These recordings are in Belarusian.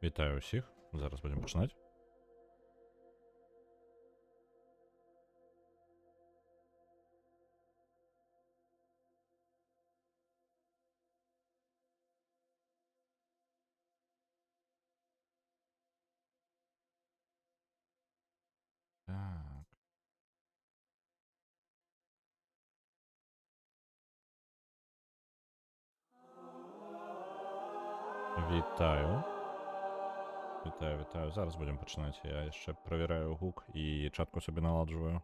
Вітаю усіх. Зараз будемо починати. Так. Вітаю. Вітаю. Зараз будемо починати. Я ще перевіряю гук і чатку собі наладжую.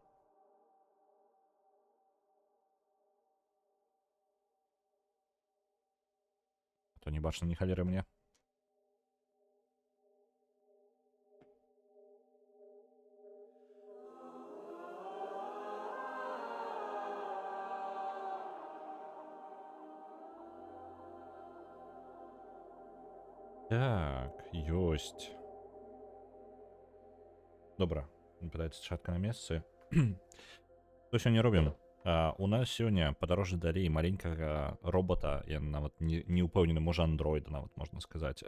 А то не бачно ні халери мені. Так, ёсть. Добра. Питається чатка на месцы. Что сёння робім? У нас сёння падарожжа далей маленькага робота, я нават не ўпэўнены, можа андроіда нават можна сказаць.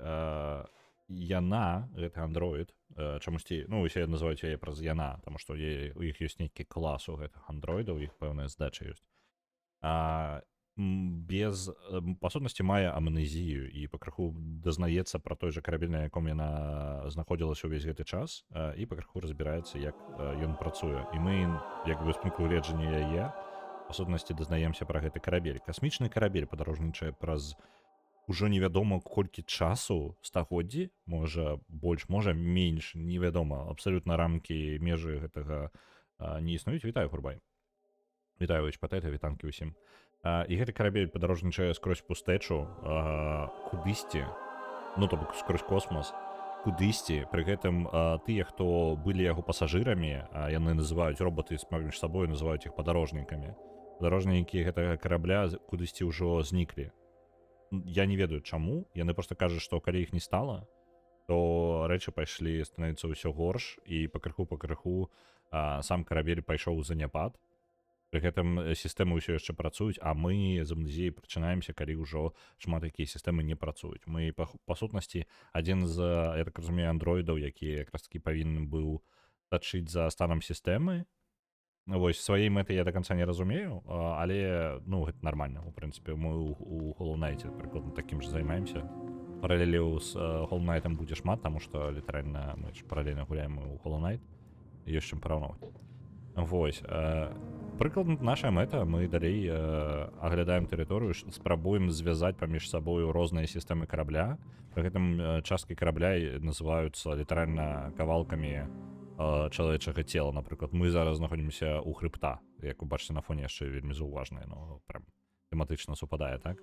Яна, гэта андроід, чамусьці, ну, усе называюць яе праз яна, таму што у іх ёсць нейкі клас у гэтых андроідаў, у іх пэўная здача ёсць. Без, па сутнасці, мае амнезію і пакрыху дазнаецца пра той жа карабель, на яком яна знаходзілася ўвесь гэты час, і пакрыху разбіраецца, як ён працуе. І мы, як бы, з пункту гледжання яе, па сутнасці, дазнаемся пра гэты карабель. Касмічны карабель падарожнічае праз ужо невядома колькі часу, стагоддзі, можа больш, можа менш, невядома, абсалютна рамкі, межы гэтага не існуюць. Вітаю, Гурбай. Вітаю, Патэта, вітанкі ўсім. І гэты карабель падарожнічае скрозь пустэчу, кудысьці, ну, то бок скрозь космос, кудысьці. Пры гэтым тыя, хто былі яго пасажырамі, яны называюць роботы паміж сабой, называюць іх падарожнікамі. Падарожнікі гэтага карабля кудысьці ўжо зніклі. Я не ведаю, чаму. Яны проста кажуць, што калі іх не стала, то рэчы пайшлі становіцца ўсё горш, і пакрыху сам карабель пайшоў у заняпад. Пры гэтым сістэмы ўсё яшчэ працуюць, а мы з амнезіяй прачынаемся, калі ўжо шмат якія сістэмы не працуюць. Мы, па сутнасці, адзін з, я так разумею, андроідаў, які якраз такі павінен быў сачыць за станам сістэмы. Вось, сваей мэты я да канца не разумею, але, ну, гэта нармальна. У прынцыпе, мы у Hollow Knight прыкладна такім жа займаемся. Паралелю з Hollow Knight'ам будзе шмат, таму што літаральна мы ж паралельна гуляем у Hollow Knight. Ёсць чым параўноўваць. Вось, прыкладна наша мэта, мы далей аглядаем тэрыторыю, спрабуем звязаць паміж сабою розныя сістэмы карабля. Пры гэтым часткі карабля называюцца літаральна кавалкамі чалавечага цела. Напрыклад, мы зараз знаходзімся ў хрыбта, як вы бачыце на фоне, яшчэ вельмі заўважнае, ну, прям тэматычна супадае, так?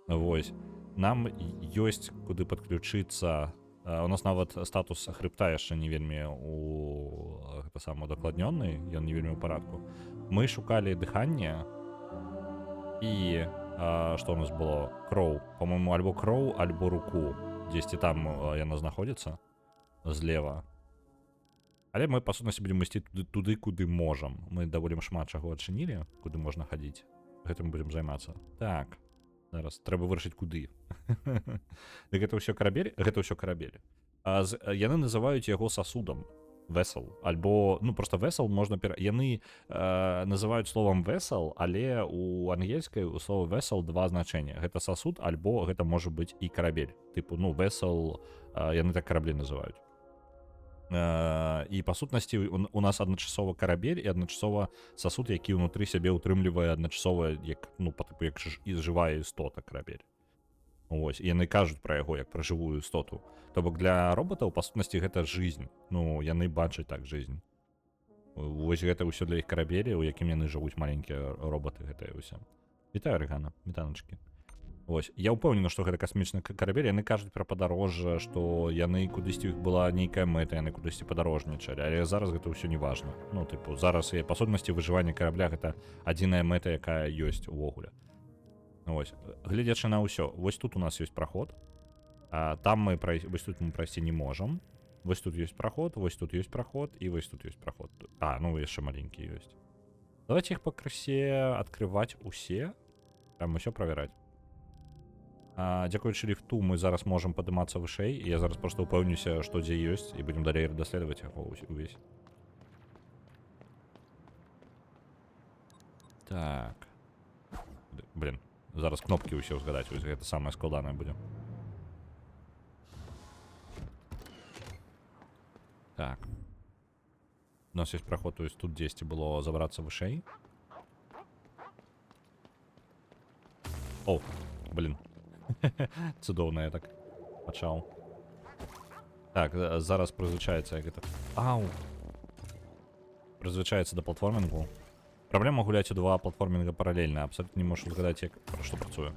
Вось, нам ёсць куды падключыцца. У нас нават статус хрыбта яшчэ не вельмі гэта сам удакладнённы, ён не вельмі ў парадку. Мы шукалі дыханне, і што у нас было? Кроў. Па-мойму, альбо кроў, альбо руку. Дзесьці там яна знаходзіцца злева. Але мы, па сутнасці, будзем ісці туды, куды можам. Мы даволі шмат чаго адчынілі, куды можна хадзіць. Гэтым будзем займацца. Так. Зараз трэба вырашыць куды. Дык гэта ўсё карабель? Гэта ўсё карабель. Яны называюць яго сасудам. Vessel. Альбо, ну, просто vessel можна... Яны называюць словам vessel, але у ангельскай у слова vessel два значэння. Гэта сасуд, альбо гэта можа быць і карабель. Тыпу, ну, vessel, яны так караблі называюць. І па сутнасці у нас адначасова карабель і адначасова сасуд, які ўнутры сябе ўтрымлівае адначасова, як, ну, як жывая істота карабель. Вось, і яны кажуць пра яго як пра жывую істоту. То бок для роботаў, па сутнасці, гэта жизнь. Ну, яны бачаць так жизнь. Вось гэта ўсё для іх карабелі, у якім яны жывуць, маленькія роботы гэтыя ўсе. Вітаю, Рыгана, вітаначкі. Вось, я ўпэўнены, што гэта касмічны карабель. Яны кажуць пра падарожжа, што яны кудысьці, у іх была нейкая мэта, яны кудысьці падарожнічалі, але зараз гэта ўсё не важна. Ну, тыпу, зараз, па сутнасці, выжыванне карабля гэта адзіная мэта, якая ёсць увогуле. Вось, гледзячы на ўсё, вось тут у нас ёсць праход, там мы вось тут мы прайсці не можам, вось тут ёсць праход, вось тут ёсць праход, і вось тут ёсць праход. Ну, яшчэ маленькі ёсць. Давайте іх пакрысе адкрываць усе, там усё правяраць. Дзякуючы ліфту мы зараз можам падымацца вышэй, і я зараз проста ўпэўнюся, што дзе ёсць, і будзем далей даследаваць яго увесь. Так. Блин, зараз кнопкі ўсё згадаць, вось гэта самае складанае будзе. Так. У нас есть проход, то есть тут 10 было забраться вышэй. О, блин. Цудоўна я так пачаў. Так, зараз прызвычаецца як гэта. Ау. Прызвычаецца да платформінгу. Праблема гуляць у два платформінга паралельна. Абсолютно не можаш згадаць, як пра што працуе.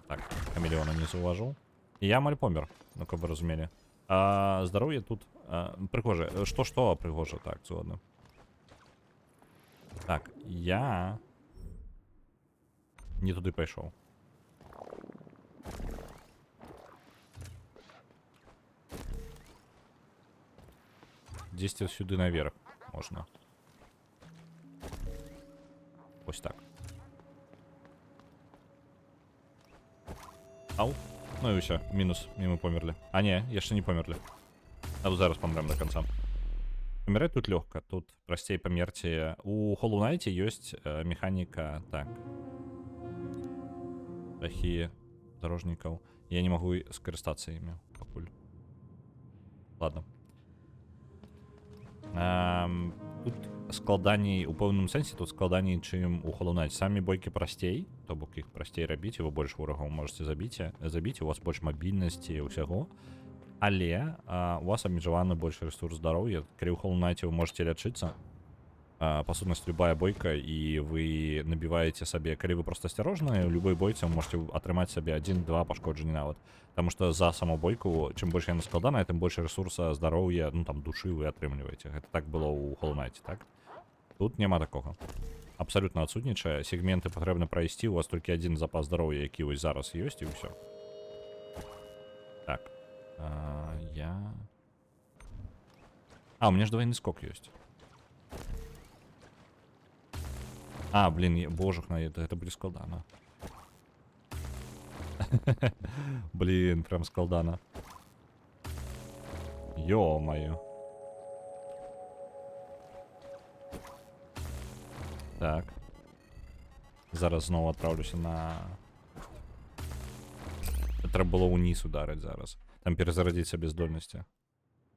Так, хамелеона не заўважыў. І я амаль помер, ну каб вы разумелі. Здароўе тут прыгожа. Што прыгожа, так, згодна. Так, я не туды пайшоў. Дзесьці сюды наверх можна. Ось так. Ау. Ну і ўсё, мінус, і мы померлі. А не, яшчэ не померлі. А зараз памрем до конца. Паміраць тут лёгка, тут прасцей памерці. У Hollow Knight ёсць механіка, так. Дахі дорожнікаў. Я не магу скарыстацца імі пакуль. Ладно. Тут складаней, у пэўным сэнсе тут складаней, чым у Hollow Knight. Самі бойкі прасцей, то бок іх прасцей рабіць, і вы больш ворагаў можете забіць, у вас больш мабільнасці і ўсяго. Але у вас абмежаваны больш рэсурс здароўя. Калі ў Hollow Knight вы можете лячыцца, па сутнасці любая бойка, і вы набіваеце сабе, калі вы проста асцярожныя, у любой бойцы вы можете атрымаць сабе 1-2 пашкоджанні нават. Таму што за саму бойку, чым больш яна складаная, тым больш рэсурса здароўя, ну там душы вы атрымліваеце. Гэта так было ў Hollow Knight, так? Тут няма такога. Абсалютна адсутнічае. Сегменты патрэбна прайсці, у вас толькі адзін запас здароўя, які вось зараз ёсць, і ўсё. Так. У меня ж двойны скок есть. Блин, божухна, это будет складано. Блин, прям складано. Ё-моё. Так. Зараз знову отправлюся на... Треба було униз ударить зараз. Там перезарядить себе здольності.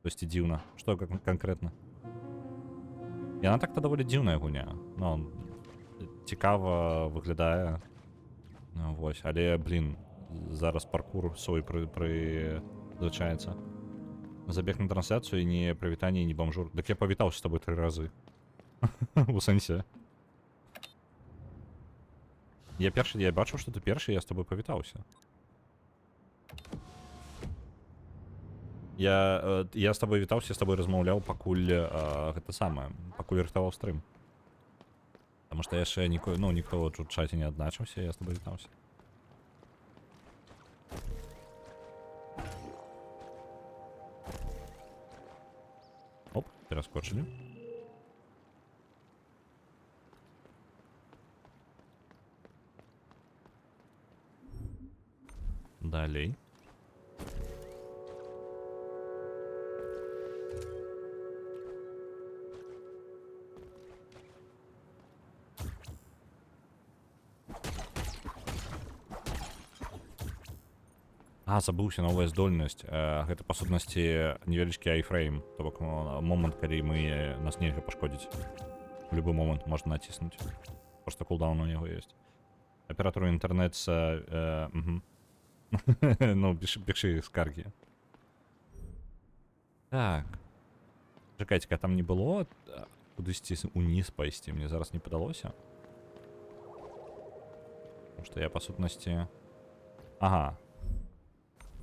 Тобто дивно. Що конкретно? І вона так-то доволі дивна гуня. Ну, цікаво виглядає. Ну, ось. Але, блін, зараз паркур свой призвичається. Забег на трансляцію і ні привітання, і ні бомжур. Так я повітався з тобою 3 рази. У сенсі. Я бачив, що ти перший, я з тобою повітався. Я з тобою вітався, я з тобою розмовляв, пакуль гэта самае, пакуль рыхтаваў стрым. Таму што яшчэ ніхто тут в чаце не адзначыўся, я з тобой вітаўся. Оп, пераскочылі. Далей. Забыўся, новая здольнасць. Гэта, па сутнасці, невялічкі айфрейм. То бок, момант, калі нас нельга пашкодзіць. В любы момант можна націснуць. Просто кулдаун у яго ёсць. Аператор інтэрнэт... Ну, пішы скаргі. Так. Чакайце, там не было кудысьці уніз пайсці. Мне зараз не падалося. Потому што я, па сутнасці...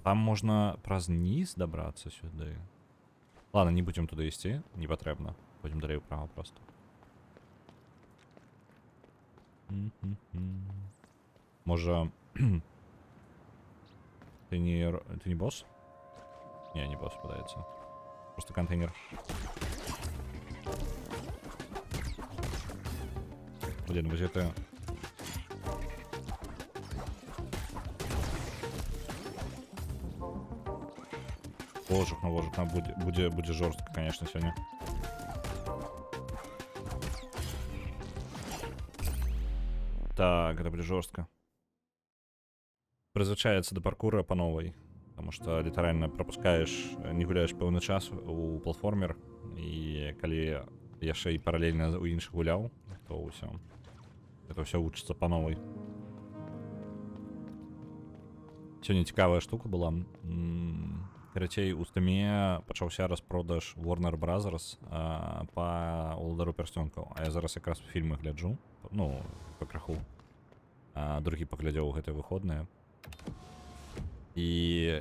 Там можна праз низ добраться сюды. Ладно, не будем туда ісці, не патрэбна. Пойдем далей управа просто. Можа... Ты не босс? Не, не босс, падаецца. Просто контейнер. Блин, вось это... Ложух на будзе жорстка, конечно, сёння. Так, это будет жестко. Призвычаецца до паркура по новой. Потому что літаральна пропускаешь, не гуляешь пэўны час у платформер, і калі яшчэ і паралельна у іншых гуляў, то ўсё. Это все вучыцца по новой. Сёння цікавая штука была. Карацей, у Стыме пачаўся распродаж Warner Brothers па Уладару Пярсцёнкаў. А я зараз якраз фільмы гляджу. Ну, пакраху. Другі паглядзеў гэтыя выходныя. І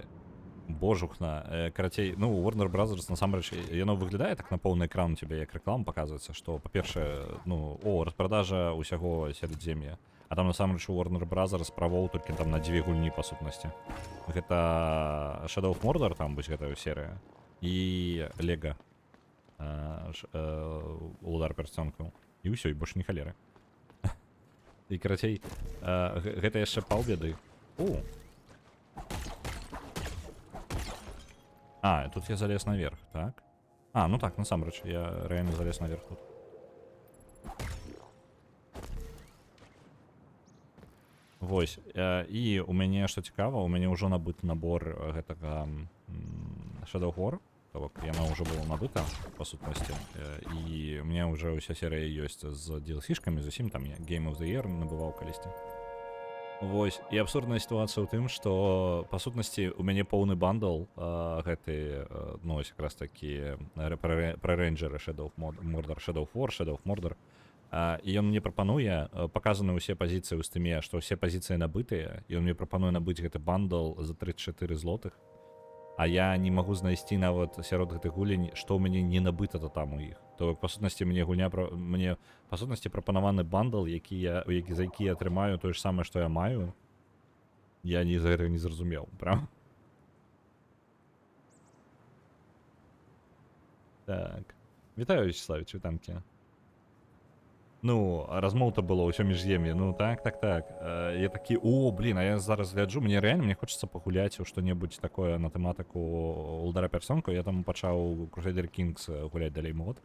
божухна, карацей, ну, Warner Brothers, насамрэч, яно выглядае так на поўны экран у тебе, як рэклама паказваецца, што, па-першае, ну, распродажа ўсяго Сярэдзем'я. А там, насамрэч, у Warner Brothers правоў толькі там на 2 гульні, па сутнасці. Гэта Shadow of Mordor, там, вось гэтая серыя, і Лего Уладар Пярсцёнкаў. І ўсё, і больш не халеры. І, карацей, гэта яшчэ паўбеды. Тут я залез наверх, так? Ну так, насамрэч, я реально залез наверх тут. Вось, і у мяне, што цікава, у мяне ўжо набыты набор гэтага Shadow of War, то бок яна ўжо была набыта, па сутнасці, і у меня ўжо ўся серыя ёсць з DLC-шкамі, зусім там я Game of the Year набываў калісьці. Вось, і абсурдная сітуацыя ў тым, што, па сутнасці, у мяне поўны бандл гэты, ну, ось якраз такі пра рейнджеры Shadow of Mordor, Shadow of War, Shadow of Mordor. І ён мне прапануе, паказаны ўсе пазіцыі ў Стыме, што ўсе пазіцыі набытыя, і ён мне прапануе набыць гэты бандл за 34 злотых. А я не магу знайсці нават сярод гэтых гулень, што ў мяне не набыта-то там у іх. То, па сутнасці, мне па сутнасці прапанаваны бандл, за які я атрымаю тое ж самае, што я маю. Я не зразумеў, правда? Так. Вітаю, Вячеславіч, вітанкі. Ну, размоў-то было ўсё міжзем'е, ну так. Я такі, блин, а я зараз гляджу, мне хочацца пагуляць у што-небудзь такое на тэматыку Уладара Пярсцёнкаў. Я там пачаў Crusader Kings гуляць далей мод.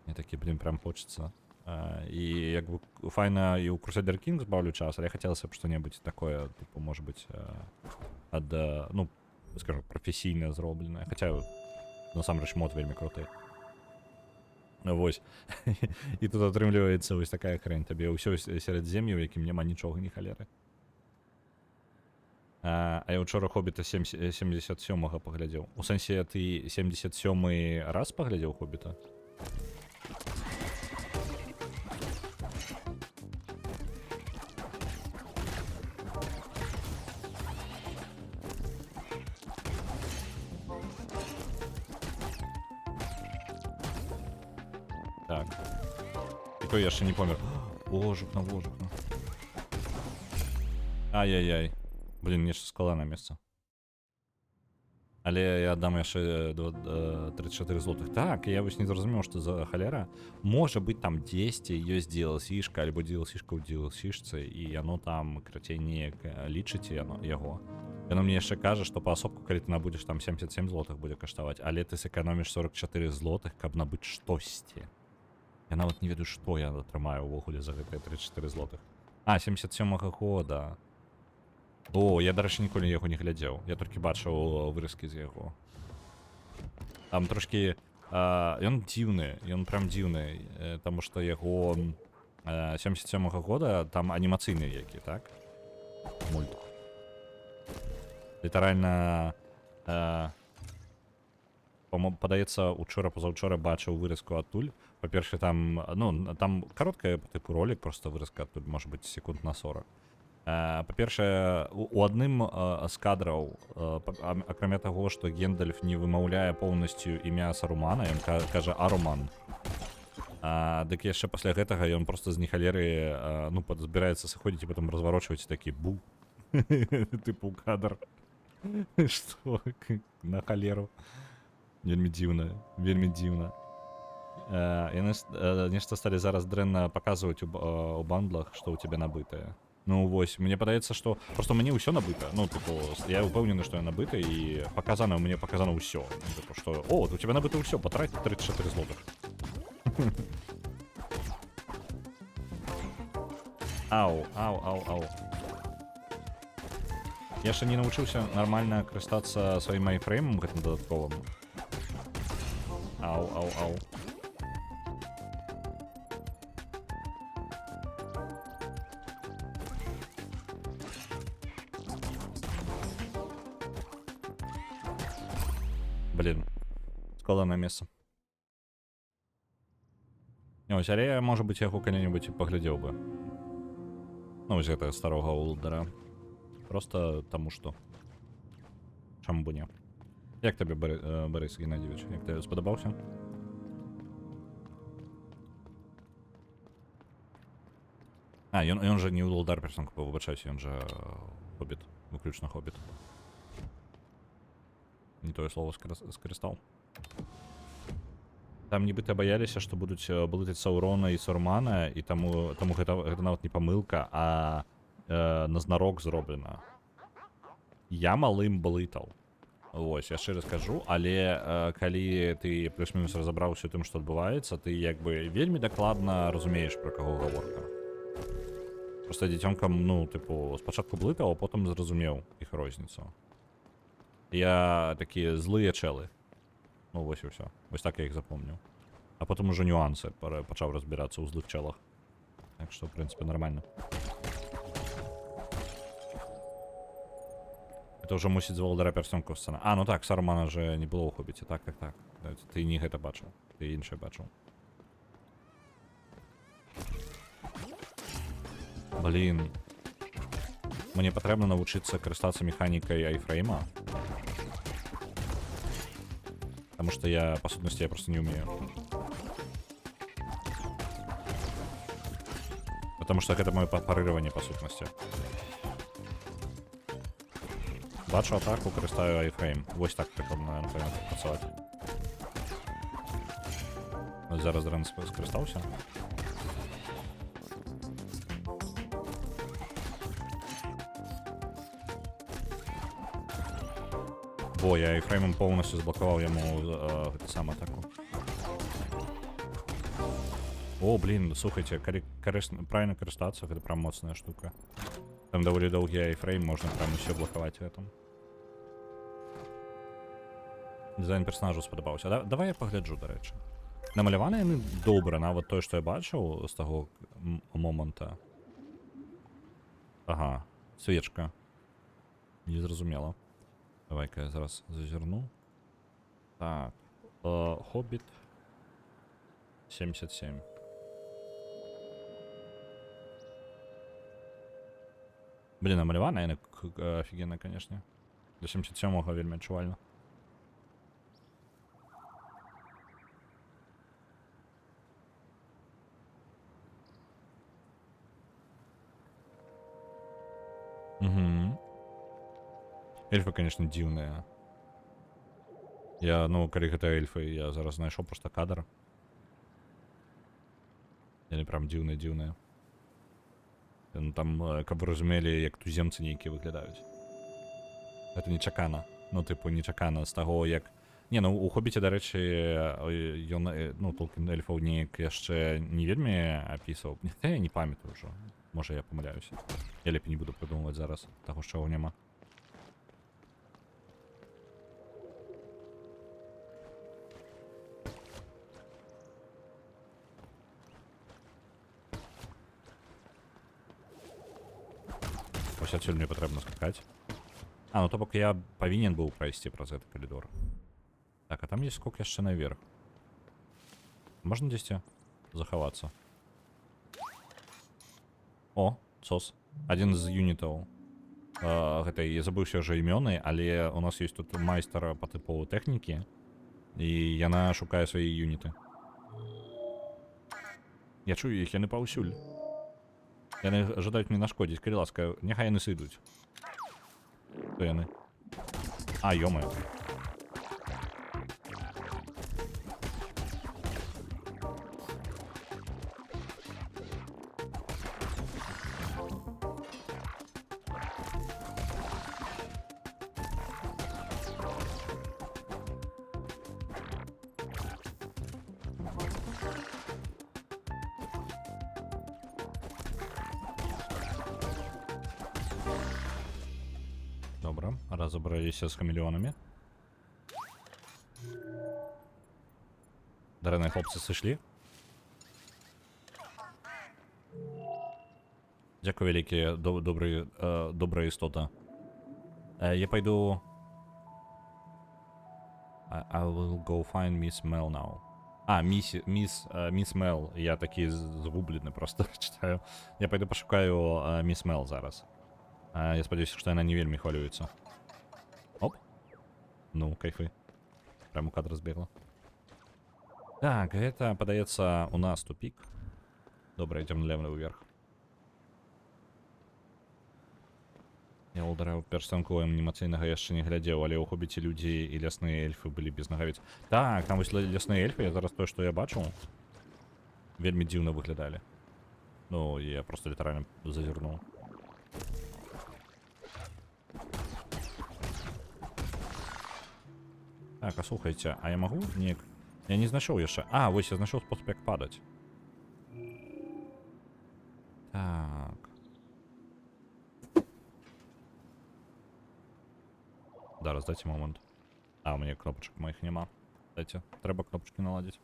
Мне такі, блин, прям хочацца. І як бы файна і ў Crusader Kings баўлю час, але хацелася б што-небудзь такое, типу, можа быць, ну, скажу, прафесійна зробленае. Хаця, насамрэч, мод вельмі круты. Вось. І тут атрымліваецца вось такая хрень. Табе ўсё Сярэдзем'е, у якім няма нічога, ні халеры. А я учора Хоббіта 77-го паглядзеў. У сэнсе, ты 77-й раз паглядзеў Хоббіта? Так. І той яшчэ не помер. Ложукна. Ай-яй-яй. Блин, нешта склала на месца. Але я аддам яшчэ 34 злотых. Так, я вось не зразумеў, што за халера. Можа быць, там 10 ёсць DLC-шка, альбо DLC-шка ў DLC-шцы, і яно там, крацей, неяк лічыць яго. Яно мне яшчэ кажа, што паасобку, калі ты набудзеш, там 77 злотых будзе каштаваць, але ты сэканоміш 44 злотых, каб набыць штосьці. Я нават не ведаю, што я атрымаю ўвогуле за гэтыя 34 злотых. 77-го года. Я, дарэчы, ніколі яго не глядзеў. Я толькі бачыў выразкі з яго. Там трошкі... Ён дзіўны, ён прям дзіўны, таму што яго 77-го года там анімацыйны які, так? Мульт. Літаральна... Падаецца, учора-пазаўчора бачыў выразку адтуль. Па-першае, там, ну, там кароткая по типу ролик, просто выразка адтуль, может быть, секунд на 40. Па-першае, у адным з кадраў, акрамя таго, што Гендальф не вымаўляе поўнасцю імя Сарумана, ён кажа Аруман. Дык яшчэ пасля гэтага ён просто з нехалеры, ну, збіраецца сыходзіць і потом разварочваць такі бу. Тыпу кадр. Што? На халеру. Вельмі дзіўна, вельмі дзіўна. Яны нешта сталі зараз дрэнна паказваць у бандлах, што ў цябе набытае. Ну вось, мне падаецца, што просто мне ўсё набыта. Ну тыпу, я ўпэўнены, што я набыты і паказана мне паказана ўсё. Тыпу, што о, у тебя набыта ўсё, патраць 34 злотых. Ау, ау, ау, ау. Я яшчэ не навучыўся нармальна карыстацца сваім айфреймам гэтым дадатковым. Ау, ау, ау. Блин, складанае месца. Не, вось, але я, можа быць, яго калі-небудзь і паглядзеў бы. Ну, вось гэта старога улдара. Просто таму што. Чаму бы не? Як табе, Борис Геннадьевич? Як тебе спадабаўся? А, ён жа не улдар персонка, выбачайся, ён жа хобіт, выключна хобіт. Не тое слово скарыстаў. Там нібыта баяліся, што будуць блытаць Саурона і Сарумана, і таму гэта нават не памылка, а назнарок зроблена. Я малым блытаў. Вось, я шчыра скажу, але калі ты плюс-мінус разабраўся ў тым, што адбываецца, ты як бы вельмі дакладна разумееш, пра каго гаворка. Проста дзіцёнкам, ну, тыпу, спачатку блытаў, а потым зразумеў іх розніцу. Я такія злыя чэлы. Ну, вось і ўсё. Вось так я іх запомніў. А потым ужо нюансы пачаў разбірацца ў злых чэлах. Так што, в прынцыпе, нармальна. Это ўжо мусіць з Валдара персонкаў сцэна. А, ну так, Сарумана же не было ў хобіце. Так. Ты не гэта бачыў. Ты іншае бачыў. Блін. Мне патрэбна навучыцца карыстацца механікай айфрейма. Потому что я, по сутности, я просто не умею. Потому что это мое порывание, по сутности. Бачу атаку, користаю айфрейм. Ось так прикольно, напевно, працювати. Ось зараз Дрен скористався. Бо я айфреймом повністю заблокував йому сам атаку. О, блин, слухайте, правильно користаться, это прям моцная штука. Там доволі довгий айфрейм, можна прям все блокувати в этом. Дизайн персонажу сподобався. Давай я погляджу, до речі. Намалювані вони добре, навіть той, що я бачив з того момента. Ага, свічка. Не зрозуміло. Давай-ка я зараз зазирну. Так. Хоббит 77. Блин, намалювана, яна офігенна, конечно. Для 77-го вельми відчувально. Угу. Эльфы, конечно, дивные. Я, ну, калі гэта эльфы, я зараз знайшов просто кадр. Яны прям дивные. Ну, там, каб вы разумелі, як туземцы нейкія выглядаюць. Гэта нечакана. Ну, типу, нечакана з таго, як... Не, ну, у Хобіце, дарэчы, ён, ну, Толкін эльфаў неяк яшчэ не вельмі апісваў. Я не памятаю ўжо. Можа, я памыляюся. Я лепей не буду прыдумваць зараз таго, чаго няма. Ось адсюль мне патрэбна скакаць. А, ну то бок я павінен быў прайсці праз гэты калідор. Так, а там есть скок яшчэ наверх. Можна дзесьці захавацца? О, сос. Адзін з юнітаў. Гэтай, я забыўся ўжо імёны, але у нас ёсць тут майстар па тыпу тэхнікі. І яна шукае свае юніты. Я чую іх, яны паўсюль. Яны жадаюць мне нашкодзіць, калі ласка, няхай яны сыдуць. Хто яны? А, ё-моё. Добра, разобраліся з хамелеонамі. Дарэныя хлопцы сышлі. Дзякуй вялікі, добрая істота. Я пойду... I will go find Miss Mel now. Мисс Мел. Я такі згублены просто читаю. Я пойду пошукаю Мисс Мел зараз. Я спадзяюся, што яна не вельмі хвалюецца. Оп. Ну, кайфы. Прям у кадр збегла. Так, гэта, падаецца, у нас тупик. Добра, ідзем налево вверх. Я ўдараў перстанку анімацыйнага яшчэ не глядзеў, але ў хобіце людзі і лясныя эльфы былі без нагавіц. Так, там вось лясныя эльфы, я зараз тое, што я бачыў, вельмі дзіўна выглядалі. Ну, я просто літаральна зазірнуў. Так, а слухайце, а я магу неяк... Я не знайшоў яшчэ. А, вось я знайшоў спосаб як падаць. Так. Зараз, дайте момент. А, у меня кнопочек моих нема. Дайте, треба кнопочки наладить.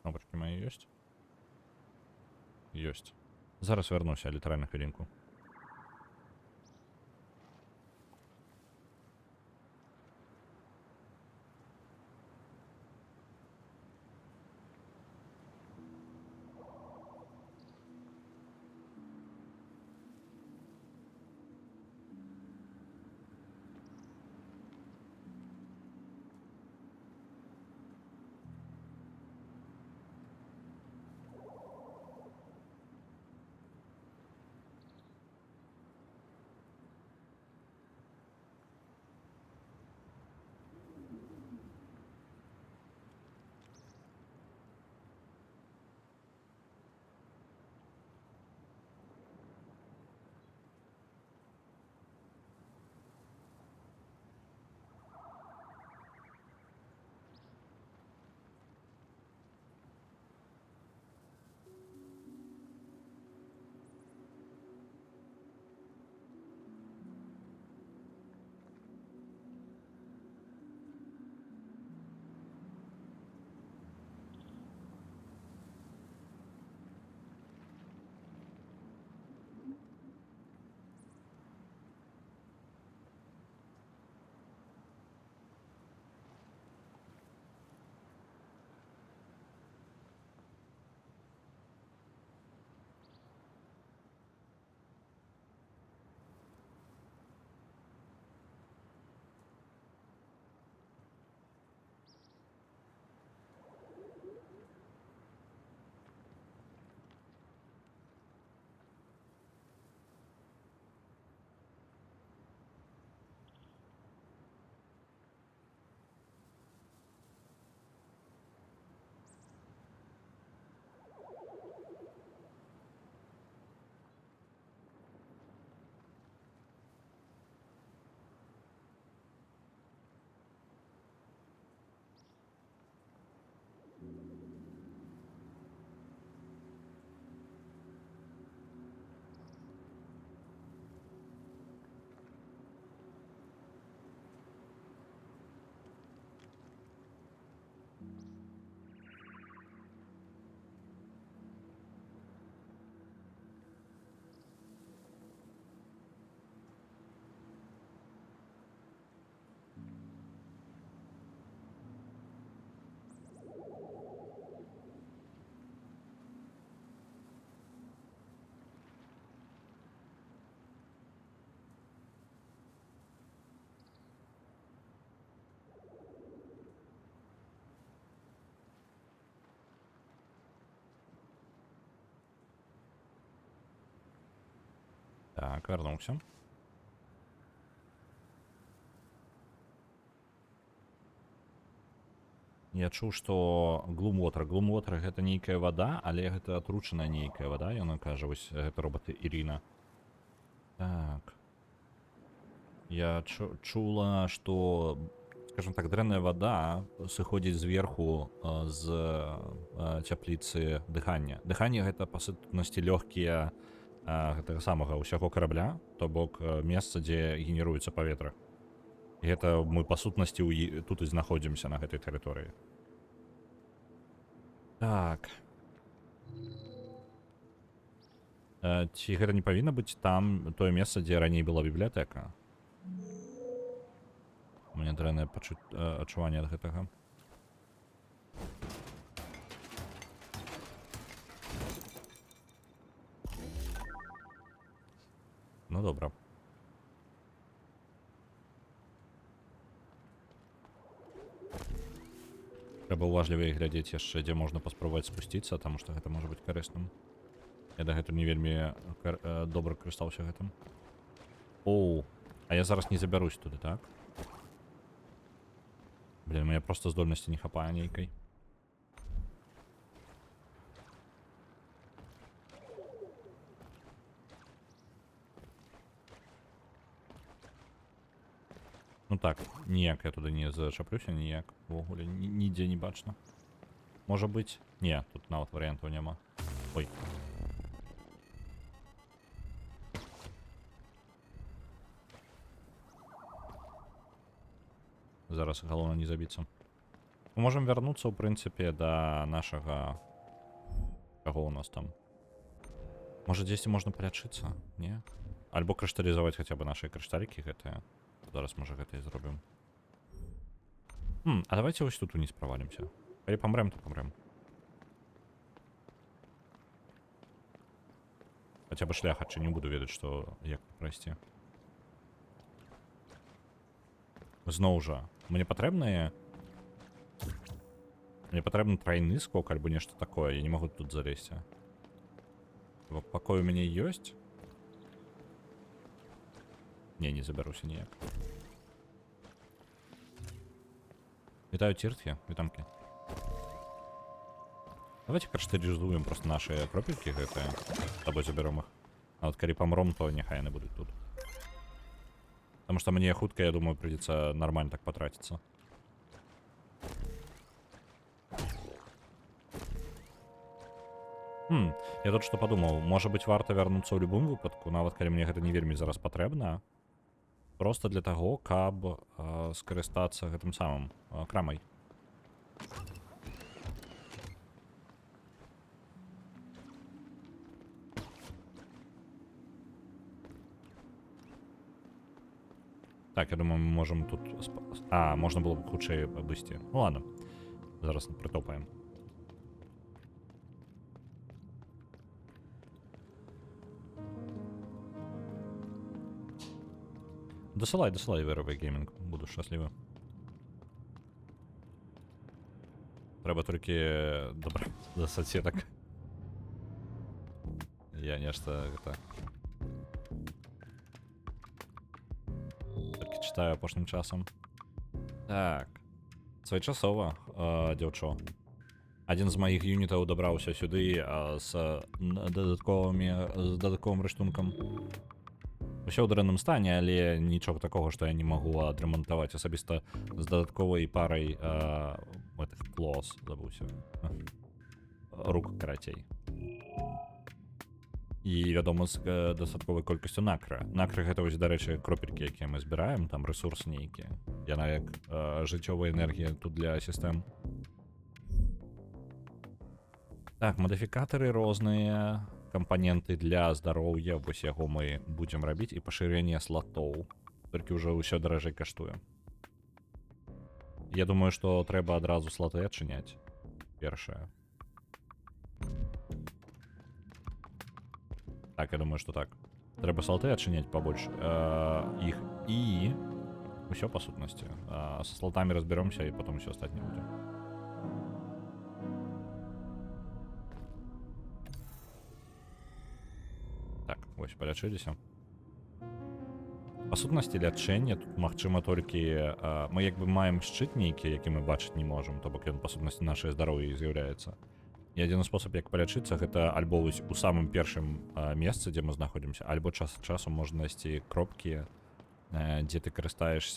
Кнопочки мои есть? Есть. Зараз вернусь, я литерально хвилинку. Так, вернувся. Я чуў, што Глумвотер гэта нейкая вада, але гэта атручаная нейкая вада, яна кажа, вось гэта робаты Ірына. Так. Я чула, что, скажем так, дрэнная вода сыходзіць зверху з цяпліцы дыхання. Дыханне гэта па сутнасці лёгкія гэтага самага ўсяго карабля, то бок месца, дзе генеруецца паветра. І гэта мы па сутнасці тут і знаходзімся на гэтай тэрыторыі. Так. Ці гэта не павінна быць там тое месца, дзе раней была бібліятэка? У мяне дрэннае адчуванне ад гэтага. Ну добра. Трэба уважлівей глядзець яшчэ, дзе можна паспрабаваць спусціцца, таму што гэта можа быць карысным. Я дагэтуль не вельмі добра карыстаўся гэтым. Оу, а я зараз не забярусь туды, так? Блин, мне просто здольнасці не хапае нейкай. Ну так, ніяк я туды не зачаплюся, ніяк. Увогуле, нідзе не бачна. Можа быць? Не, тут нават варыянтаў няма. Ой. Зараз галоўна не забіцца. Мы можам вярнуцца, ў прынцыпе, да нашага... Каго ў нас там? Можа, дзесьці можна палячыцца? Не? Альбо крышталізаваць хаця бы нашыя крышталікі гэтыя. Зараз, можа, гэта і зробім. А давайте вось тут уніз правалімся. Калі памрэм, то памрэм. Хаця бы шлях адчы не буду ведаць, што як прайсці. Зноў жа, мне патрэбны трайны скок альбо нешта такое, я не магу тут залезці. Пакой у мяне ёсць? Не забяруся ніяк. Вітаю, цірткі, вітамкі. Давайте крышталізуем просто наши кропелькі гэтыя, з табой забяром іх. А вот калі памром, то няхай яны будуць тут. Потому что мне хутка, я думаю, придется нормально так потратиться. Я тут что подумал, может быть, варта вярнуцца ў любым выпадку, нават калі мне гэта не вельмі зараз патрэбна, просто для таго, каб скарыстацца гэтым самым крамай. Так, я думаю, мы можем тут... можно было бы хутчэй абысці. Ну ладно, зараз притопаем. Досылай, Веровый гейминг, буду шчаслівы. Трэба толькі добра за соцсетак. Я нешта гэта... Толькі читаю апошнім часам. Так. Своечасова, дзяўчо. Адзін з маіх юнітаў дабраўся сюды з дадатковым рыштункам. Усё ў дрэнным стане, але нічога такога, што я не магу адрамантаваць асабіста з дадатковай парай гэтых клоус, забыўся. Рук карацей. І, вядома, з дастатковай колькасцю накра. Накры гэта вось, дарэчы, кропелькі, якія мы збіраем, там рэсурс нейкі. Яна як жыццёвая энергія тут для сістэм. Так, мадыфікатары розныя. Кампаненты для здароўя, вось яго мы будзем рабіць, і пашырэнне слотоў. Толькі ўжо ўсё даражэй каштуе. Я думаю, што трэба адразу слоты адчыняць. Першае. Так, я думаю, што так. Трэба слоты адчыняць пабольш іх і ўсё па сутнасці. Са слотамі разбярёмся і потом ўсё астатняе будзе. Так, вось, палячыліся. Па сутнасці лячэння тут магчыма толькі... Мы як бы маем шчыт нейкі, які мы бачыць не можам, то бок ён па сутнасці нашае здароўе з'яўляецца. І адзіны спосаб, як палячыцца, гэта альбо вось у самым першым месцы, дзе мы знаходзімся, альбо час ад часу можна знайсці кропкі дзе ты карыстаеш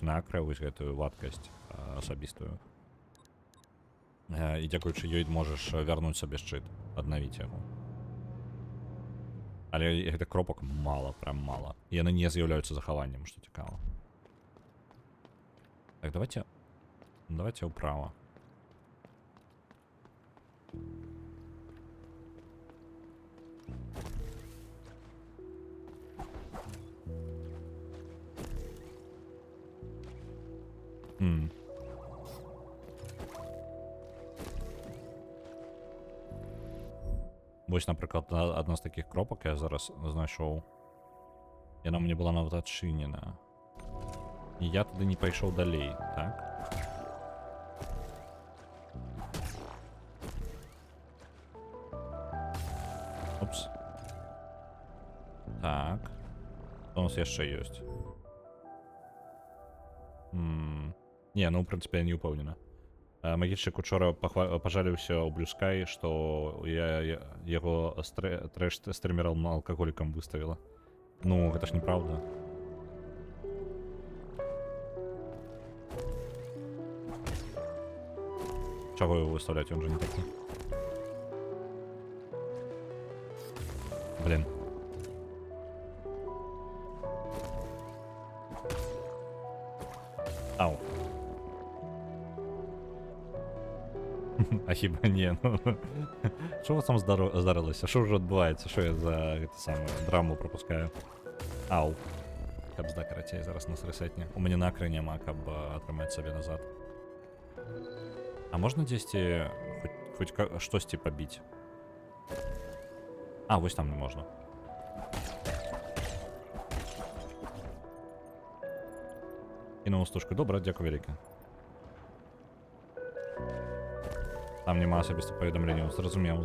на акра вось гэтую вадкасць асабістую. І дзякуючы ёй можаш вярнуць сабе шчыт, аднавіць яго. Але гэтых кропак мала, прям мала. Яны не з'яўляюцца захаваннем, што цікава. Так, давайте ўправа. Вось, напрыклад, адна з такіх кропак я зараз знайшоў. Яна мне была нават адчынена. І я тады не пайшоў далей, так? Упс. Так. Што у нас яшчэ ёсць? Не, ну, ў прынцыпе, я не ўпэўнена. Магічык учора пажаліўся ў Blue Sky, што я яго трэш-стрымерам алкаголікам выставіла. Ну, гэта ж неправда. Чаго его выставлять, он же не такі. Блин. Ау. А хіба не, ну. Що у вас там здарилося? Що вже відбувається? Що я за драму пропускаю? Ау. Кабзда, карацей, зараз нас ресетні. У мене накри нема, каб атрымаць сабе назад. А можна дзесьці хоць штосьці пабіць? А, вось там не можна. Кінуў стужку. Добра, дзякую вяліка. Там нема асабістых паведамленняў. Зразумеў.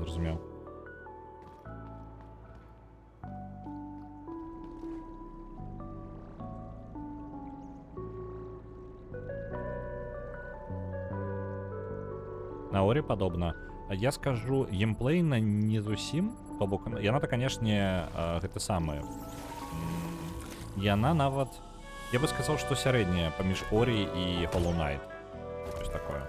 На Орі падобна. Я скажу, геймплейна не зусім. То бок, яна-то, канешне, гэта самае. Яна нават... Я бы сказаў, што сярэдняя паміж Орі і Hollow Knight. Щось такое.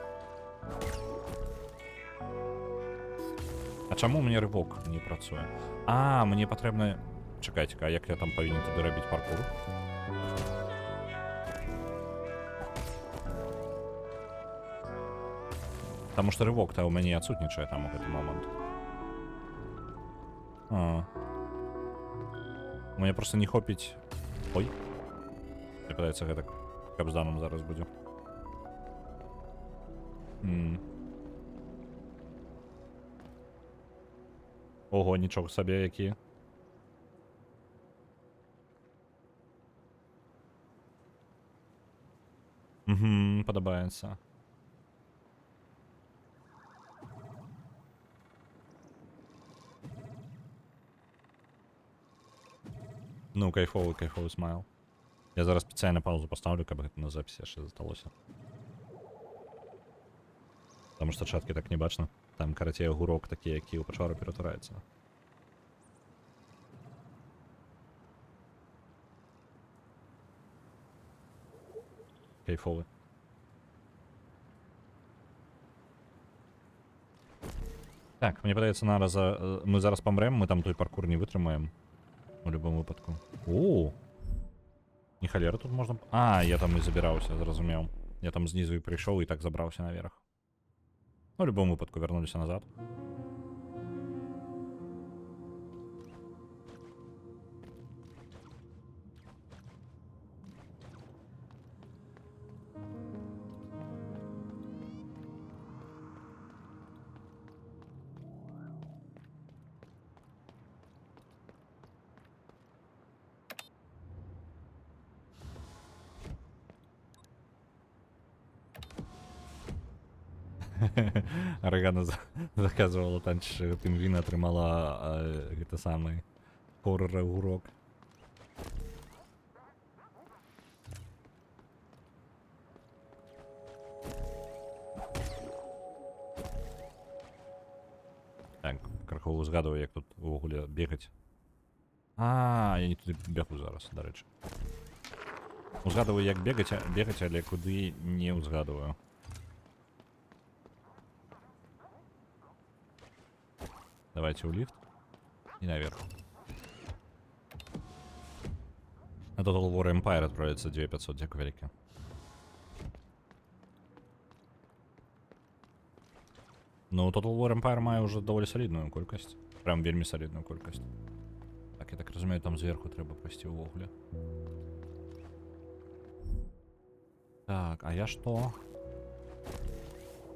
А чаму мне рывок не працуе? А, мне патрэбна... Чакайце-ка, як я там павінен тады рабіць паркур? Таму што рывок-то ў мяне адсутнічае там у гэты момант. Мне проста не хопіць... Ой. Мне падаецца, гэта кабзданом зараз будзе. Ого, нічога сабе, які. Падабаецца. Ну, кайфовы смайл. Я зараз спецыяльна паузу паставлю, каб гэта на запісе яшчэ засталося. Таму што чаткі так не бачна. Там, карацей, агурок такі, які ў пачвару ператвараецца. Кайфовы. Так, мне падаецца, мы зараз памрэм, мы там той паркур не вытрымаем. У любом выпадку. О, не халера тут можна... А, я там і забіраўся, зразумеў. Я там знізу і прыйшоў і так забраўся наверх. Ну, у любом выпадку вярнуліся назад. Арагана заказывала танч пінгвіна, атрымала гэта самы хоррор-урок. Так, крахову згадываю, як тут увогуле бегаць. Я не туди бягу зараз, до речі. Узгадываю, як бегать, але куди не узгадываю. Давайте в лифт. И наверх. На Total War Empire отправится 2500, дякую велике. Ну, Total War Empire має уже доволі солідну кількість. Прям вельми солідну кількість. Так, я так розумію, там зверху треба пройти в углі. Так, а я що?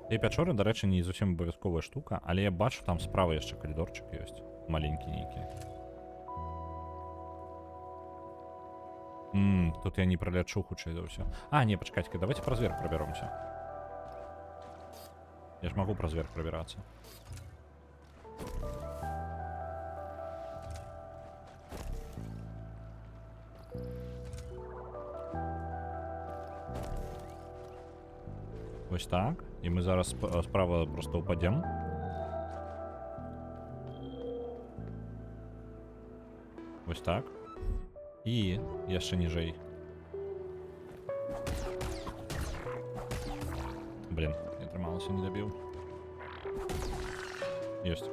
Ці п'ячори, до речі, не зовсім обов'язкова штука, але я бачу, там справа ще коридорчик є. Маленький некий. Тут я не пролечу худший за все. Не, почекайте, давайте про зверх проберемся. Я ж могу про зверх пробираться. Ось так. І ми зараз справа просто упадем. Ось так. І ще ніжей. Блін, я тримався, не добив. Єсть.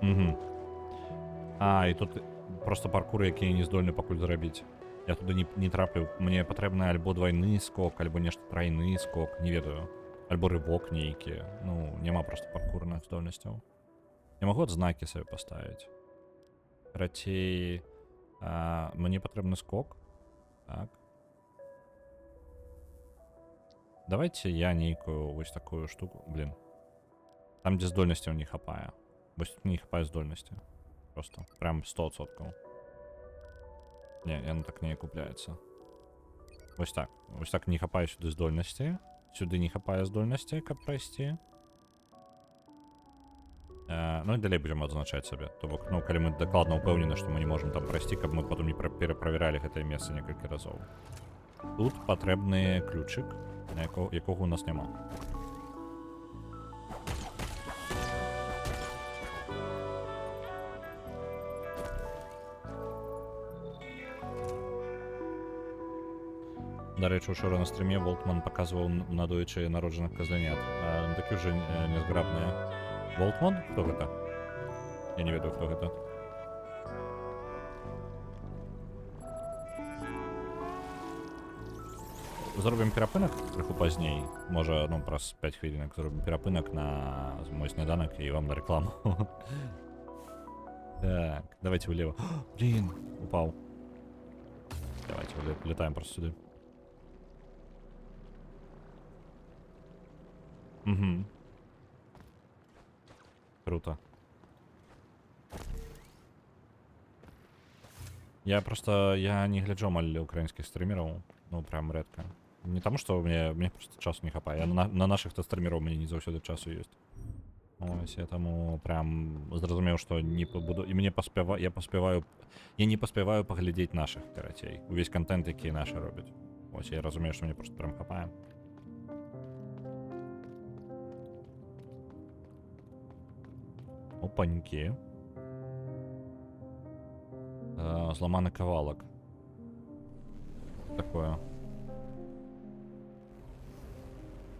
Угу. І тут просто паркур, який я не здольний покуль зробити. Я туди не траплю. Мені потрібен альбо двойний скок, альбо нешта тройний скок, не ведаю. Альбо рывок нейкі. Ну, нема просто паркурных здольнасцяў. Я могу знаки себе поставить. Карацей, мне потрібен скок. Так. Давайте я нейкую вось такую штуку. Блин. Там, где здольнасцяў не хапае. Вось тут не хапае здольнасці. Просто прям 100%. Не, яно так не купляецца. Вось так. Вось так не хапае сюды здольнасці. Сюды не хапае здольнасці, каб прайсці. Ну і далей будем адзначаць сабе. То бок, ну, калі мы дакладна ўпэўнены, што мы не можам там прайсці, каб мы потым не пераправяралі гэтае месца некалькі разоў. Тут патрэбны ключык, якога у нас няма. До речі, учора на стрімі Волтман показував надуючи народжених козленят. Такі вже незграбні. Волтман? Хто гэта? Я не ведаю, хто гэта. Зробимо перапынак трохи пазней. Може, ну, праз 5 хвилинок зробимо перапынак на мой сніданок і вам на рекламу. Так, давайте влево. Блин, упал. Давайте влетаем просто сюда. Угу. Круто. Я не гляджу амаль украинских стримеров. Ну, прям редко. Не тому, что мне просто часу не хапае. На наших-то стримеров мне не заўсёды часу есть. Ось, я тому прям зразумеў, што не буду. І я не паспяваю паглядзець наших карацей. Увесь контент, які наши робяць. Ось, я разумею, што мне просто прям хапае. Опаньки. Зламаны кавалак. Такое.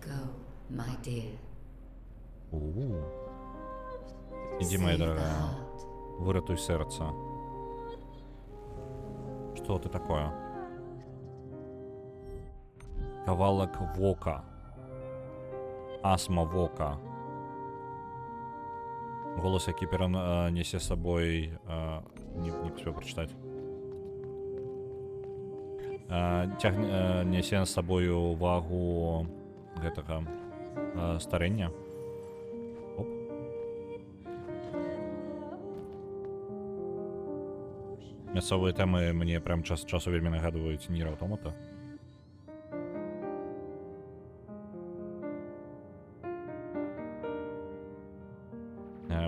Go, my dear. Иди, моя дорогая. Выратуй сердце. Что ты такое? Кавалок вока. Асма вока. Голос, який несе с собой... не успел прочитать. Несе с собою вагу гэтага старення. Оп. Мясцовыя тэмы мне прям час часу вельмі нагадваюць Нір Аўтомата.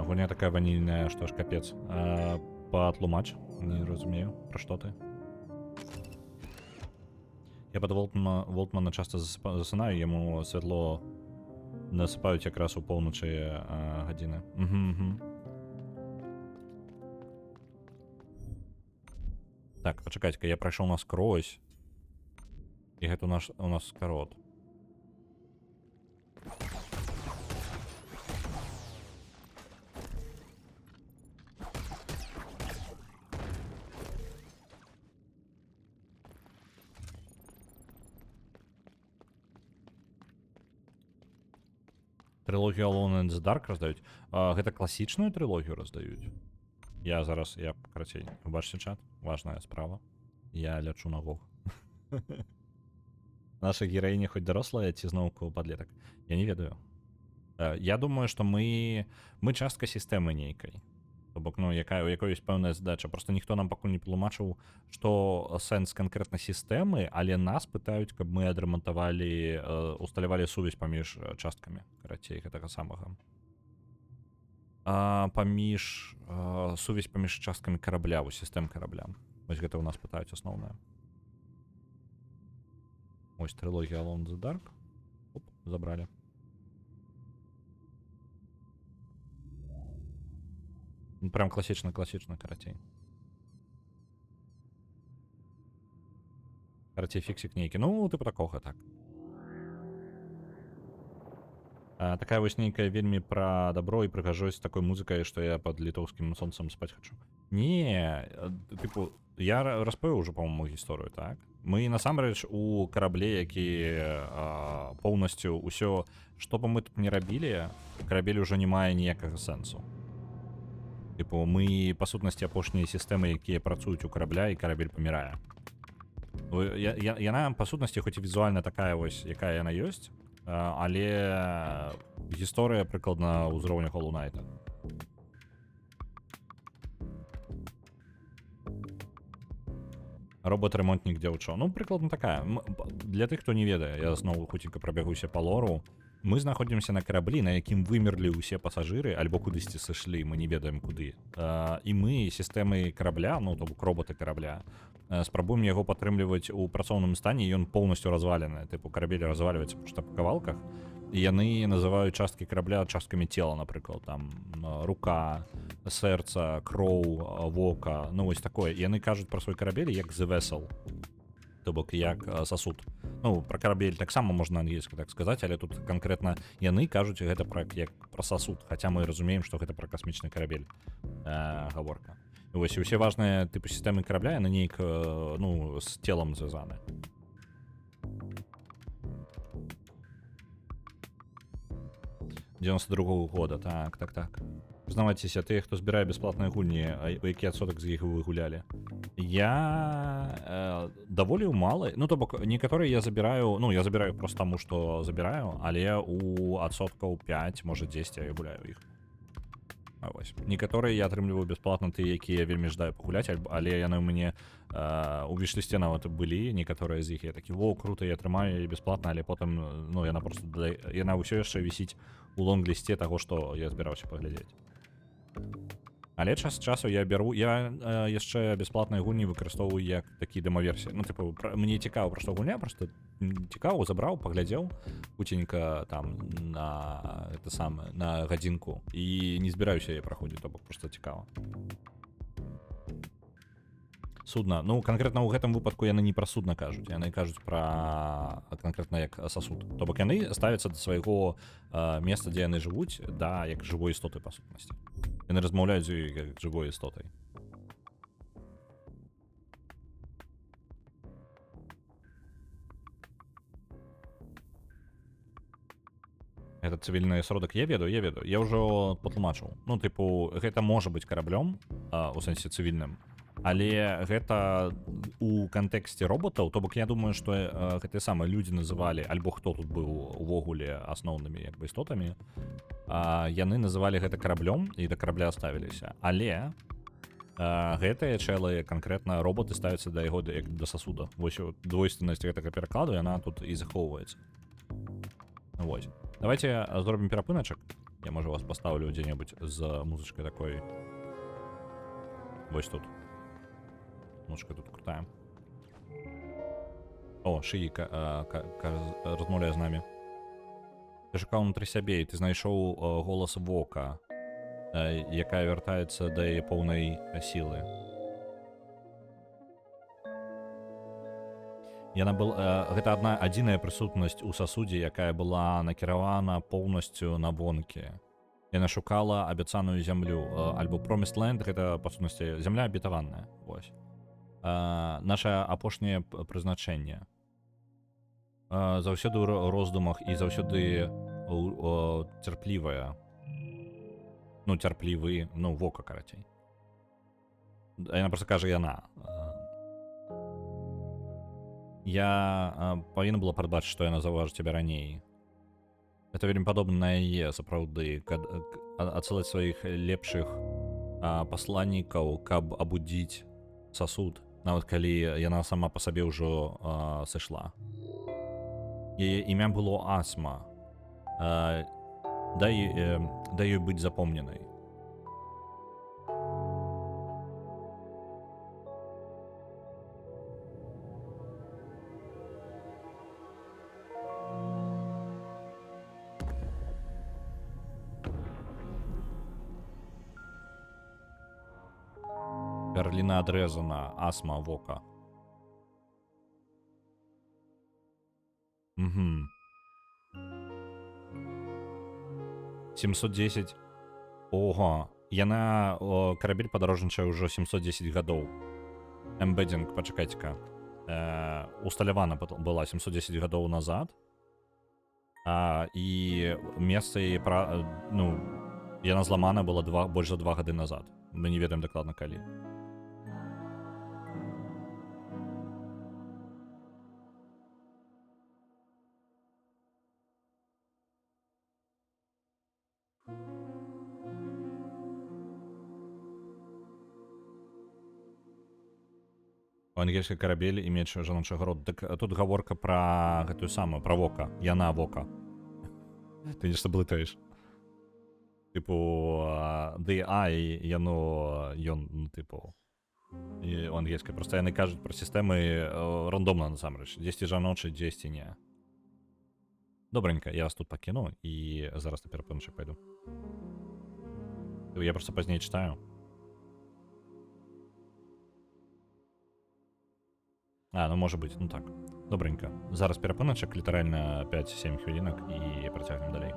Гуня такая ванільная, што ж капец. Патлумач, не разумею, пра што ты. Я під Волтмана часто засинаю, йому світло насипають якраз у повночі години. Угу. Так, почекайте, я пройшов наскрозь. І гэта у нас скорот. Трилогію Alone in the Dark раздаюць. Гэта класічную трилогію раздаюць. Я карацей, бачыце чат? Важная справа. Я лячу на гог. Наша героиня хоть дарослая ці зноўку падлетак? Я не ведаю. Я думаю, што мы частка сістэмы нейкай. То бок, ну, у якой ёсць пэўная задача. Просто ніхто нам пакуль не тлумачыў, што сэнс канкрэтна сістэмы, але нас пытаюць, каб мы адрамантавалі, усталявалі сувязь паміж часткамі, карацей, гэтага самага. Сувязь паміж часткамі карабля, у сістэм карабля. Вось гэта ў нас пытаюць асноўнае. Ось трилогія Alone in the Dark. Оп, забрали. Прям класічна, карацей. Карацей, фіксік нейкі. Ну, типу такога, так. Такая вось нейкая вельмі пра дабро і прыгажосць такой музыкай, што я пад літоўскім сонцам спаць хачу. Не, типу, я распавёў ужо, па-моему, гісторыю, так? Мы насамрэч у карабле, які поўнасцю ўсё, што бы мы тут не рабілі, карабель ужо не мае ніякага сэнсу. Типу, мы, па сутнасці, апошнія сістэмы, якія працуюць у карабля, і карабель памірае. Яна, па сутнасці, хоць і візуальна такая вось, якая яна ёсць, але гісторыя прыкладна ўзроўня Hollow Knight. Робот-ремонтнік дзяўчо. Ну, прыкладна такая. Для тых, хто не ведае, я зноў хуценька прабягуся па лору. Мы знаходзімся на караблі, на якім вымерлі ўсе пасажыры, альбо кудысьці сышлі, мы не ведаем куды. І мы сістэмай карабля, ну, то бок роботы карабля, спрабуем яго падтрымліваць у працоўным стане, і ён поўнасцю развалены. Тыпу, карабель разваливаецца па кавалках, і яны называюць часткі карабля часткамі цела, напрыклад, там, рука, сэрца, кроў, вока, ну, вось такое. І яны кажуць пра свой карабель як the vessel, то бок як сасуд. Ну, пра карабель таксама можна ангельскі так сказаць, але тут канкрэтна яны кажуць гэта як пра сасуд, хаця мы разумеем, што гэта пра касмічны карабель гаворка. Вось, і ўсе важныя тыпы сістэмы карабля, яны нейк, ну, з целам звязаны. «92-го года, так. Прызнавайцеся, тыя, хто збірае бясплатныя гульні, які адсотак з іх вы гулялі? Я даволі малы, ну, то бок, некаторыя я забіраю просто таму, што забіраю, але у адсоткаў 5, можа 10 я гуляю іх. Вось. Некаторыя я атрымліваю бясплатна тыя, якія вельмі жадаю пагуляць, але яны ў мяне у віш-лісце нават былі, некаторыя з іх я такі, во, крута, я атрымаю яе бясплатна, але потым, ну, яна ўсё яшчэ вісіць у лонг-лісце таго, што я збіраўся паглядзець. Але час часу я яшчэ бясплатныя гульні выкарыстоўваю як такі дэмаверсіі. Ну, типу, мне цікава, пра што гульня, просто цікава, забраў, паглядзеў хуценька там на гадзінку і не збіраюся яе праходзіць, то бок просто цікава. Судна. Ну, канкрэтна ў гэтым выпадку яны не пра судна кажуць, яны кажуць пра канкрэтна як сасуд. То бок яны ставяцца да свайго месца, дзе яны жывуць, да, як жывой істоты па сутнасці. Яны размаўляюць з ёй як жывой істотай. Этот цывільны асяродак я ведаю. Я ўжо патлумачыў. Ну, тыпу, гэта можа быць караблём, у сэнсе цывільным, але гэта у кантэксце роботаў, то бок я думаю, што гэтыя самыя людзі называлі, альбо хто тут быў увогуле асноўнымі як бы істотамі, яны называлі гэта караблём і да карабля ставіліся. Але гэтыя чэлы, канкрэтна роботы ставяцца да яго як да сасуда. Вось двойственнасць гэтага перакладу, яна тут і захоўваецца. Вось. Давайте зробім перапыначак. Я, можа, вас пастаўлю дзе-небудзь з музычкай такой. Вось тут. Музычка тут крутая. О, Шиі розмовляє з нами. Ти шукав внутрі сябе, і ти знайшов голос Вока, яка вертаецца да яе поўнай сілы. Гэта адзіная прысутнасць у сасудзе, якая была накіравана поўнасцю на вонкі. Яна шукала абяцаную зямлю, альбо Promised Land, гэта, па сутнасці, зямля абітаваная. Вось. Наша апошняе прызначэнне. Заўсёды ў роздумах і заўсёды цярплівая. Ну, цярплівы, ну, Вока, карацей. Яна проста кажа яна. Я павінна была прадбачыць, што яна заўважыць цябе раней. Это вельмі падобна на яе, сапраўды, адсылаць сваіх лепшых пасланнікаў, каб абудзіць сасуд, нават калі яна сама па сабе ўжо сышла. Яе імя было Асма. Дай ёй быць запомненай. Перліна адрезана, Асма, Вока. Угу. 710. Ого. Яна... Карабель падарожнічае ўжо 710 гадоў. Эмбеддинг, пачакайце-ка. Усталявана была 710 гадоў назад. І месца яе... Ну, яна зламана была больш за 2 гады назад. Мы не ведаем дакладна калі. У ангельскай карабель і меч жаночага роду. Так тут гаворка пра гэтую самую, пра Вока. Яна Вока. Ты нешта блытаеш. Типу, the eye, яно, ён, ну, типу, у ангельскай. Просто яны кажуць пра сістэмы рандомна, насамрэч. Дзесьці жаночы, дзесьці не. Добренька, я вас тут пакіну, і зараз на перапынчык пайду. Я просто пазней читаю. Ну можа быць, ну так. Добренька. Зараз перапыначак, літаральна 5-7 хвілінак, і працягнем далей.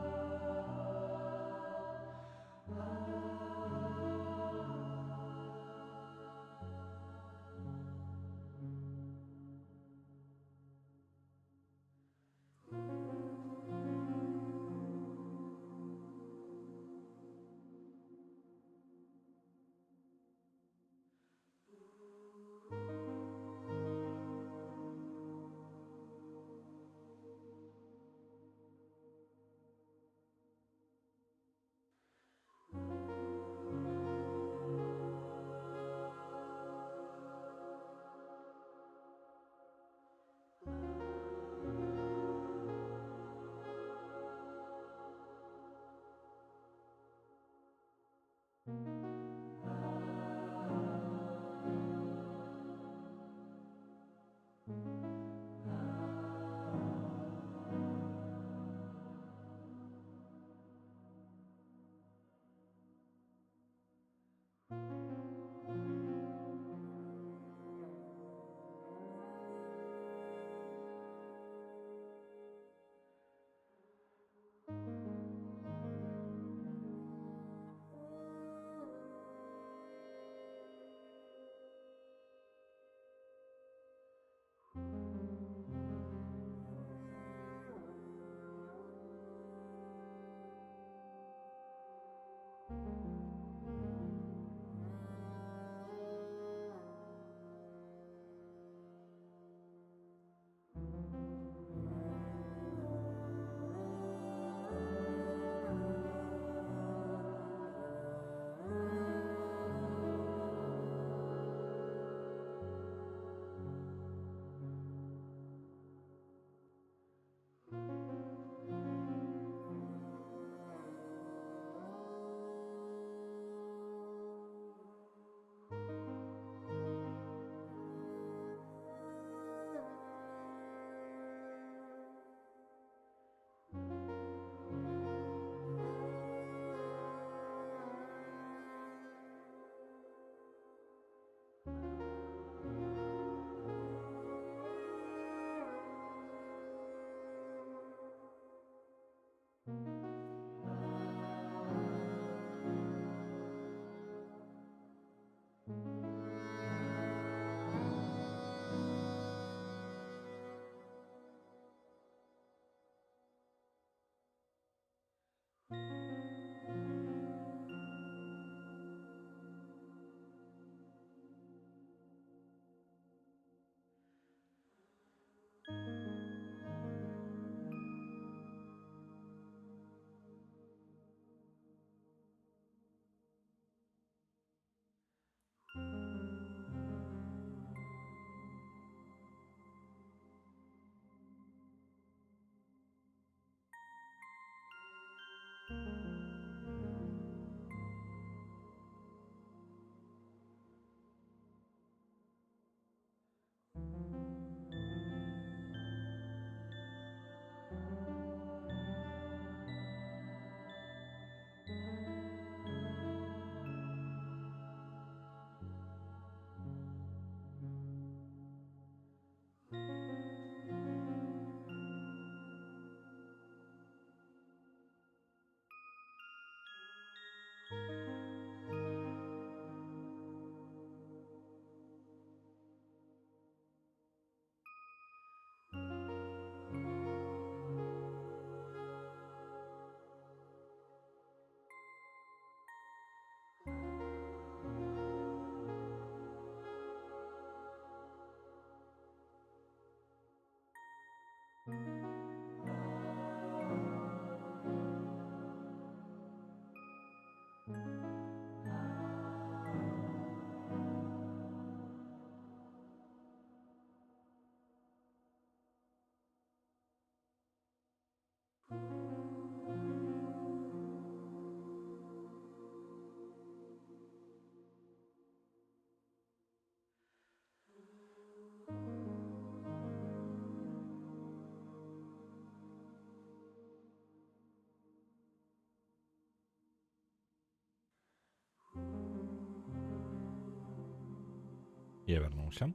Я вернулся.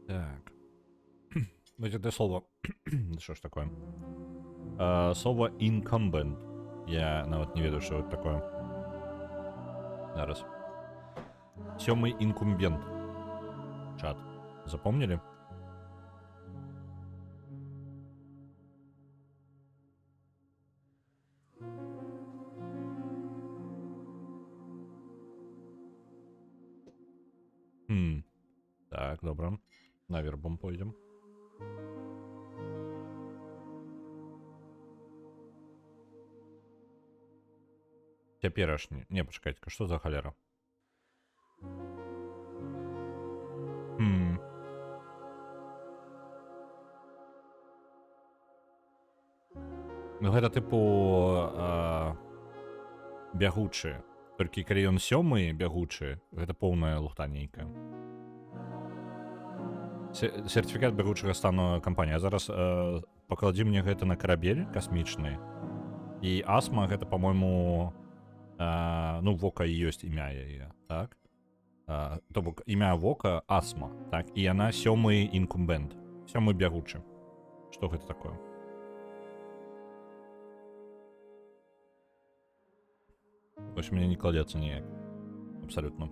Так. Это слово. Да что ж такое? Слово incumbent. Я нават не ведаю, что это такое. Зараз. Сёмый инкумбент. Чат. Запомнили? Так, добро. На вербом пойдем. Теперашний. Не, почекайте, что за холера? Ну, гэта тыпу бягучы. Толькі калі ён сёмы бягучы, гэта поўная лухта нейкая. Сертыфікат бягучага стану кампаніі. А зараз пакладзі мне гэта на карабель касмічны. І асма гэта, па-мойму, ну, вока і ёсць імя яе, так? То бок імя вока асма, так? І яна сёмы інкумбент, сёмы бягучы. Што гэта такое? Вось мне не кладецца ніяк. Абсолютно.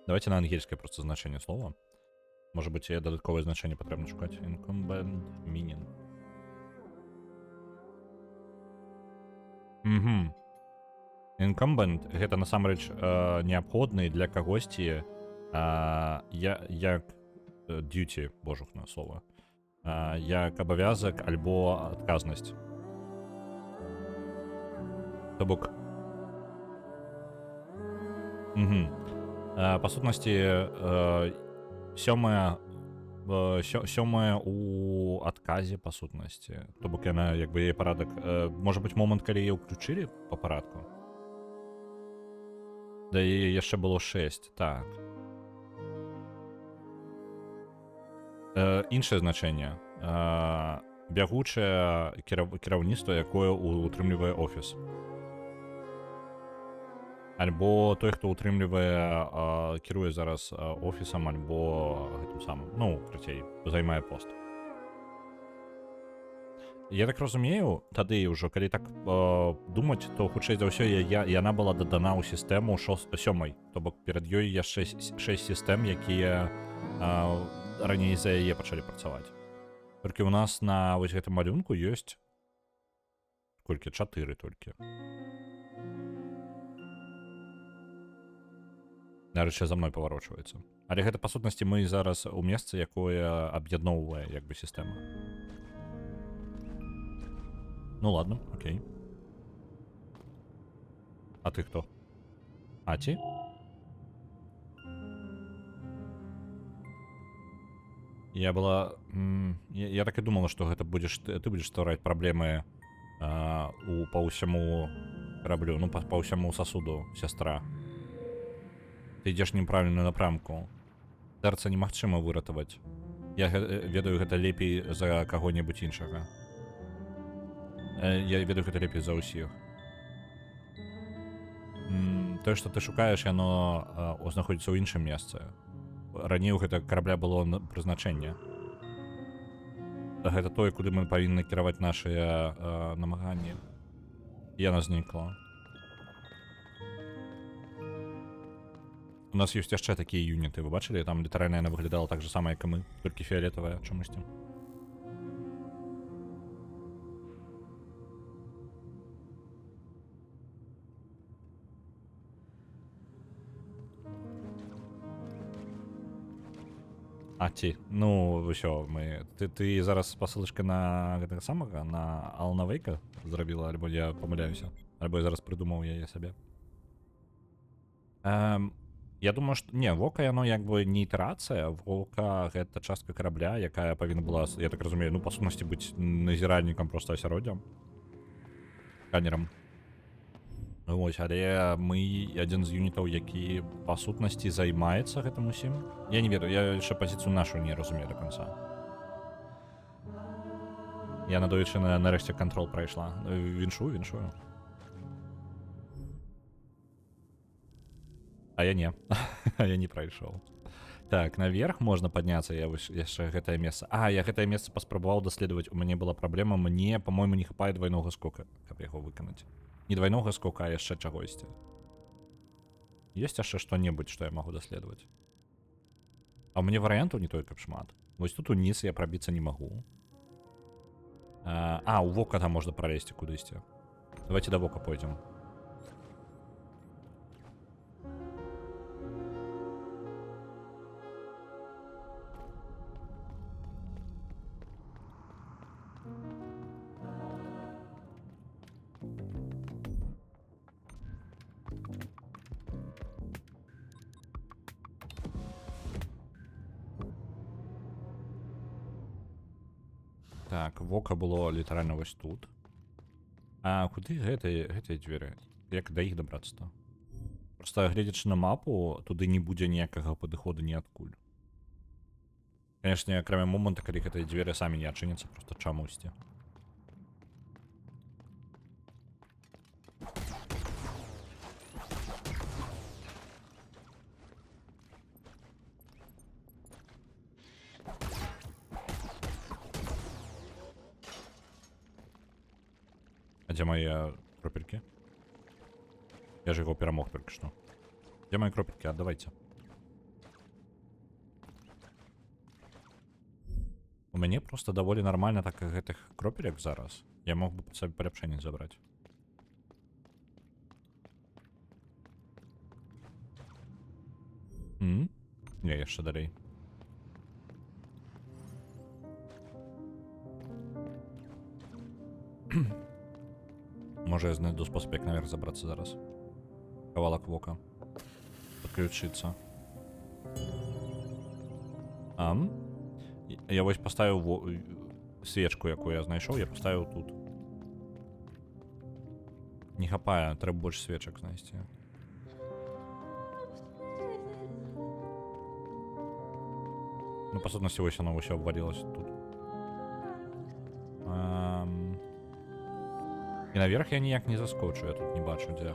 Давайте на ангельское просто значение слова. Может быть, и додатковое значение потрібно шукати. Incumbent meaning. Угу. Incumbent — гэта насамрэч неабходны для кагосьці як duty, божухна слова, як абавязак альбо адказнасць. То бок па сутнасці сёмая у адказе па сутнасці. То бок яна як бы яе парадак, можа быць момант, калі яе ўключылі па парадку. Да і яшчэ было 6, так. Іншае значэнне. Бягучае кіраўніцтва, якое утрымлівае офіс. Альбо той, хто утрымлівае, кіруе зараз офісам, альбо гэтым самым, ну, крыцей, займае пост. Я так разумею, тады ўжо калі так думаць, то хутчэй за ўсё яна была дадана ў сістэму 7-й, то бок перад ёй яшчэ 6 сістэм, якія раней за яе пачалі працаваць. Толькі ў нас на вось гэтым малюнку ёсць колькі 4 толькі. Нарэшце за мной паварочваецца. Але гэта па сутнасці мы зараз у месцы, якое аб'ядноўвае як бы сістэма. Ну ладно, окей. А ты хто? Аці? Я была... Я так і думала, што гэта будзеш ты будзеш ствараць праблемы па ўсяму караблю, ну па ўсяму сасуду, сястра. Ты ідзеш неправільную напрамку. Сэрца немагчыма выратаваць. Я ведаю гэта лепей за каго-небудзь іншага. Я ведаю гэта лепей за ўсіх. Тое, што ты шукаеш, яно знаходзіцца ў іншым месцы. Раней у гэтага карабля было прызначэнне. Гэта тое, куды мы павінны кіраваць нашыя намаганні. Яна знікла. У нас ёсць яшчэ такія юніты, вы бачылі? Там літаральна яна выглядала так же сама, як і мы, толькі фіолетавая чамусьці. А ці, ну ўсё, ты зараз спасылачка на гэтага самага, на Алана Вейка зрабіла, альбо я памыляюся, альбо я зараз прыдумаў яе сабе. Я думаю, што... Не, вока, яно як бы не ітерацыя, вока гэта частка карабля, якая павінна была, я так разумею, ну па сутнасці быць назіральнікам проста асяроддзя. Сканерам. Вось, але мы адзін з юнітаў, які па сутнасці займаецца гэтым усім. Я не ведаю, я яшчэ пазіцыю нашу не разумею до конца. Я надоючы нарэшце кантрол прайшла. Віншую. А я не. А я не прайшоў. Так, наверх можна падняцца, я яшчэ гэтае месца. Я гэтае месца паспрабаваў даследаваць. У мяне была праблема, мне, па-мойму, не хапае двайнога скока, каб яго выканаць. Не двайнога скока, а яшчэ чагосьці. Ёсць яшчэ што-небудзь, што я магу даследаваць? А ў мяне варыянтаў не той, каб шмат. Вось тут уніз я прабіцца не магу. У вока там можна пралезці кудысьці. Давайте да вока пойдзем. Так, вока было літаральна вось тут. А куды гэтыя дзверы? Як да іх дабрацца-то? Проста гледзячы на мапу, туды не будзе ніякага падыходу ніадкуль. Канешне, акрамя моманта, калі гэтыя дзверы самі не адчыняцца, проста чамусьці. А дзе мае кропелькі? Я ж яго перамог толькі што. Дзе мае кропелькі? Аддавайце. У мяне проста даволі нармальна так гэтых кропелек зараз. Я мог бы сабе паляпшэнне забраць. Не, яшчэ далей. Можа, я знайду спосаб, як наверх забрацца зараз. Кавалак вока. Подключиться. Я вось поставіў свечку, якую я знайшоў, я поставіў тут. Не хапае, трэба больш свечак знайсці. Ну, па сутнасці, вось оно ўсё абвалілася тут. І наверх я ніяк не заскочу, я тут не бачу, дзе.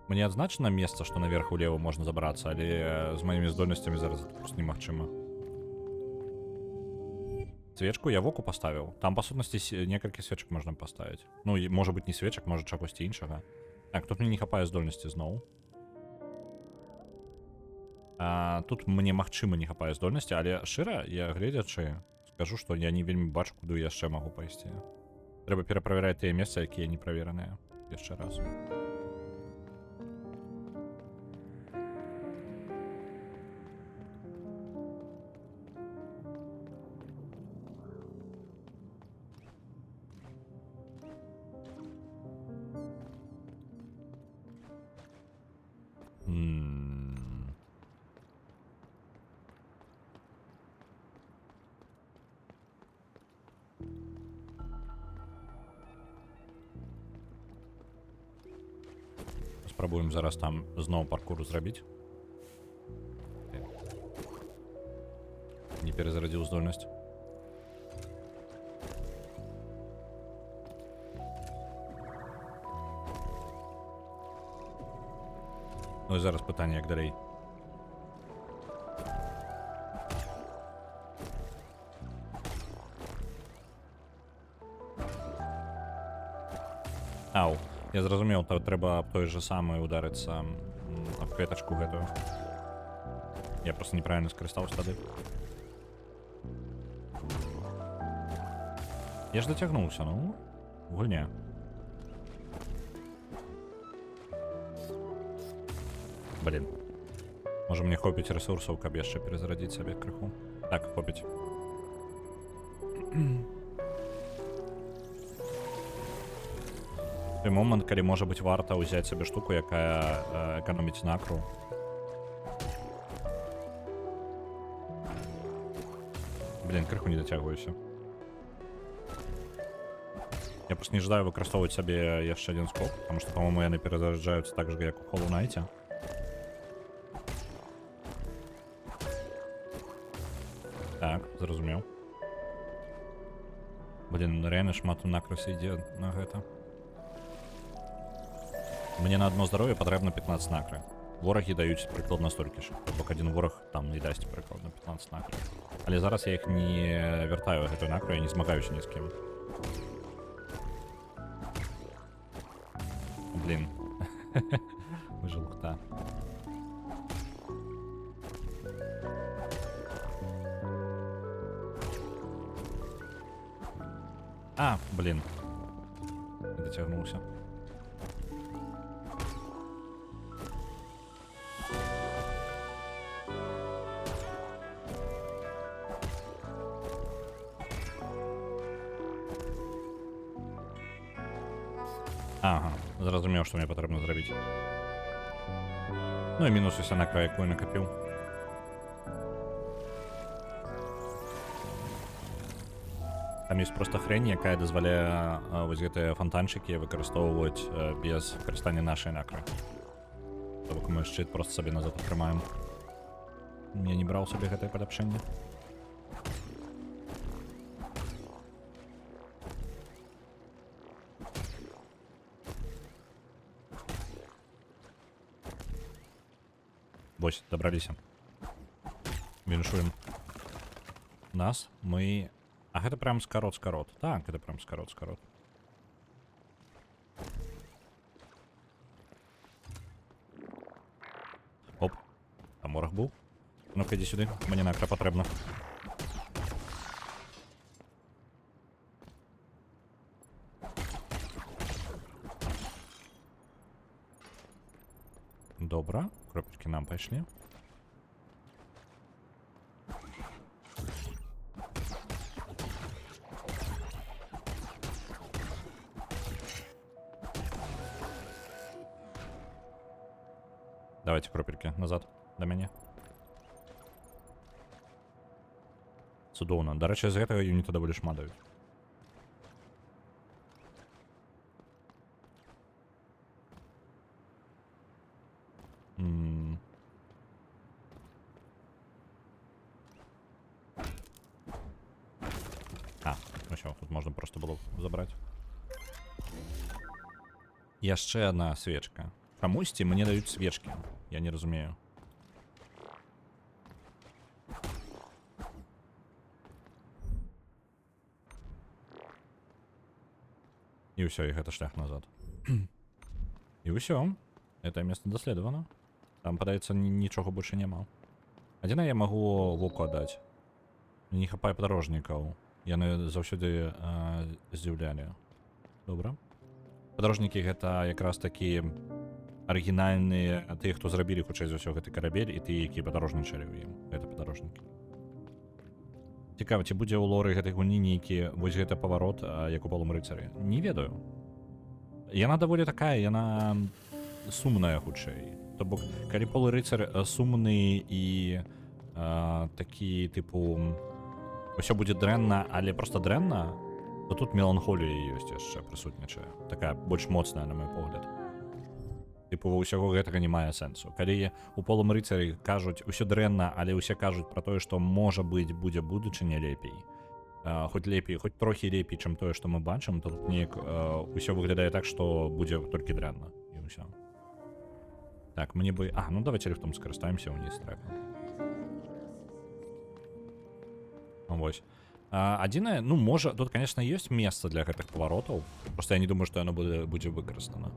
Мне адзначана месца, што наверх улева можна забрацца, але з маімі здольнасцямі зараз просто немагчыма. Свечку я воку поставіў. Там, па сутнасці, некалькі свечак можна паставіць. Ну, і, можа быць, не свечак, можа, чагосьці іншага. Так, тут мне не хапае здольнасці зноў. Тут мне, магчыма, не хапае здольнасці, але шчыра, я гледзячы, скажу, што я не вельмі бачу, куды яшчэ магу пайсці. Трэба пераправяраць тыя месцы, якія не правераныя. Яшчэ раз. Спрабуем зараз там зноў паркуру зрабіць. Не перазарадзіў здольнасць. Ну і зараз пытанне, як далей. Ау. Я зразумеў, трэба аб той же самай ударыцца аб кветачку гэтую. Я просто неправильно скарыстаўся тады. Я ж дацягнуўся, ну, гульня. Блин. Можа, мне хопіць рэсурсаў, каб яшчэ перазарадзіць сабе крыху. Так, хопіць. Той момант, калі можа быць варта ўзяць сабе штуку, якая эканоміць накру. Блин, крыху не дацягваюся. Я просто не жадаю выкарыстоўваць сабе яшчэ адзін скок, потому что, по-моему, яны перазаряджаюцца так же, як у Hollow Knight. Так, зразумеў. Блин, реально шмат накраса ідзе на гэта. Мне на одно здароўе патрэбна 15 накры. Ворагі даюць прыкладна столькі ж. Бок адзін вораг там і дасць прыкладна 15 накры. Але зараз я іх не вяртаю гэтую накру, я не змагаюся ні з кім. Блин. Выжил лухта. Блин. Не дотягнулся. Ага, зразумеў, што мне патрэбна зрабіць. Ну і мінус уся накра, якую накапіў. Там ёсць проста хрень, якая дазваляе вось гэтыя фонтанчыкі выкарыстоўваць без карыстання нашай накры. То бок мы шчыт проста сабе назад атрымаем. Я не браў сабе гэтае паляпшэнне. Вось, дабраліся. Віншуем нас. Мы... А гэта прям скарот-скарот. Так, гэта прям скарот-скарот. Оп. Там вораг був. Ну-ка, іди сюди. Мені накра потрібна. Добре. Кропельки нам пошли. Давайте кропельки назад до мяне. Цудоўна. До речі, з гэтага юніта даволі шмат даюць. Ну що, тут можна просто було забрати. Яшчэ одна свечка. Чамусьці мне даюць свечки. Я не разумею. І ўсё, і гэта шлях назад. І ўсё. Это место даследавана. Там, падаецца, нічога больше няма. Адзінае, я магу воку аддаць. Не хапае падарожнікаў. Яны заўсёды здзіўлялі. Добра. Падарожнікі гэта якраз такі арыгінальныя тыя, хто зрабілі хутчэй за ўсё гэты карабель, і тыя, якія падарожнічалі ў ім. Гэта падарожнікі. Цікава, ці будзе ў лоры гэтай гульні нейкі вось гэты паварот, як у Палым рыцары? Не ведаю. Яна даволі такая, яна сумная хутчэй. То бок, калі Палы рыцар сумны і такі, тыпу, ўсё будзе дрэнна, але проста дрэнна, то тут меланхолія ёсць яшчэ прысутнічае. Такая больш моцная, на мой погляд. Тыпу, ўсяго гэтага не мае сэнсу. Калі у Палым рыцары кажуць усё дрэнна, але ўсе кажуць пра тое, што можа быць будзе будучыня лепей. Хоць лепей, хоць трохі лепей, чым тое, што мы бачым, то тут неяк усё выглядае так, што будзе толькі дрэнна. І ўсё. Так, мне бы... ну давайте ліфтом скарыстаемся ўніз трэба. Вось. Адзінае, ну, можа, тут, конечно, ёсць месца для гэтых паваротаў. Просто я не думаю, што яно будзе выкарыстана.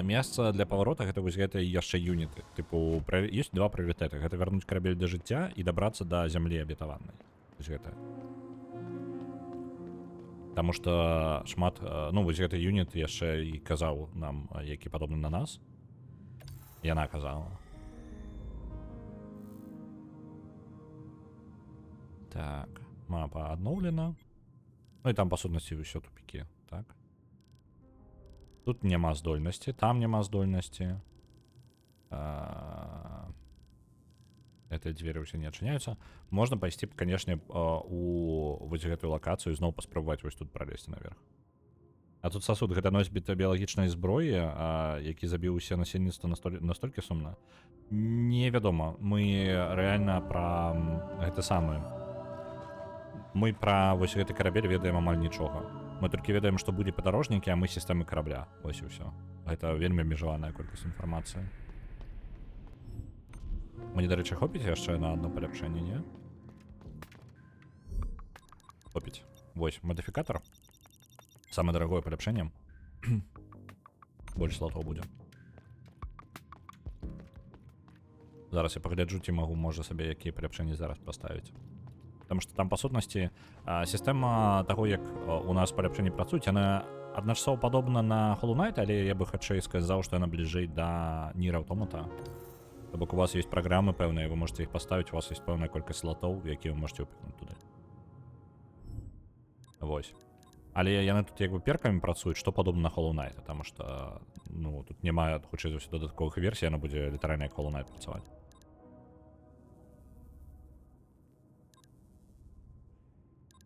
Месца для паварота гэта вось гэтыя яшчэ юніты. Тыпу, ёсць два прыоритеты. Гэта вярнуць карабель да жыцця і дабрацца да зямлі абетаванай. Вось гэта. Таму што шмат... Ну, вось гэты юніт яшчэ і казаў нам, які падобны на нас. Яна казала. Так, мапа адноўлена. Ну і там, па сутнасці, ўсё тупікі, так? Тут няма здольнасці, там няма здольнасці. Гэтыя дзверы ўсе не адчыняюцца. Можна пайсці, канешне, у вось гэтую лакацыю і зноў паспрабаваць вось тут пралезці наверх. А тут сасуд, гэта носьбіт біялагічнай зброі, які забіў усе насельніцтва настолькі сумна. Невядома, мы рэальна пра гэта самае. Мы пра вось гэты карабель ведаем амаль нічога. Мы толькі ведаем, што будзе падарожнікі, а мы сістэмы карабля. Вось і ўсё. Гэта вельмі абмежаваная колькасць інфармацыі. Мне, дарэчы, хопіць яшчэ на адно паляпшэнне, не? Хопіць. Вось, мадыфікатор. Самое дорогое паляпшэнне. Больш слотаў будзе. Зараз я пагляджу, ці магу, можа, сабе якія паляпшэнні зараз паставіць. Потому што там, па сутнасці, сістэма таго, як у нас паляпшэнні працуюць, яна адначасова падобна на Hollow Knight, але я бы хутчэй сказаў, што яна бліжэй да Nier Automata. То бок у вас ёсць праграмы пэўныя, вы можете іх паставіць, у вас ёсць пэўная колькасць слотаў, якія вы можете ўпікнуць туды. Вось. Але яны тут як бы перкамі працуюць, што падобна на Hollow Knight, таму што, ну, тут няма, хутчэй за ўсё, дадатковых версій, яна будзе літаральна як Hollow Knight працаваць.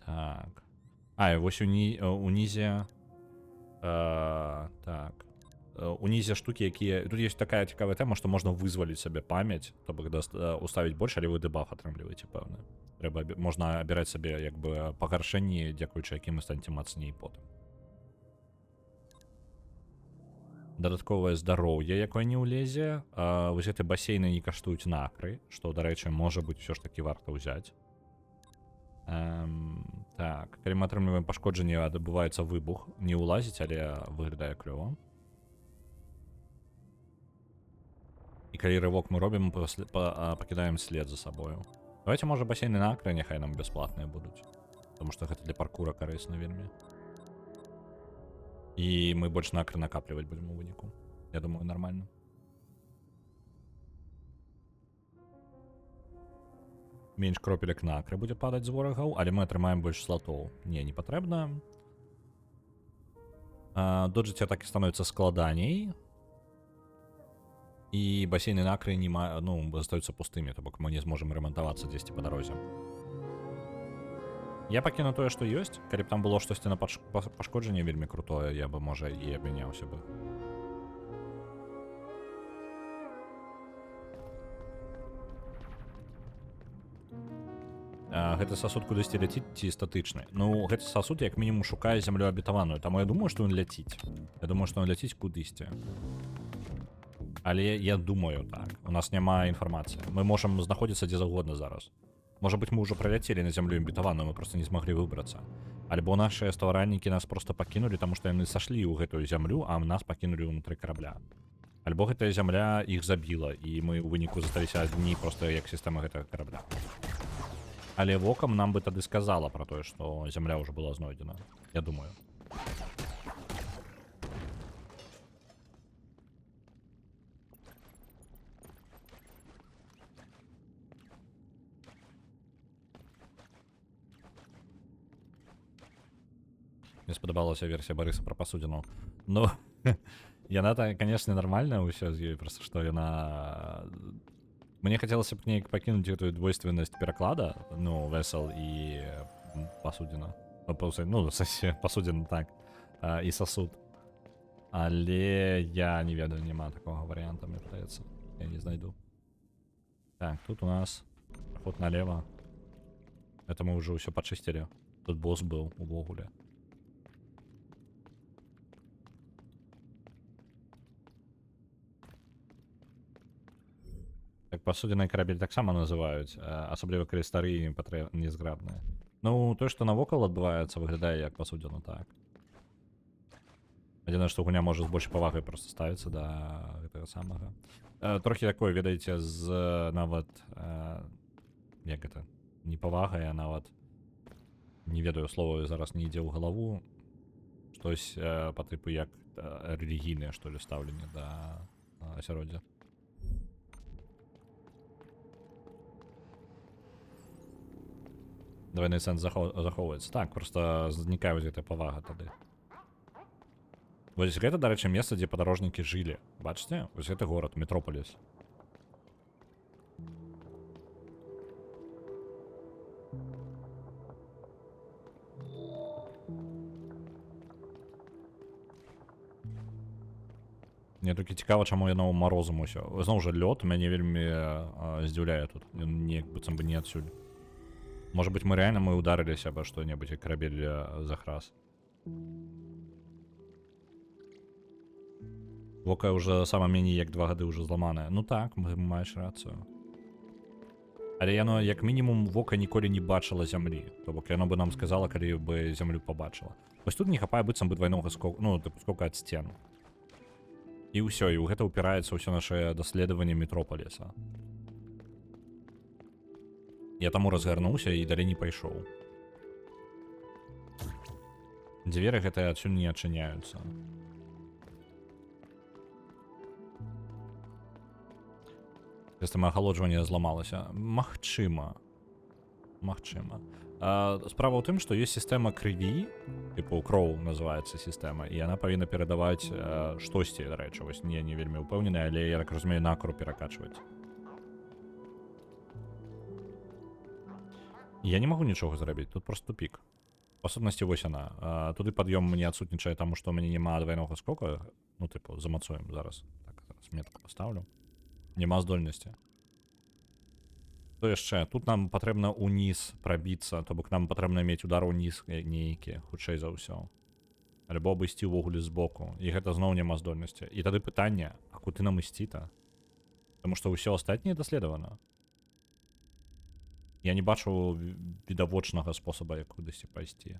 Так. І вось унізе... Так. Унізе штукі, якія... Тут ёсць такая цікавая тэма, што можна вызваліць сабе памяць, то бок уставіць больш, але вы дэбаф атрымліваеце, пэўна. Можна абіраць сабе, як бы, пагаршэнні, дзякуючы якім вы станеце мацней потым. Дадатковае здароўе, якое не ўлезе. Вось гэты басейны не каштуюць накры, што, дарэчы, можа быць усё ж такі варта ўзяць. Так, калі мы атрымліваем пашкоджанне, адбываецца выбух. Не ўлазіць, але выглядае клёва. І калі рывок мы робім, пакідаем след за сабою. Давайте, можа, басейны на акры няхай нам бясплатныя будуць. Таму што гэта для паркура карысна вельмі. І мы больш на акры накапліваць будзем у выніку. Я думаю, нормально. Менш кропелек на акры будзе падаць з ворагаў, але мы атрымаем больш слотоў. Не патрэбна. Доджыць атакі становіцца складаней. І басейны на акры застаюцца пустымі, то бок мы не зможам рамантавацца дзесьці па дарозе. Я пакіну тое, што ёсць. Калі б там было штосьці на пашкоджанне вельмі крутое, я бы, можа, і абмяняўся бы. Гэты сасуд кудысьці ляціць ці статычны? Ну, гэты сасуд як мінімум шукае зямлю абетаваную, таму я думаю, што ён ляціць. Я думаю, што ён ляціць кудысьці. Але я думаю так. У нас няма інфармацыі. Мы можам знаходзіцца дзе заўгодна зараз. Может быть, мы уже пролетели на землю імбітаваную, мы просто не змаглі выбрацца. Альбо нашыя стваральнікі нас просто пакінулі, таму што яны сашлі ў гэтую зямлю, а нас пакінулі ўнутры карабля. Альбо гэтая зямля іх забіла, і мы ў выніку засталіся адні проста як сістэма гэтага карабля. Але вокам нам бы тады сказала пра тое, што зямля ўжо была знойдзена. Я думаю. Мне спадабалася версія Барыса пра пасудзіну. Ну, яна, конечно, нармальная ўсё з ёй, просто што яна... Мне хацелася б неяк пакінуць гэтую двойственнасць пераклада, ну, весел і пасудзіна. Ну, пасудзіна, так, і сасуд. Але я не ведаю, няма такога варыянта, мне падаецца. Я не знайду. Так, тут у нас проход налево. Это мы уже ўсё пачысцілі. Тут босс быў увогуле. Так, пасудзіны карабель таксама называюць, асабліва калі старыя і незграбныя. Ну, тое, што навокал адбываецца, выглядае як пасудзіна, так. Адзінае, што гуня можа з большай павагай проста ставіцца да гэтага самага. Трохі такое, ведаеце, з нават... Як гэта? Не павагай, а нават... Не ведаю, слова зараз не ідзе ў галаву. Штось па тыпу як рэлігійнае, што ли, стаўленне да асяроддзя. Двойны сэнс захоўваецца. Так, просто знікае вось гэтая павага тады. Вось гэта, дарэчы, месца, дзе падарожнікі жылі. Бачыце? Вось гэты горад, Метрополіс. Мне толькі цікава, чаму яно марозам усё. Зноў жа, лёд мяне вельмі здзіўляе тут. Ён неяк быццам бы не адсюль. Может быть, мы реально ударились обо что-нибудь, и корабель захрас. Вока уже сама менее як 2 гады уже зламаная. Ну так, маеш рацыю. Але яно, як мінімум, вока ніколі не бачыла зямлі. То бок яно бы нам сказала, калі бы зямлю побачыла. Вось тут не хапае быццам бы двойнога скока, ну, тыпу скока ад сцен. І ўсё, і ў гэта ўпіраецца ўсё наше даследаванне Метрополіса. Я таму разгарнуўся і далей не пайшоў. Дзверы гэтыя адсюль не адчыняюцца. Сістэма ахалоджвання зламалася. Магчыма. Магчыма. Справа ў тым, што ёсць сістэма крыві, типу кроў называецца сістэма, і яна павінна перадаваць штосьці, дарэчы, вось не вельмі ўпэўнены, але я так разумею, накру перакачваць. Я не магу нічога зрабіць, тут просто тупік. Па сутнасці, вось яна. Туды пад'ём мне адсутнічае, таму што ў мяне няма двайнога скока. Ну, типу, замацуем зараз. Так, зараз метку паставлю. Няма здольнасці. То яшчэ, тут нам патрэбна ўніз прабіцца, то бок нам патрэбна мець удар уніз нейкі, хутчэй за ўсё. Альбо абысці ўвогуле збоку. І гэта зноў няма здольнасці. І тады пытанне, а куды нам ісці-то? Таму што ўсё астатняе даследавана. Я не бачу відавочнага спосаба, як кудысьці пайсці.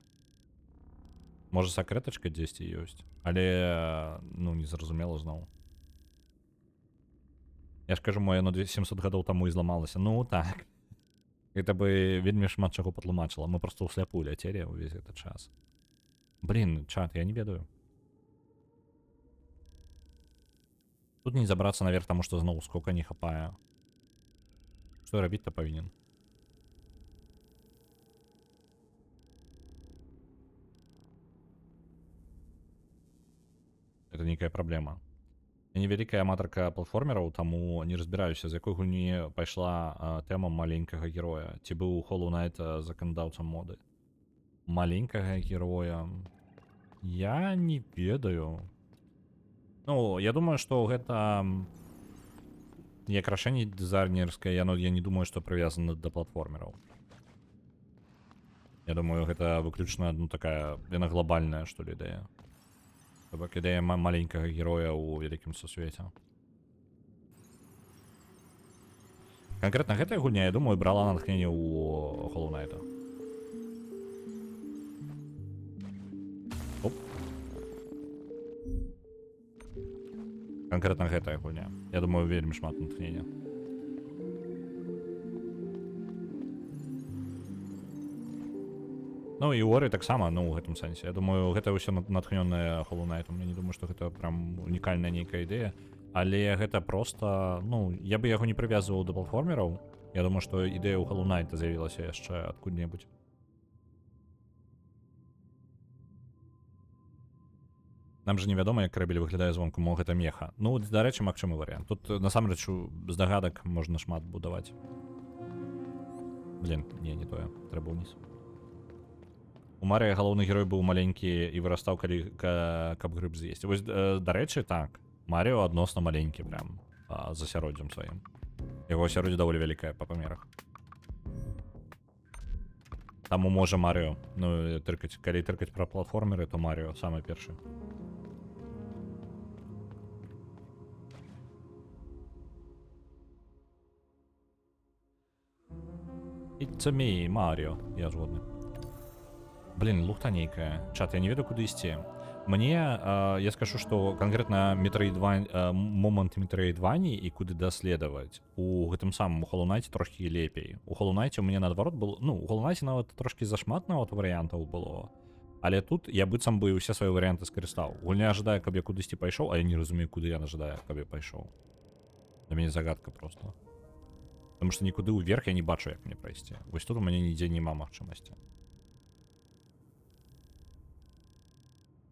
Можа, сакрэтачка дзесьці ёсць, але, ну, незразумела зноў. Я ж кажу, моя 700 гадоў таму і зламалася. Ну, так. Гэта бы вельмі шмат чаго патлумачыла. Мы просто ўсляпу ляцелі ўвесь гэты час. Блін, чат, я не ведаю. Тут не забрацца наверх, таму што зноў скока не хапае. Што я рабіць-то павінен? Это некая праблема. Я невялікая аматарка платформераў, таму не разбіраюся, з якой гульні пайшла тэма маленькага героя. Ці быў у Hollow Knight заканадаўцам моды. Маленькага героя... Я не ведаю. Ну, я думаю, што гэта... Як рашэнне дызайнерскае, я не думаю, што прывязана да платформераў. Я думаю, гэта выключна, ну, такая, яна глобальная, што ли, ідэя. То бок ідэя маленькага героя ў вялікім сусвеце. Конкретна гэтая гульня, я думаю, брала натхненне ў Hollow Knight. Оп. Конкретна гэтая гульня. Я думаю, вельмі шмат натхнення. Ну і Ori таксама, ну ў гэтым сэнсе. Я думаю, гэта ўсё натхнёнае Hollow Knight'ом. Я не думаю, што гэта прям унікальная нейкая ідэя. Але гэта просто, ну, я бы яго не прывязваў да платформераў. Я думаю, што ідэя ў Hollow Knight з'явілася яшчэ адкуль-небудзь. Нам же невядома, як карабель выглядае звонку, мо гэта меха. Ну, дарэчы, магчымы варыянт. Тут насамрэч здагадак можна шмат будаваць. Блин, не тое. Трэба ўніз. У Марыя галоўны герой быў маленькі і вырастаў, каб грыб з'есці. Вось, дарэчы, так. Марыо адносна маленькі прям з асяроддзям сваім. Яго асяроддзе даволі вялікае па памерах. Таму можа Марыо, ну, тыркаць. Калі тыркаць пра платформеры, то Марыо самы першы. It's me, Марыо. Я згодны. Блин, лухта нейкая. Чат, я не ведаю, куды ісці. Мне, я скажу, што канкрэтна момант Метроидвані і куды даследаваць у гэтым самым у Hollow Knight трошкі лепей. У Hollow Knight у мяне наадварот было, ну, у Hollow Knight нават трошкі зашмат нават варыянтаў было. Але тут я быццам бы ўсе свае варыянты скарыстаў. Гульня ажадае, каб я кудысьці пайшоў, а я не разумею, куды я ажадаю, каб я пайшоў. Для мяне загадка просто. Таму што нікуды ўверх я не бачу, як мне прайсці. Вось тут у мяне нідзе няма магчымасці.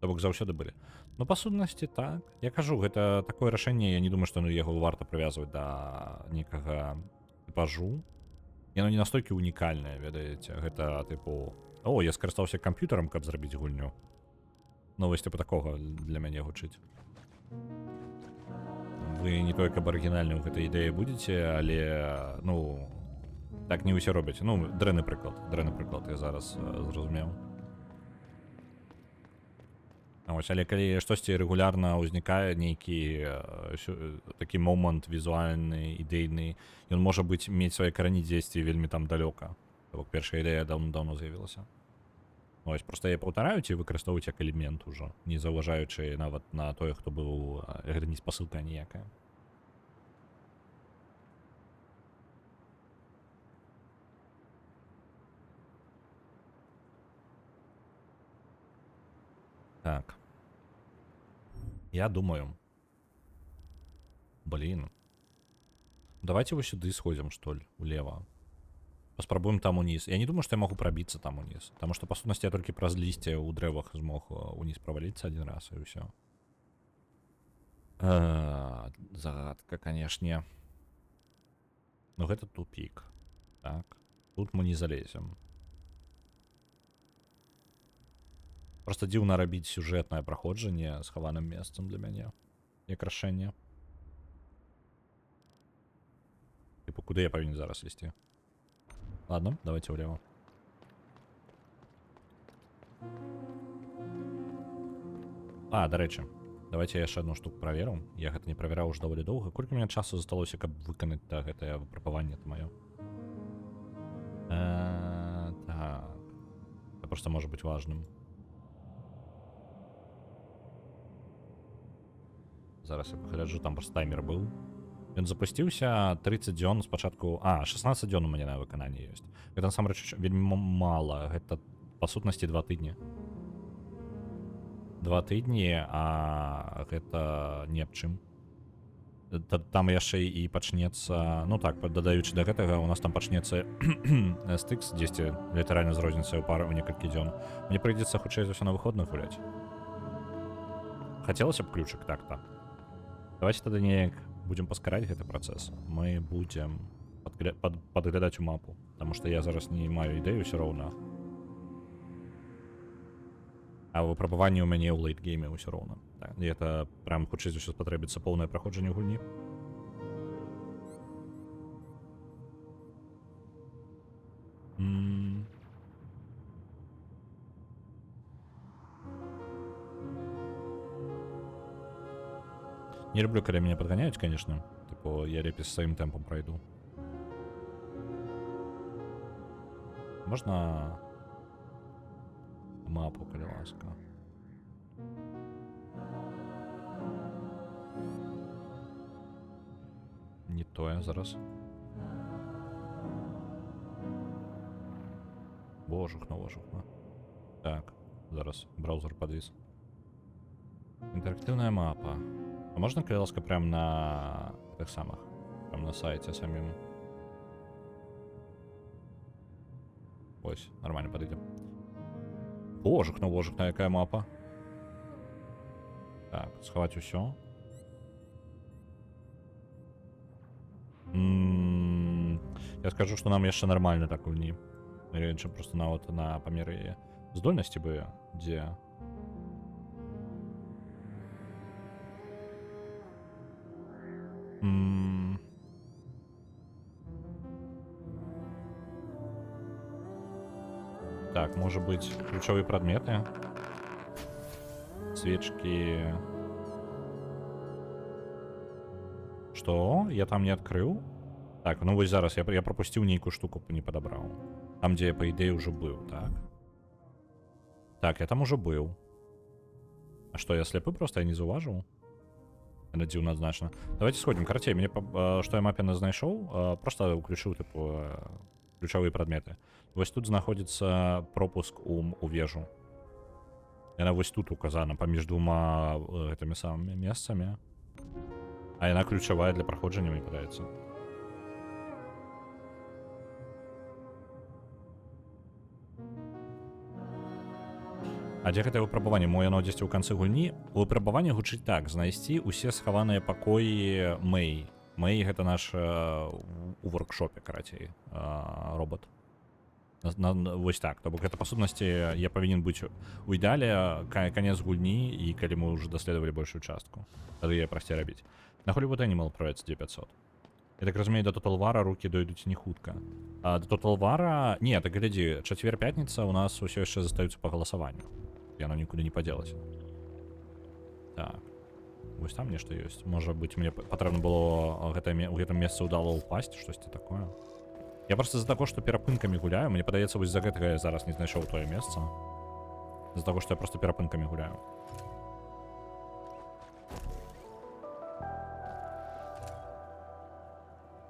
То бок заўсёды былі. Ну, па сутнасці, так. Я кажу, гэта такое рашэнне, я не думаю, што яго варта прывязваць да нейкага тыпажу. Яно не настолькі унікальнае, ведаеце. Гэта, тыпу, о, я скарыстаўся камп'ютарам, каб зрабіць гульню. Ну, вось, тыпу, такога для мяне гучыць. Вы не толькі каб арыгінальны ў гэтай ідэі будзеце, але, ну, так не ўсе робяць. Ну, дрэнны прыклад, я зараз зразумеў. Ось, але калі штосьці рэгулярна ўзнікае нейкі такі момант візуальны, ідэйны, ён можа быць мець свае карані дзесьці вельмі там далёка. То бок першая ідэя даўно з'явілася. Ось, проста я паўтараю ці выкарыстоўваць як элемент ужо, не заўважаючы нават на тое, хто быў, гэта не спасылка ніякая. Так. Я думаю. Блин. Давайте вот сюда сходим, что ли, влево. Попробуем там униз. Я не думаю, что я могу пробиться там униз. Потому что, по сути, я только праз листья у древах смог униз провалиться один раз, и все. Загадка, конечно. Но это тупик. Так. Тут мы не залезем. Просто дзіўна рабіць сюжэтнае праходжанне з хаваным месцам для мяне. Як рашэнне. Типу, куды я павінен зараз весці? Ладно, давайте влево. Дарэчы, давайте я яшчэ одну штуку праверу. Я гэта не правяраў уже даволі доўга. Колькі у мяне часу засталося, каб выканаць гэтае выпрабаванне-то маё? Так. Это просто может быть важным. Зараз я пагляджу, там просто таймер быў. Ён запусціўся 30 дзён спачатку... 16 дзён у мяне на выкананне ёсць. Гэта насамрэч вельмі мала. Гэта, па сутнасці, 2 тыдні. 2 тыдні, а гэта не аб чым. Там яшчэ і пачнецца... Ну так, дадаючы да гэтага, у нас там пачнецца STX, дзесьці літаральна з розніцай у некалькі дзён. Мне прыйдзецца хутчэй за ўсё на выходных гуляць. Хацелася б ключик, так-то. Давайте тогда неяк будем паскараць гэты працэс. Мы будем падглядаць у мапу, потому что я зараз не маю ідэю ўсё роўна. А выпрабаванне ў мяне ў лейтгейме ўсё роўна. Так, і это прям хутчэй за ўсё спатрэбіцца поўнае праходжанне гульні. Не люблю, когда меня подгоняют, конечно. Типа, я лепей с своим темпом пройду. Можна мапу, калі ласка. Не тое зараз. Божухна. Так, зараз браузер подвис. Інтерактивная мапа. А можна, калі ласка, прям на тих самих? Прям на сайті самим? Ось, нормально подойдем. Божухна, якая мапа. Так, сховать усё. Я скажу, что нам яшчэ нормально так гульні. Раньше просто на памеры здольнасці бы, дзе... Так, может быть, ключевые предметы. Свечки. Что? Я там не открыл? Так, ну вот зараз я пропустил нейкую штуку, не подобрал. Там, где я, по идее, уже был, так? Так, я там уже был. А что, я слепый просто? Я не зауважил? Я дзіўна значно. Давайте сходим. Короче, мне что я мапе знайшоў, просто уключил, типу, ключевые предметы. Вось тут знаходится пропуск у вежу. Яна вось тут указана паміж двума гэтымі самымі месцамі. А яна ключавая для праходжання, мне падаецца. А дзе гэтае выпрабаванне? Мо яно дзесьці ў канцы гульні? У выпрабаванні гучыць так: знайсці ўсе схаваныя пакоі Мэй. Мэй гэта наш у воркшопе, карацей, робот. Вось так. То бок гэта па сутнасці я павінен быць у ідэале канец гульні, і калі мы ўжо даследавалі большую частку. Тады я прасцей рабіць. На Hollywood Animal праецца 2500. Я так разумею, да Total War рукі дойдуць не хутка. А да Total War... Не, так глядзі, чацвер-пятніца у нас усё яшчэ застаюцца па галасаванню. Яно нікуды не падзелася. Так. Вось там нешта ёсць. Можа быць, мне патрэбна было у гэтым месцы ўдала ўпасці, штосьці такое. Я просто з-за таго, што перапынкамі гуляю, мне падаецца, вось з-за гэтага я зараз не знайшоў тое месца. З-за таго, што я просто перапынкамі гуляю.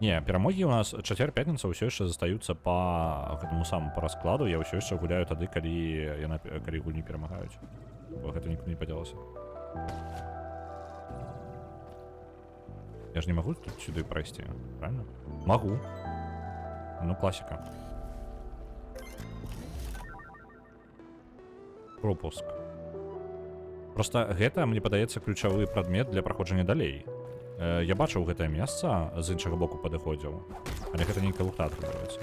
Не, перамогі у нас чацвер-пятніца ўсё яшчэ застаюцца па гэтаму самому па раскладу. Я ўсё яшчэ гуляю тады, калі гульні перамагаюць. Бо гэта нікуды не падзелася. Я ж не магу тут сюды прайсці, правильно? Магу. Ну, класіка. Пропуск. Просто гэта, мне падаецца, ключавы прадмет для праходжання далей. Я бачыў гэтае месца, з іншага боку падыходзіў, але гэта нейкая лухта атрымліваецца.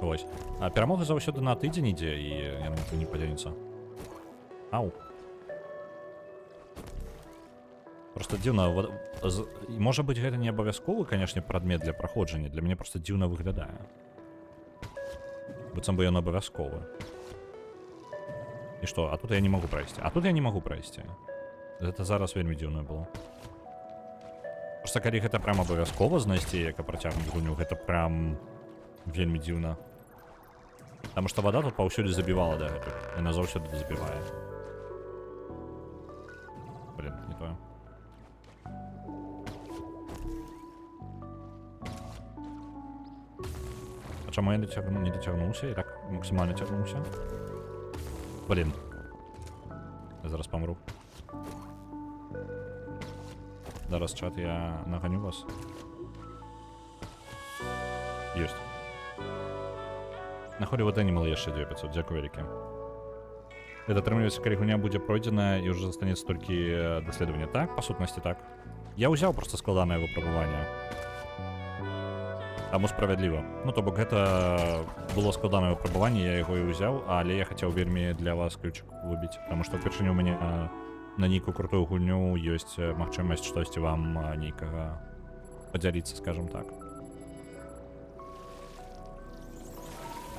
Вось. А перамога заўсёды на тыдзень ідзе, і яна нікуды не падзенецца. Ау. Просто дзіўна. Можа быць, гэта не абавязковы, канешне, прадмет для праходжання. Для мяне просто дзіўна выглядае. Быццам бы ён абавязковы. І што? А тут я не магу прайсці. А тут я не магу прайсці. Гэта зараз вельмі дзіўна было. Просто калі гэта прям абавязкова знайсці, як працягнуць гульню, гэта прям вельмі дзіўна. Таму што вада тут паўсюль забівала дагэтуль. Яна заўсёды забівае. Блин, не тое. Чаму я не дацягнуўся? Я так максімальна цягнуўся. Блин. Я зараз памру. Зараз, чат, я наганю вас. Ёсць. На Hollywood Animal яшчэ 2500. Дзякуй вялікі. Это атрымліваецца, калі гульня будзе пройдзена, і ўжо застанецца толькі даследаванне. Так, па сутнасці так. Я ўзяў проста складанае выпрабаванне. Таму справядліва. Ну, то бок гэта было складанае выпрабаванне, я яго і ўзяў, але я хацеў вельмі для вас ключик выбіць, таму што ўпершыню ў мяне на нейкую крутую гульню ёсць магчымасць штосьці вам нейкага падзяліцца, скажем так.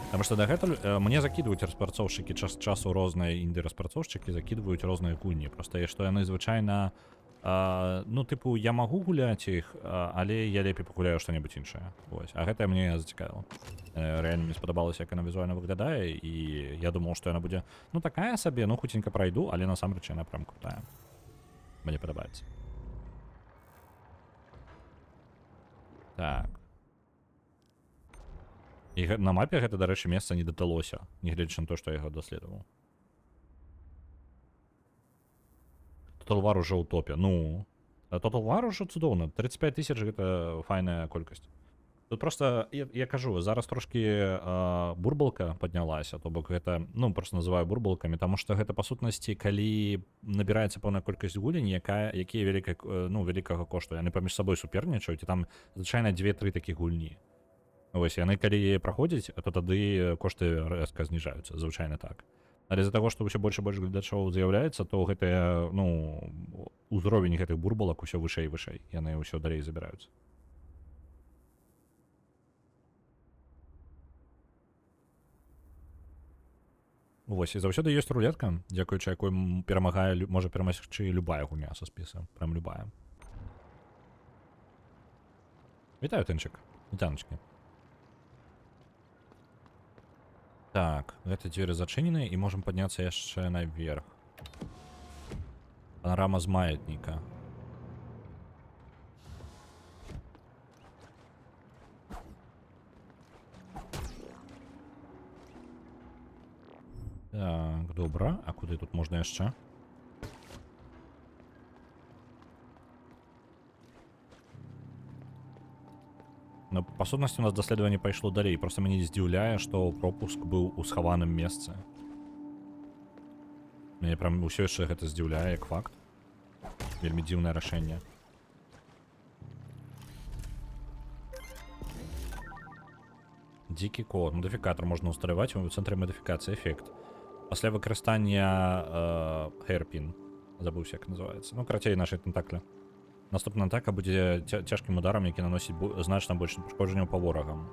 Таму што дагэтуль мне закідваюць распрацоўшчыкі час часу розныя інды-распрацоўшчыкі закідваюць розныя гульні. Проста што яны звычайна ну тыпу я магу гуляць іх, але я лепей пагуляю што-небудзь іншае. Вось. А гэта мне зацікавіла. Рэальна мне спадабалася, як яна візуальна выглядае, і я думаў, што яна будзе ну такая сабе, ну хуценька прайду, але насамрэч яна прям крутая. Мне падабаецца. Так. І на мапе гэта, дарэчы, месца не даталося, нягледзячы на то, што я яго даследаваў. Total War уже ў топе. Ну, Total War уже цудоўна. 35 000 гэта файная колькасць. Тут просто, я кажу, зараз трошкі бурбалка паднялася, то бок гэта, ну, просто называю бурбалкамі, таму што гэта, па сутнасці, калі набіраецца пэўная колькасць гулень, якія вялікага кошту, яны паміж сабой супернічаюць, і там, звычайна, 2-3 такі гульні. Вось, яны калі праходзяць, то тады кошты рэзка зніжаюцца, звычайна так. Але з-за таго, што ўсё больш і больш гледачоў з'яўляецца, то гэтыя, ну, узровень гэтых бурбалак усё вышэй і вышэй. Яны ўсё далей забіраюцца. Вось, і заўсёды ёсць рулетка, дзякуючы якой перамагае, можа перамагчы любая гульня са спіса. Прям любая. Вітаю, Тынчык. Вітаночкі. Так, гэта дзверы зачынены, і можам падняцца яшчэ наверх. Панарама з маятніка. Так, добра. А куды тут можна яшчэ? Ну, па сутнасці, у нас даследаванне пайшло далей. Проста мяне здзіўляе, што пропуск быў у схаваным месцы. Мяне прям усё яшчэ гэта здзіўляе, як факт. Вельмі дзіўнае рашэнне. Дзікі код. Модыфікатор можна ўсталяваць у цэнтры модыфікацыі эфект. Пасля выкарыстання hairpin. Забыўся, як называецца. Ну, карацей, нашай тентакля. Наступная атака будзе цяжкім ударам, які наносіць значна больш пашкоджанняў па ворагам.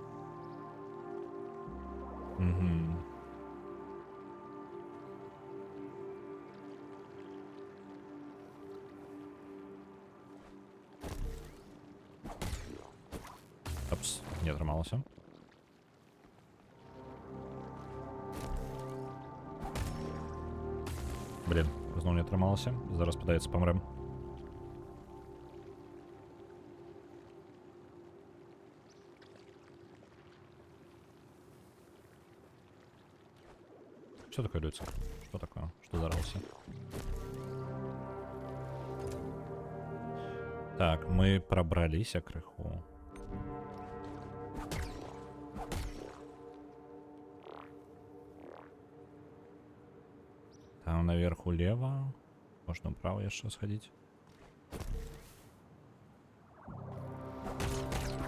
Апс, не атрымалася. Блін, зноў не атрымалася. Зараз, падаецца, памрэм. Что такое, Люцик? Что такое? Что зарался? Так, мы пробрались крыху. Там наверху лево. Можно вправо еще сходить.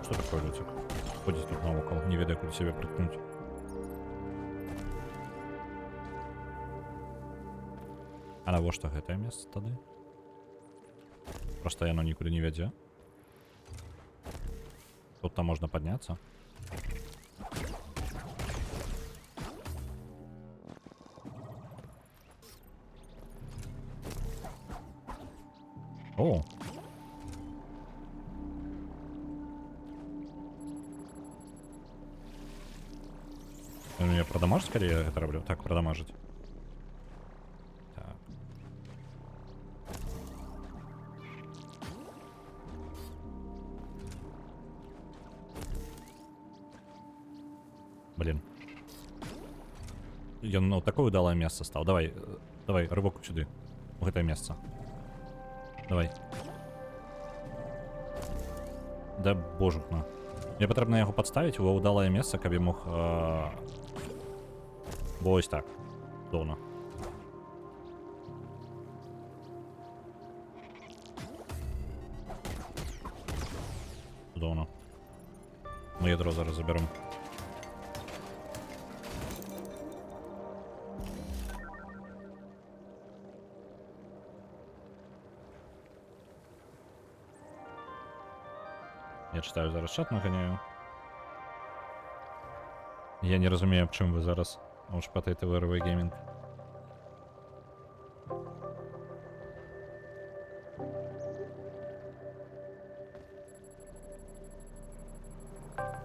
Что такое, Люцик? Ходить тут наоколо, не ведаю, куда себя приткнуть. А навошта гэтае месца тады? Просто яно нікуды не вядзе. Тут там можна падняцца. О! Мне продамажить, калі я гэта раблю? Так, продамажить. Блин. Ён ну, такое удалое месца стаў. Давай, давай, рывок сюды. У гэтае месца. Давай. Да божухна. Мне патрэбна яго падставіць ува ўдалае месца, каб я мог... Вось так. Доўна. Доўна. Мы ядро зараз забяром. Я читаю зараз чат, наганяю. Я не розумію, в чим ви зараз шпатаєте в РВ Геймінг.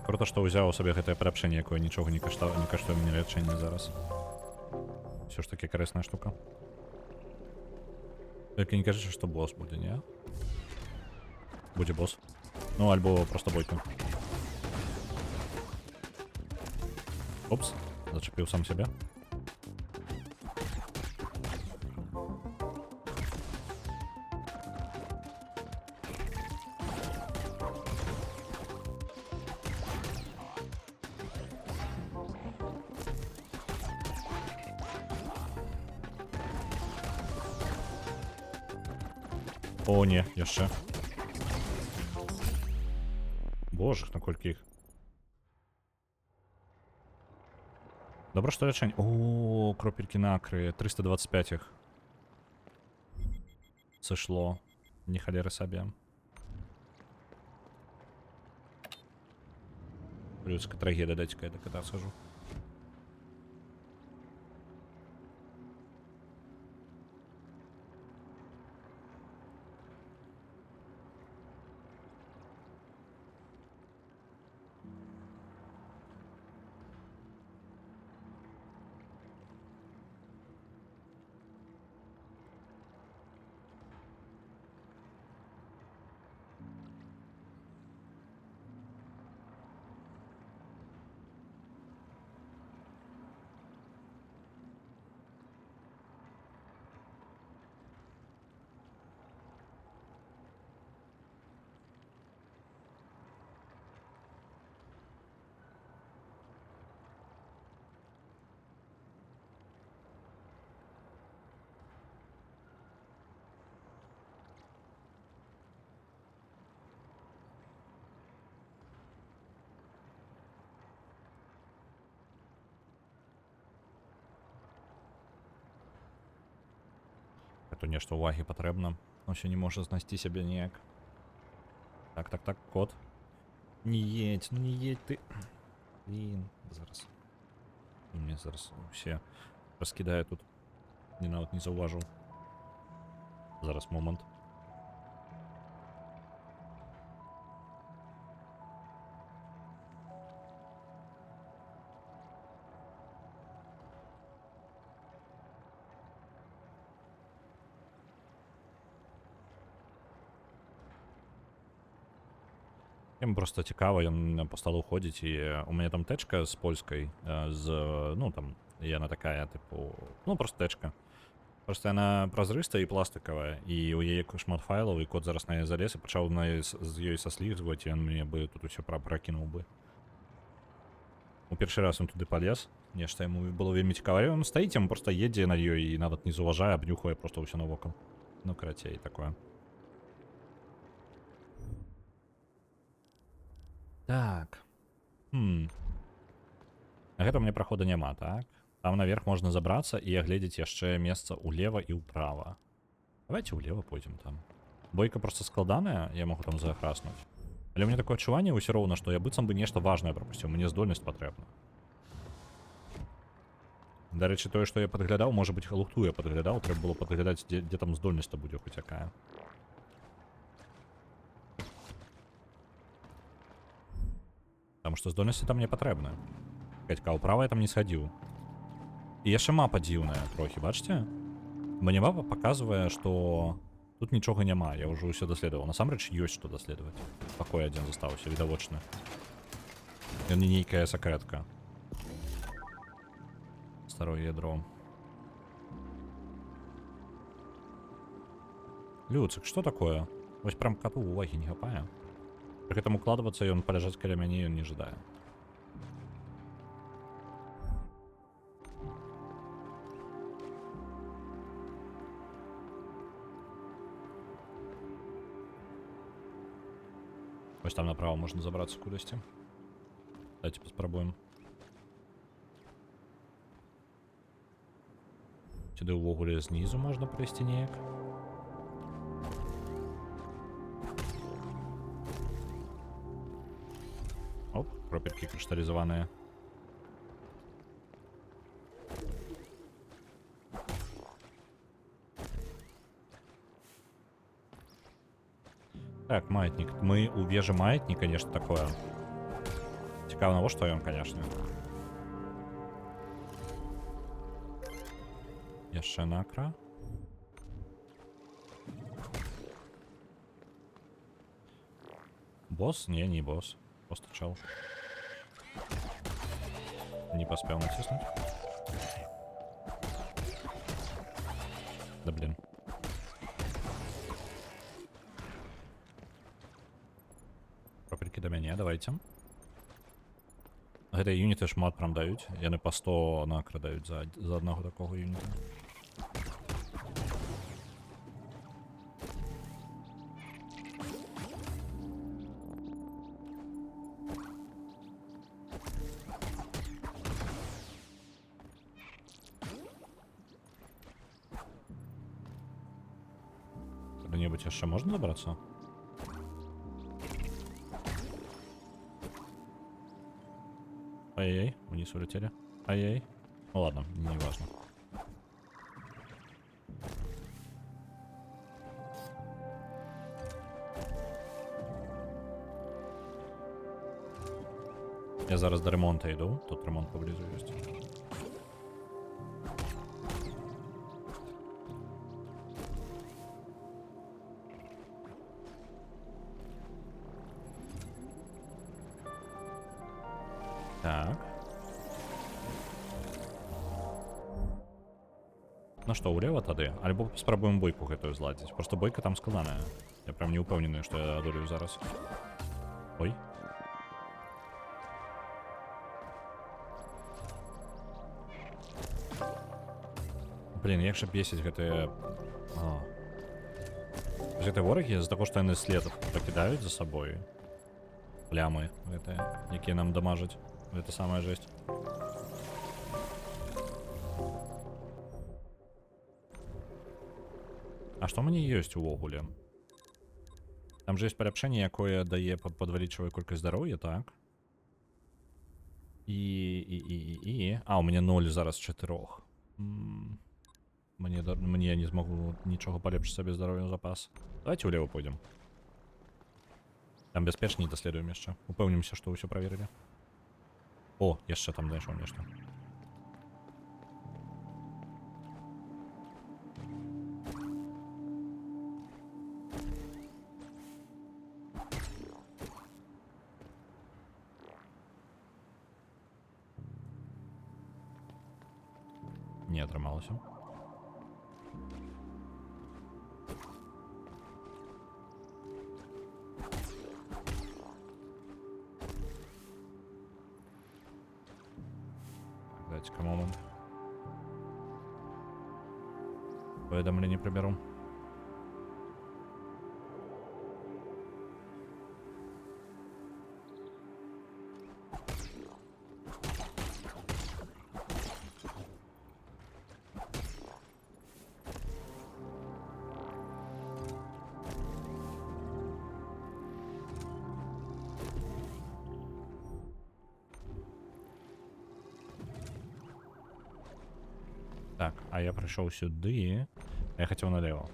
Круто, што ўзяў у сабе гэтае прапшэнне, якое нічога не каштуе мне лячэнне зараз. Все ж таки карысная штука. Толькі не кажыце, што босс будзе, не? Будзе босс. Ну, альбо просто бойка. Опс, зачепіў сам сябе. О, не, яшчэ. Боже, наколькі іх. Добра, што лячэнне. О, кропелькі накрые. 325 іх. Сышло. Не халеры сабе. Людская трагедия, дайте-ка я до кота схожу. То нешта увагі патрэбна. Усе не можа знайсці сябе ніяк. Так, кот. Не едь, ну не едь ты. Блін, зараз. Мне зараз усе раскідае тут. Не нават не заўважыў. Зараз момант. Ім просто цікава, ён по столу ходзіць, і у мяне там тэчка з польскай, ну там, яна такая, типу, ну просто тэчка. Просто яна празрыстая і пластикавая, і у яе шмат файлаў, і кот зараз на яе залез, і пачаў з ёй саслізгваць, і ён мне бы тут усё пракінуў бы. У першы раз ён туды палез, нешта яму было вельмі цікава, ён стаіць, яму просто едзе на ёй, і нават не заўважае, абнюхае просто ўсё навокал. Ну, карацей, такое. Так. Гэта мне прахода няма, так? Там наверх можна забрацца і агледзець яшчэ месца ўлева і ўправа. Давайте ўлева пойдзем там. Бойка просто складаная, я могу там захраснуць. Але у мяне такое адчуванне ўсё роўна, што я быццам бы нешта важнае прапусціў, мне здольнасць патрэбна. Дарэчы, тое, што я падглядаў, можа быць, лухту я падглядаў, трэба было падглядаць, дзе там здольнасць-то будзе хоць якая. Потому что здольнасці там не патрэбна. Катька, ўправа я там не схадзіў. І яшчэ мапа дзіўная трохі, бачыце? Мне мапа паказвае, што тут нічога няма, я ўжо ўсё даследаваў. Насамрэч ёсць што даследаваць. Пакой адзін застаўся, відавочна. Ён не нейкая сакрэтка. Старое ядро. Люцик, што такое? Вось прям коту увагі не хапае. Пры гэтым укладвацца ён паляжаць каля мяне ён не жадае. Вось там направо можна забрацца кудысьці. Давайте паспрабуем. Сюды ўвогуле знізу можна прайсці неяк. Оп, кропелькі крышталізаваныя. Так, маятник. Мы у вежи маятник, конечно, такое. Цікаво, навошта ён, конечно. Яшчэ накра. Босс? Не, не босс. Просто чел. Не поспел натиснуть. Да блин. Пропельки до мяне, давайте. Гэтыя юніты шмат прям даюць. Яны па 100 накра даюць за аднаго такого юніта. Куды-небудзь яшчэ можна добрацца? Ай-яй, вниз улетели. Ай-яй. Ну ладно, не важно. Я зараз до ремонта йду. Тут ремонт поблизу есть. Так. Ну что, улева тады? Альбо спрабуем бойку гэтую зладзіць. Просто бойка там складаная. Я прям не упэўнены, што я адолею зараз. Ой. Блин, як жа бесіць гэтыя... Гэтыя ворагі з-за таго, што яны след пакідаюць за сабой. Плямы гэтыя, якія нам дамажаць. Это самая жесть. А што мне ёсць увогуле? Там же есть паляпшэнне, якое дае падвялічвае колькасць здароўя, так? А, у меня 0 зараз 4. Мне не змогу нічога палепшыць сабе здароўя ў запас. Давайте улево пойдем. Там бяспечней даследуем яшчэ. Упэўнімся, што ўсё праверылі. О, яшчэ там знайшоў нешта. Не атрымалася. Дайте-ка момент. Поведомление приберу. Так, а я пришел сюда. Я хотел налево.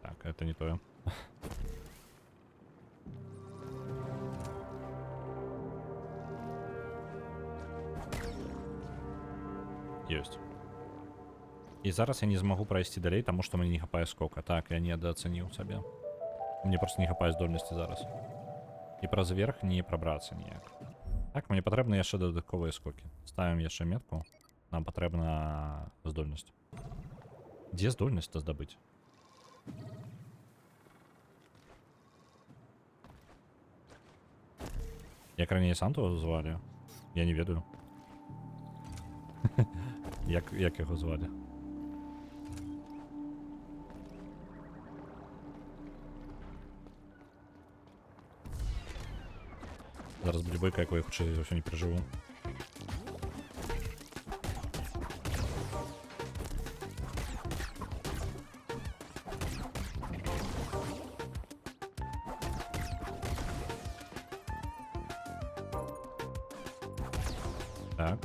Так, это не то. Есть. И зараз я не змогу пройти далей, потому что мне не хапае скока. Так, я недооценил себя. Мне просто не хапае здольности зараз. И праз верх не пробраться ніяк. Так, мне потрібно яшчэ додатковые скоки. Ставим яшчэ метку. Нам потрібна здольність. Де здольність-то здобыть? Як ранее Санту звали? Я не ведаю. Як його звали? Зараз буде бойка, яку я хоча зовсім не переживу. Так.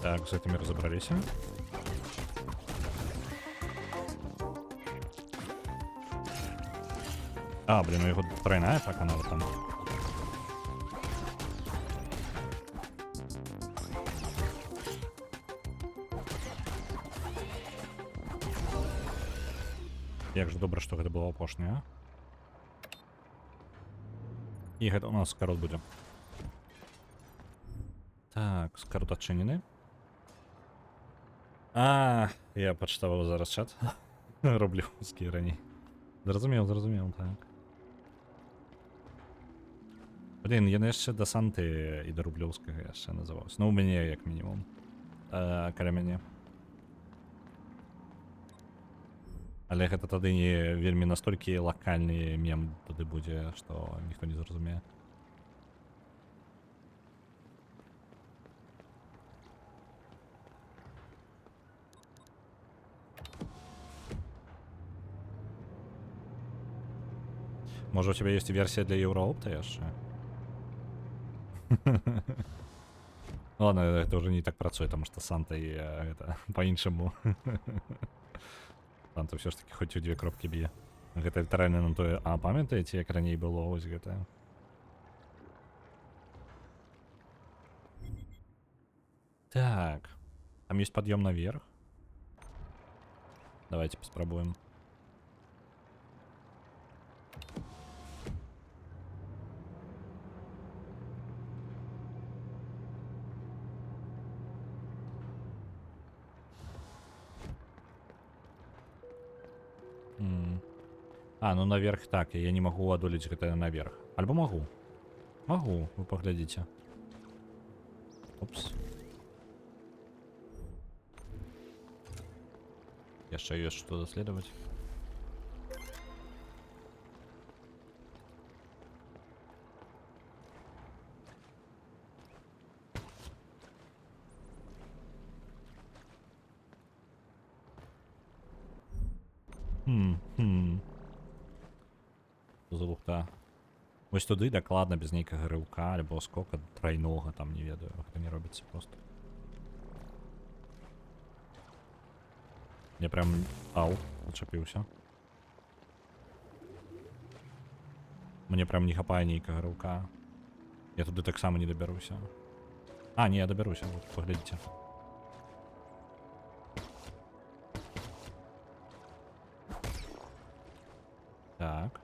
Так, з гэтымі разабраліся. А, блин, у яго тройная атака нават там. Як же добра, што гэта было апошняе, а? І гэта у нас скарот будзе. Так, скарот адчынены. А, я пачытаваў зараз чат. Рублёўскі раней. Зразумеў, так. Блин, яны яшчэ да Санты і да Рублёўскага яшчэ называўся. Ну, у мяне, як мінімум. Каля мяне. Але гэта тады не вельмі настолькі лакальны мем тады будзе, што ніхто не зразумее. Может, у тебя есть версия для Евроопта яшчэ? Ладно, это уже не так працуе, потому что Санта и это по-іншаму. Санта все ж таки хоть у 2 кропки б'е. Гэта літаральна на тое, а памятаеце, як раней было ось гэта? Так. Там есть подъем наверх. Давайте попробуем. А, ну наверх так, я не могу одолеть гэта наверх. Альбо могу. Могу, вы поглядите. Упс. Яшчэ ёсць што даследаваць. Залухта. Вось туды дакладна без нейкага рыўка альбо скока трайнога, там не ведаю, гэта не робіцца просто. Я прям зачапіўся. Мне прям не хапае нейкага рыўка. Я туды таксама не дабяруся. А, не, я дабяруся, вот, паглядзіце. Так.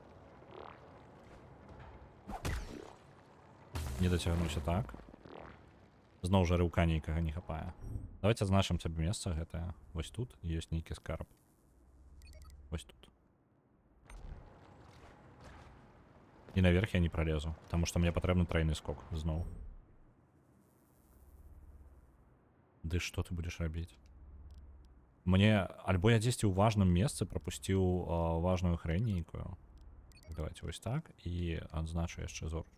Не дацягнуўся так. Зноў жа рыўка нейкага не хапае. Давайте азначым сабе месца гэтае. Вось тут ёсць нейкі скарб. Вось тут. І наверх я не пролезу, потому что мне патрэбны трайны скок зноў. Ды што ты будзеш рабіць? Мне альбо я дзесьці ў важным месцы прапусціў важную хрень нейкую. Давайте вось так і адзначу яшчэ зорчку.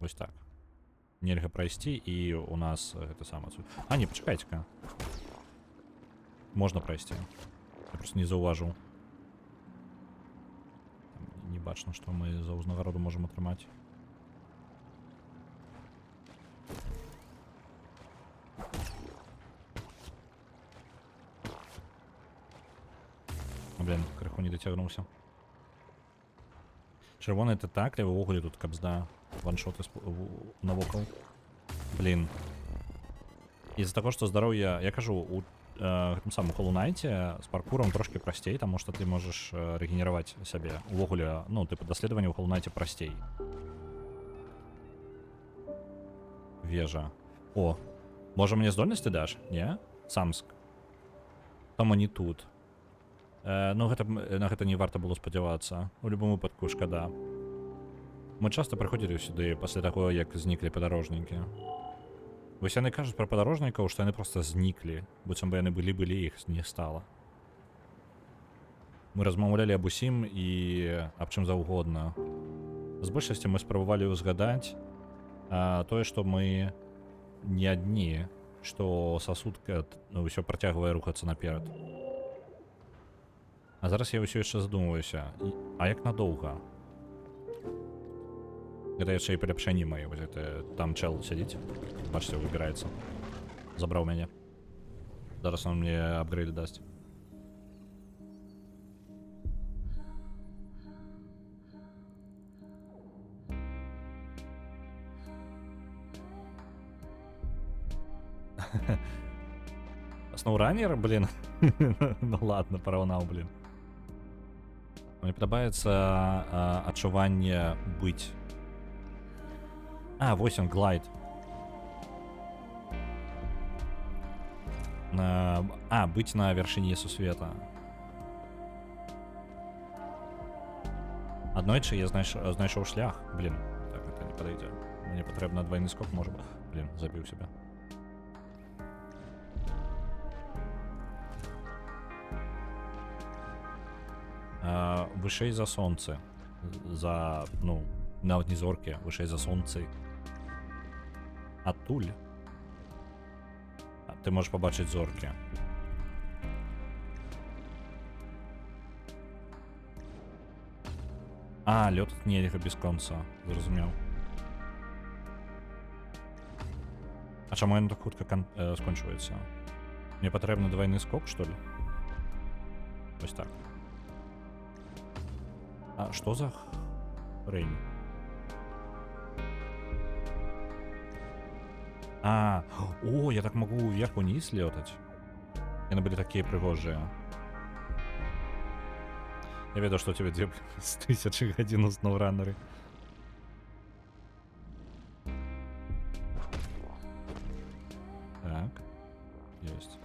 Вось так. Нельга прайсці і у нас гэта сама. А, не, пачакайце-ка. Можна прайсці. Я просто не заўважыў. Не бачна, што мы за ўзнагароду можам атрымаць. Блин, крыху не дацягнуўся. Чырвоны это так, я ўвогуле тут кабзда ваншоты навокал. Блин. Из-за того, что здоровье, я кажу, у гэтым самым Hollow Knight з паркуром трошки прасцей, таму што ты можаш рэгенераваць сябе. Увогуле, ну, типу, даследаванне ў Hollow Knight прасцей. Вежа. О, можа мне здольнасці даш? Не? Самск. Таму не тут. Ну, на гэта не варта было спадзявацца. У любым выпадку шкада. Мы часто прыходзілі сюды пасля таго, як зніклі падарожнікі. Вось яны кажуць пра падарожнікаў, што яны проста зніклі, быццам бы яны былі, іх не стала. Мы размаўлялі аб усім і аб чым заўгодна. З большасці мы спрабавалі ўзгадаць тое, што мы не адні, што сасудка ўсё працягвае рухацца наперад. А зараз я ўсё яшчэ задумваюся, а як надоўга? Гэта яшчэ і паляпшэнні мае, вось гэта там чел сядзіць, бачыце, выбіраецца. забраў мяне. Зараз он мне апгрейды дасць. Сноуранер, блин. Ну ладно, параўнаў, блин. Мне падабаецца адчуванне быць. Вось он, глайд. Быць на вяршыні сусвета. Аднойчы я знайшоў шлях. Блин, так это не падыдзе. Мне патрэбна двойны скок, можа. Блин, забіў себя. Вышэй за сонце. За, ну, нават не зоркі, вышэй за сонцы. Адтуль ты можаш пабачыць зоркі. Лёт нельга без конца, зразумеў. Чаму ён так хутка скончваецца? Мне патрэбны двойны скок, што ли? Вось так. Што за хрень? Я так могу вверх-вниз летать. Яны былі такія прыгожыя. Я ведаю, што у тебе 2000 гадзін у сноураннеры. Так. Ёсць.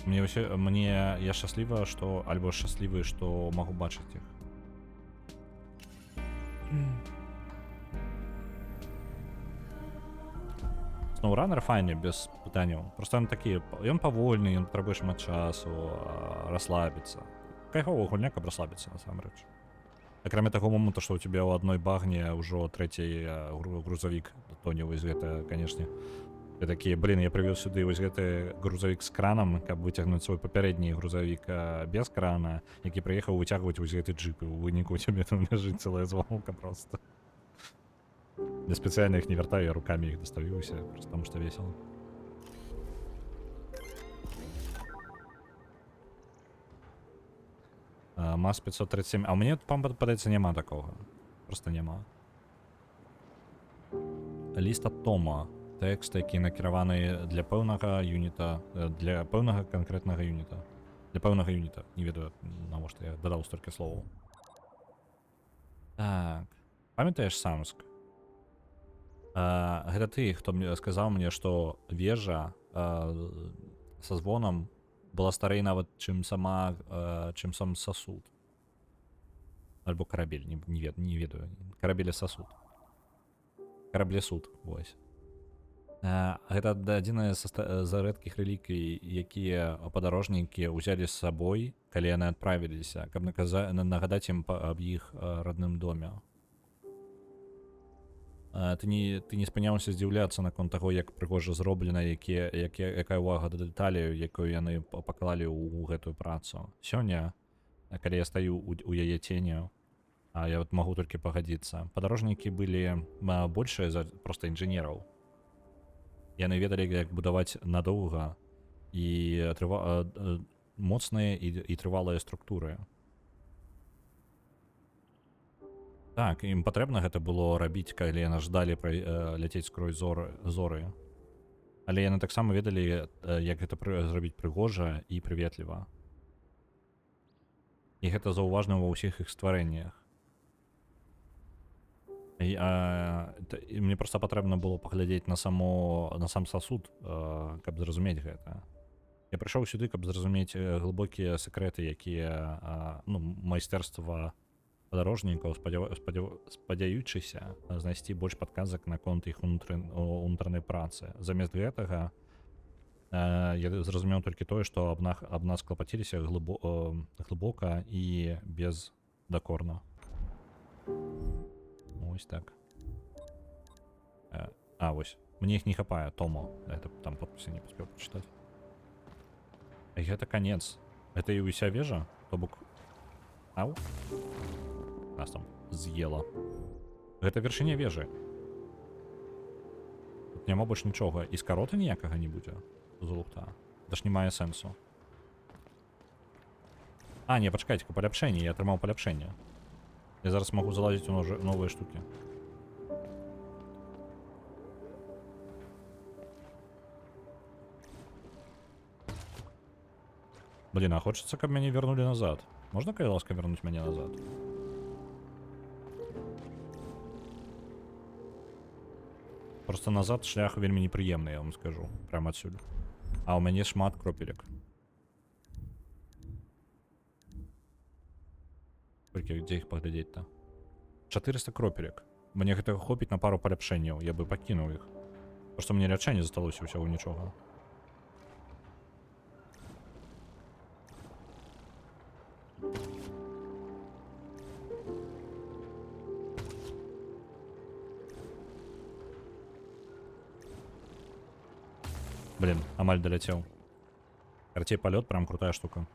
Я шчасліва, што альбо шчаслівы, што магу бачыць іх. Сноураннер файны, без пытанняў. Просто ён такі, ён павольны, ён патрабуе шмат часу, расслабіцца. Кайфовая гульня, каб расслабіцца, насамрэч. Акрамя таго моманту, што ў тебе ў адной багне ўжо трэці грузавік тоне, вось гэта, канешне. Я такі, блин, я прывёз сюды вось гэты грузавік з кранам, каб выцягнуць свой папярэдні грузавік без крана, які прыехаў выцягваць вось гэты джип, і ў выніку у цябе там ляжыць цэлая звалка просто. Я спецыяльна іх не вяртаю, я рукамі іх дастаю ўсе, просто таму што весела. МАЗ 537. У мяне, падаецца, няма такога. Просто няма. Ліст ад Тома. Тэкст, які накіраваны для пэўнага юніта, для пэўнага канкрэтнага юніта. Для пэўнага юніта. Не ведаю, навошта я дадаў столькі словаў. Так. Памятаеш Самск? Гэта ты, хто сказаў мне, што вежа са звонам была старэй нават, чым сам сасуд. Альбо карабель, не ведаю. Карабель-сасуд. Караблесуд, вось. Гэта адзіная з рэдкіх рэліквій, якія падарожнікі ўзялі з сабой, калі яны адправіліся, каб нагадаць ім аб іх родным доме. Ты не спыняўся здзіўляцца наконт таго, як прыгожа зроблена, якая ўвага да дэталяў, якую яны паклалі ў гэтую працу. Сёння, калі я стаю у яе ценю, я вот магу толькі пагадзіцца, падарожнікі былі большыя за проста інжынераў. Яны ведалі, як будаваць надоўга і моцныя і трывалыя структуры. Так, ім патрэбна гэта было рабіць, калі яны ждалі ляцець скрозь зоры. Але яны таксама ведалі, як гэта зрабіць прыгожа і прыветліва. І гэта заўважна ва ўсіх іх стварэннях. Мне проста патрэбна было паглядзець на сам сасуд, каб зразумець гэта. Я прыйшоў сюды, каб зразумець глыбокія сакрэты, якія майстэрства падарожнікаў, спадзяючыся знайсці больш падказак наконт іх унутранай працы. Замест гэтага я зразумеў толькі тое, што аб нас клапаціліся глыбока і бездакорна. Ось так. Вось. Мне іх не хапае, Томо. Это там подписи не паспеў прачытаць. Гэта канец. Гэта і ўся вежа? То бок... Ау? Нас там з'ела. Гэта вяршыня вежы. Няма больш нічога. І скароты ніякага не будзе. З лухта. Це ж не мае сэнсу. А, не, пачакайце, паляпшэнне. Я атрымаў паляпшэнне. Я зараз магу залазіць у новыя штукі. Блин, а хочется, каб мяне вернули назад. Можно, калі ласка, вернуть мяне назад? Просто назад шлях вельмі непрыемны, я вам скажу. Прямо адсюль. А у мяне шмат кропелек. Где іх паглядзець-то? 400 кропелек. Мне гэтага хопіць на пару паляпшэнняў. Я бы пакінуў іх. Просто мне лячэнне засталося ўсяго нічога. Блин, амаль доляцеў. Карацей, палёт прям крутая штука.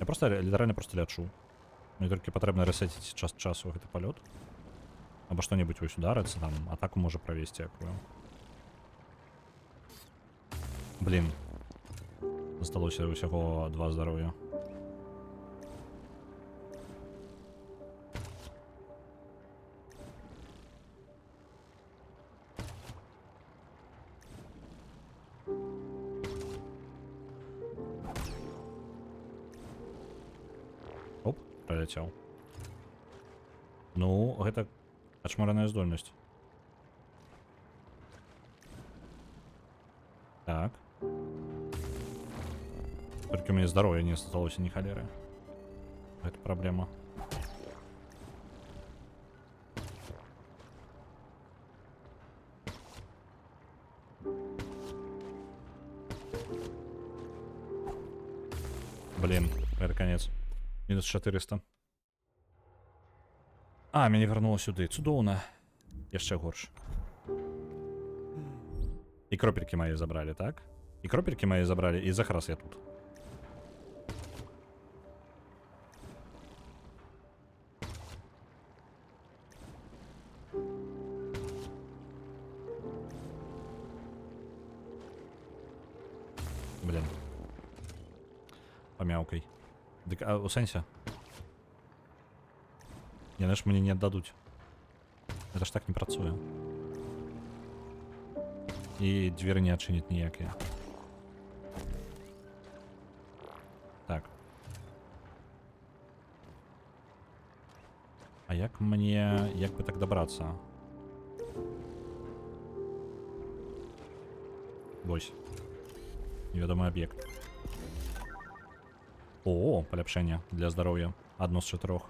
Я просто літаральна просто лячу. Мне толькі патрэбна рэсеціць час часу гэты палёт. Або што-небудзь вось ударыцца, там атаку можа правесці якую. Блин. Засталося ўсяго 2 здароўя. Оп, праляцеў. Ну, гэта ачмараная здольнасць. Так. Толькі у мяне здароўя не засталося ні халеры. Гэта праблема. Блин, гэта конец. Минус 400. А, мяне вярнула сюды. Цудоўна. Яшчэ горш. І кропелькі мае забралі, так? І кропелькі мае забралі, і захрас я тут. Блин. Памяўкай. Дык, а у сэнсе? Яны ж мне не аддадуць. Это ж так не працуе. І дзверы не адчыняць ніякія. Так. А як мне... Як бы так дабрацца? Вось. Невядомы аб'ект. О, паляпшэнне для здароўя. Адно з 4.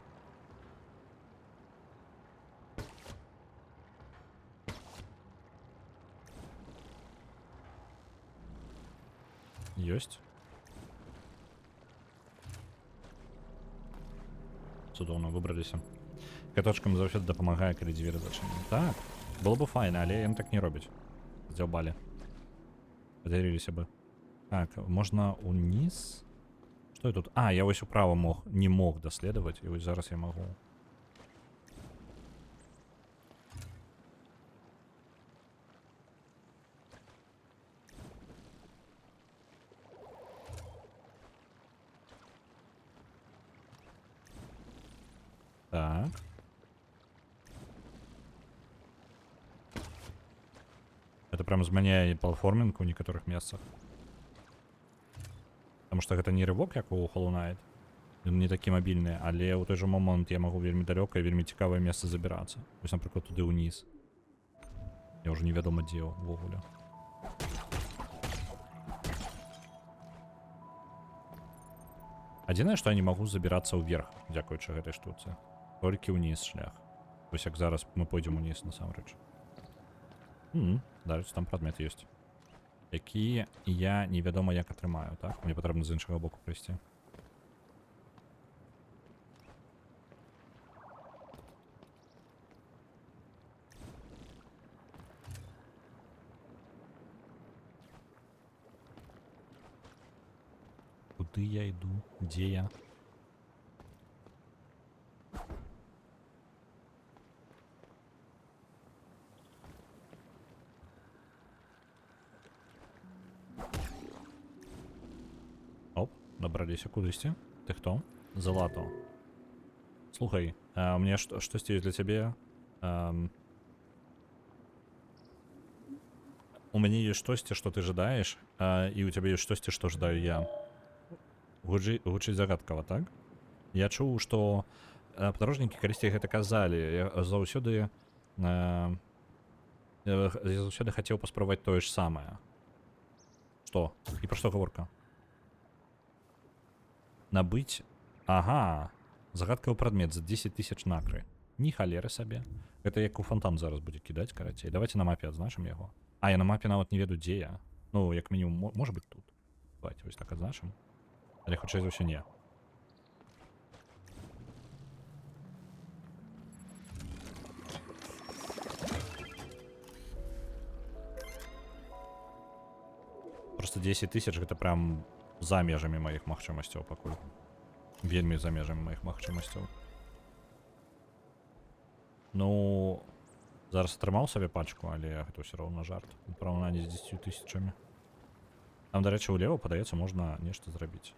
Ёсць. Цудоўна, выбраліся. Каточкам заўсёды дапамагае, калі дзверы зачынены. Так, было бы файна, але яны так не робяць. Здзяўбалі. Падзяліліся бы. Так, можна уніз? Што я тут? А, я вось управа не мог даследаваць, і вось зараз я магу. Так. Это прям змяняе платформінг у некаторых месцах. Потому что гэта не рывок, як у Hollow Knight. Ён не такі мабільны, але ў той жа момант я магу вельмі далёка і вельмі цікавае месца забірацца. Вось, напрыклад, туды ўніз. Я ўжо невядома дзе ўвогуле. Адзінае, што я не магу забірацца ўверх, дзякуючы гэтай штуцы. Толькі ўніз шлях. Вось як зараз мы пойдзем уніз насамрэч. Дальше там прадмет ёсць. Які я невядома як атрымаю, так? Мне патрэбна з іншага боку прыйсці. Куды я іду? Дзе я? Добраліся кудысьці. Ты хто? Залато. Слухай, у меня штосьці ёсць для цябе. У мяне ёсць штосьці, што ты жадаеш, і у цябе ёсць штосьці, што жадаю я. Гучыць загадкава, так? Я чуў, што падарожнікі калісьці гэта казалі. Я заўсёды хацеў паспрабаваць тое ж самае. Што? І пра што гаворка? Набыць... Ага. Загадкавы прадмет за 10 000 накры. Ні халеры сабе. Гэта як у фонтан зараз будзе кідаць, карацей. Давайте на мапе адзначым яго. А, я на мапе нават не ведаю, дзе я. Ну, як мінімум, можа быць тут. Давайте вось так адзначым. Але хутчэй за ўсё не. Просто 10 000 гэта прям за межамі маіх магчымасцяў пакуль. Вельмі за межамі маіх магчымасцяў. Ну, зараз атрымаў сабе пачку, але гэта ўсё роўна жарт. У параўнанні з 10 000. Там, дарэчы, улева, падаецца, можна нешта зрабіць.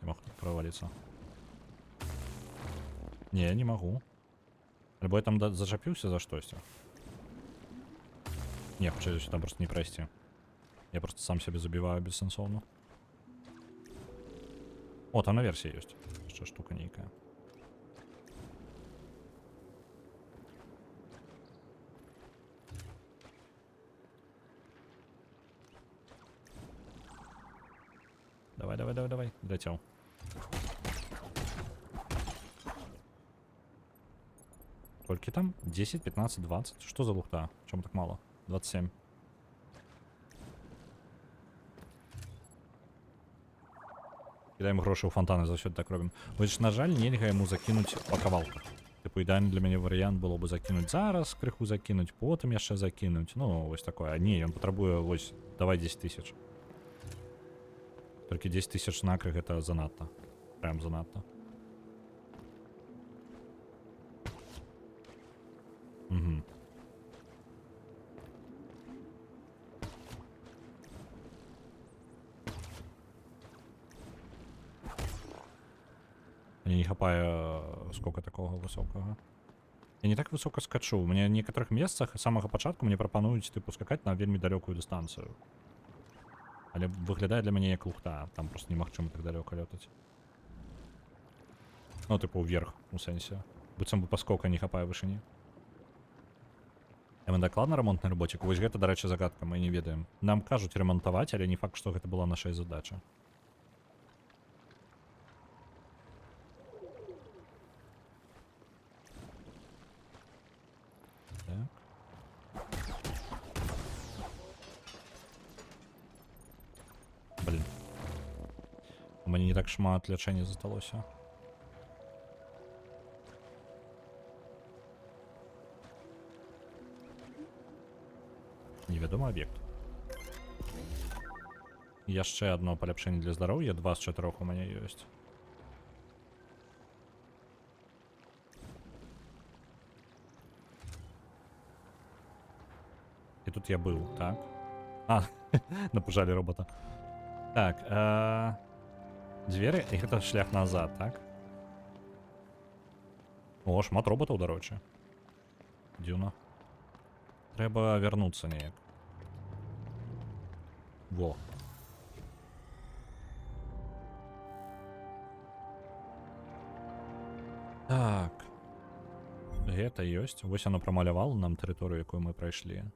Я мог тут праваліцца. Не, не магу. Альбо я там зачапіўся за штосьці. Не, хутчэй там просто не прайсці. Я просто сам сябе забіваю бессэнсоўна. О, там наверсе ёсць. Яшчэ штука нейкая. Давай. Ляцеў. Колькі там? 10, 15, 20? Што за лухта? Чому так мало? 27. Кидаем грошы ў фонтаны, заўсёды так робім. Вось, на жаль, нельга яму закінуць па кавалках. Типу, ідеальны для мяне варыянт было бы закінуць зараз, крыху закінуць, потым яшчэ закінуць. Ну, вось такое. Не, ён патрабуе, вось, давай 10 000. Толькі 10 000 накры гэта занадта. Прям занадта. Угу. Мне не хапае сколько такого высокага. Я не так высока скачу. Мне в некаторых месцах з самага пачатку мне прапануюць тыпу скакаць на вельмі далёкую дыстанцыю. Але выглядае для мяне як лухта. Там просто немагчыма так далёка лётаць. Ну, тыпу, ўверх, у сэнсе. Быццам бы паскока не хапае вышыні. Мы дакладна рамонтны работнік. Вось гэта, дарэчы, загадка, мы не ведаем. Нам кажуць ремонтаваць, але не факт, што гэта была нашая задача. Так. Блин. У мяне не так шмат лячэння засталося. Невядомы аб'ект. Яшчэ одно паляпшэнне для здароўя, 2 з 4 у мяне ёсць. І тут я быў, так? А, напужалі робота. Так, дзверы, і гэта шлях назад, так? О, шмат роботаў, дарочы. Дзюна. Трэба вярнуцца неяк. Во. Так. Гэта ёсць. Вось оно прамалявала нам тэрыторыю, якую мы прайшлі.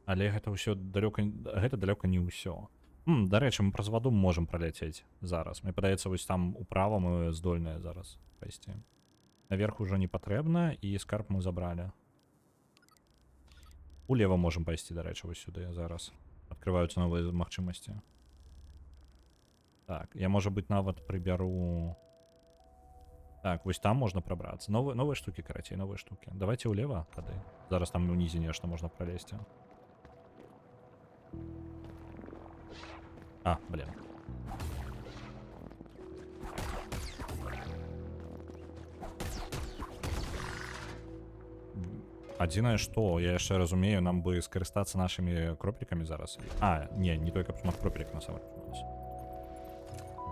Але гэта ўсё далёка... Гэта далёка не ўсё. Дарэчы, мы праз ваду можам праляцець зараз. Мне падаецца, вось там управа мы здольныя зараз пайсці. Наверх ужо не патрэбна, і скарб мы забралі. Улева можам пайсці, дарэчы, вось сюды зараз. Адкрываюцца новыя магчымасці. Так, я, можа быць, нават прыбяру... Так, вось там можна прабрацца. Новыя штукі, карацей, новыя штукі. Давайте ўлева тады. Зараз там унізе нешта можна пралезці. А, блин. Адзінае што я яшчэ разумею, нам бы скарыстацца нашымі кропелькамі зараз. Не той капшмат кропелек насамрэч у нас.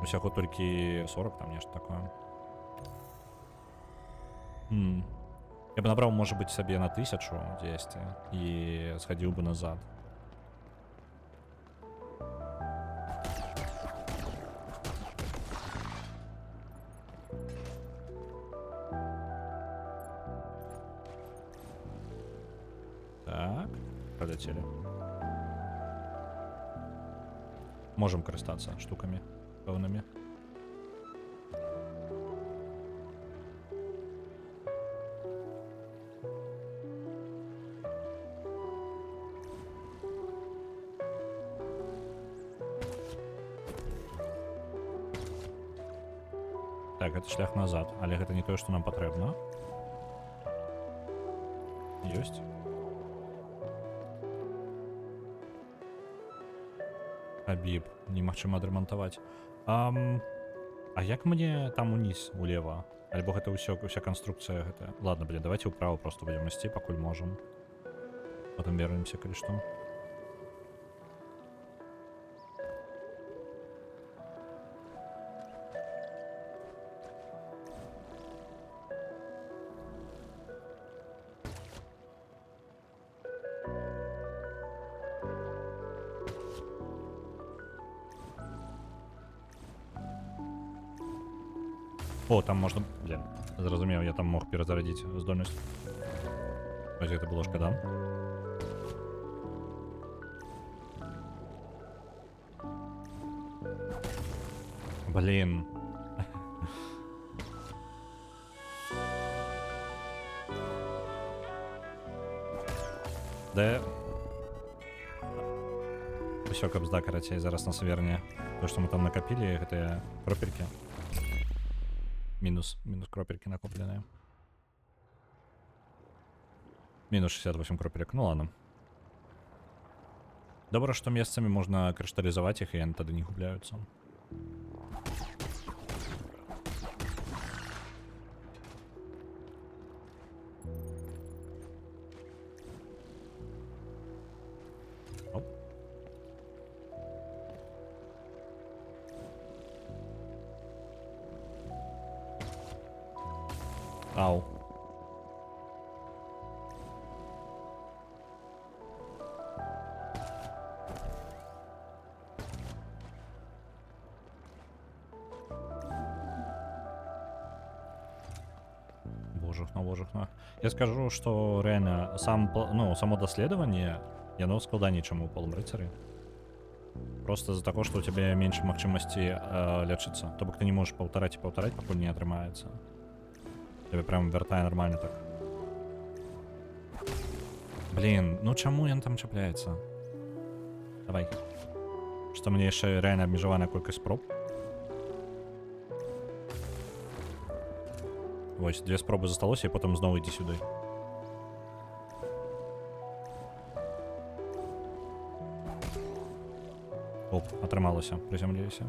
Усяго толькі 40 там нешта такое. Я бы набраў, можа быць, сабе на 1000 дзесьці і схадзіў бы назад. Так, полетели. Можем карыстацца штукамі пэўнымі. Так, гэта шлях назад, але гэта не тое, што нам патрэбна. Ёсць. Хабіб, немагчыма адрамантаваць. А як мне там уніз, улева? Альбо гэта ўся канструкцыя гэтая? Ладно, давайте ўправа просто будзем ісці, пакуль можам. Потым вернемся, калі што. О, там можна... Блін, зразумеў, я там мог перазарадзіць здольнасць. Ось гэта было шкада. Блін. Де... Усё, кабзда, карацей, зараз нас верне. То, што мы там накапілі, гэтыя кропелькі. Минус кропельки накопленные. Минус 68 кропелек. Ну ладно. Добро, что месяцами можно кришталлизовать их, и они тогда не губляются. Оп. Ау. Божухна. Я скажу, что реально само даследаванне, яно складаней, чым у Палым рыцары. Просто из-за того, что у тебя меньше магчымасці лечыцца. То бок ты не можешь паўтараць, пакуль не атрымаецца. Тебе прям вертае нормально так. Блин, ну чаму ён там чапляецца? Давай. Што мне яшчэ реально абмежаваная колькасць спроб. Вось, 2 спробы засталося, і потым зноў ідзі сюды. Оп, атрымалася, прызямліліся.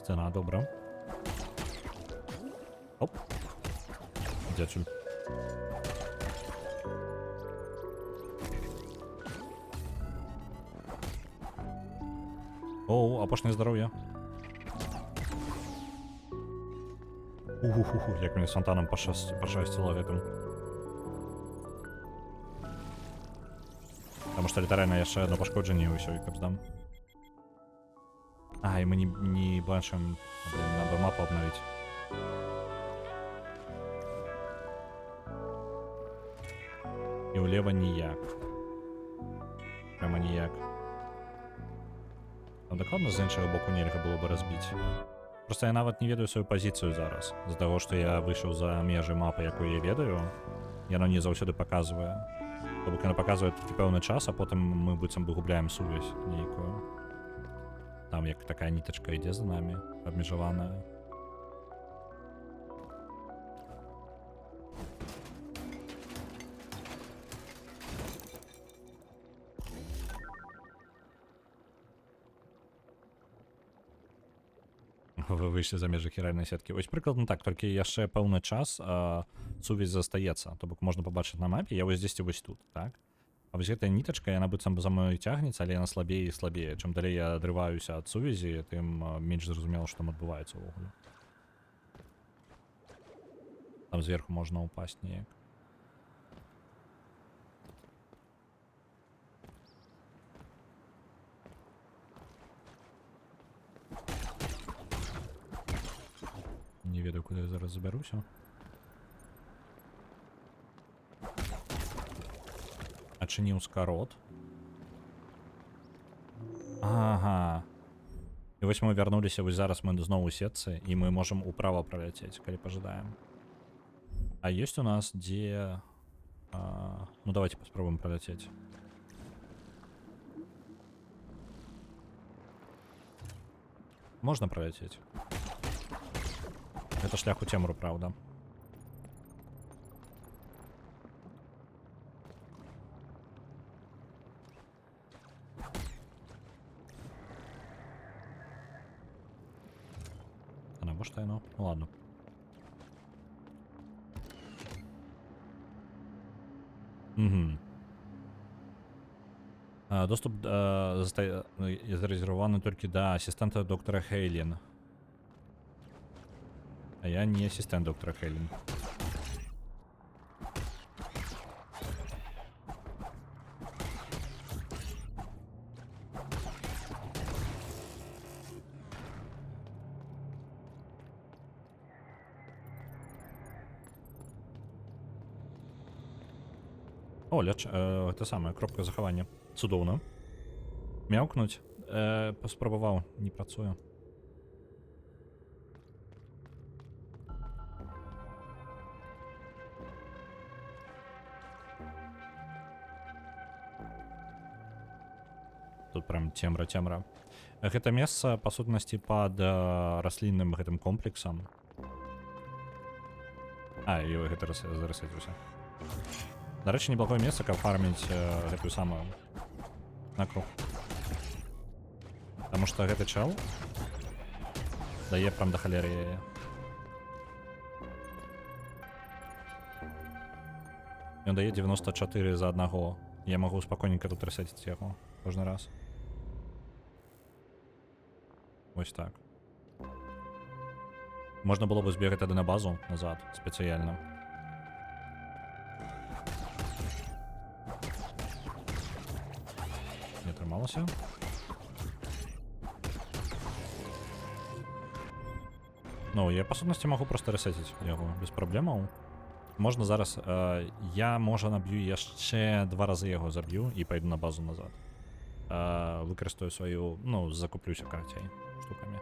Сцена, добра. Оп. Дзячуль. Оу, апошняе здароўе. Уху, як мне з фонтанам пашасціла гэтым. Таму што літаральна яшчэ адно пашкоджанне і ўсё, і каб здам. И мы не бачым, блин, надо мапу обновить. И улева ніяк. Прямо ніяк. Там дакладна з іншага боку нельга было бы разбіць. Просто я нават не ведаю сваю пазіцыю зараз. З-за таго, што я выйшаў за межы мапы, якую я ведаю, яно не заўсёды паказвае. То бок яно паказвае такі пэўны час, а потым мы быццам бы губляем сувязь нейкую. Там як така ніточка йде за нами, обмежована. Ви вийшли за межі хіральної сітки. Ось прикладно так, тільки яшчэ певний час сувязь застаецца. То бок можна побачити на мапі, я ось здесь і ось тут, так? А вось гэтая нітачка, яна быццам за мною цягнецца, але яна слабее і слабее. Чым далей я адрываюся ад сувязі, тым менш зразумела, што там адбываецца ўвогуле. Там зверху можна упасть неяк. Не ведаю, куди я зараз заберуся. Адчыніў скарот. Ага. І вось мы вярнуліся, вось зараз мы зноў у сетцы, і мы можам управа праляцець, калі пажадаем. А ёсць у нас дзе... Ну давайте паспробуем праляцець. Можна праляцець. Это шлях у цемру, правда. А навошта яно? Ну ладно. Угу. Доступ зарезервованы толькі да асістэнта доктора Хейлін. А я не асістэнт доктора Хейлін. О, это самае, кропка захавання. Цудоўна. Мяўкнуць. Паспрабаваў, не працуе. Тут прям цемра-цемра. Гэта месца, па сутнасці, пад раслінным гэтым комплексам. І гэта зарасэціўся. Дарэчы, неблагое месца, каб фарміць гэтую самую накруг. Таму што гэты чел дае прям да халеры яе. Ён дае 94 за аднаго. Я магу спакойненька тут рэсеціць яго кожны раз. Вось так. Можна было бы збегаць тады на базу назад спецыяльна. Не атрымалася. Ну, я па сутнасці магу проста рэсеціць яго без праблемаў. Можна зараз... я, можа, наб'ю яшчэ 2 разы яго заб'ю і пайду на базу назад. Выкарыстаю сваю... Ну, закуплюся карацей штукамі.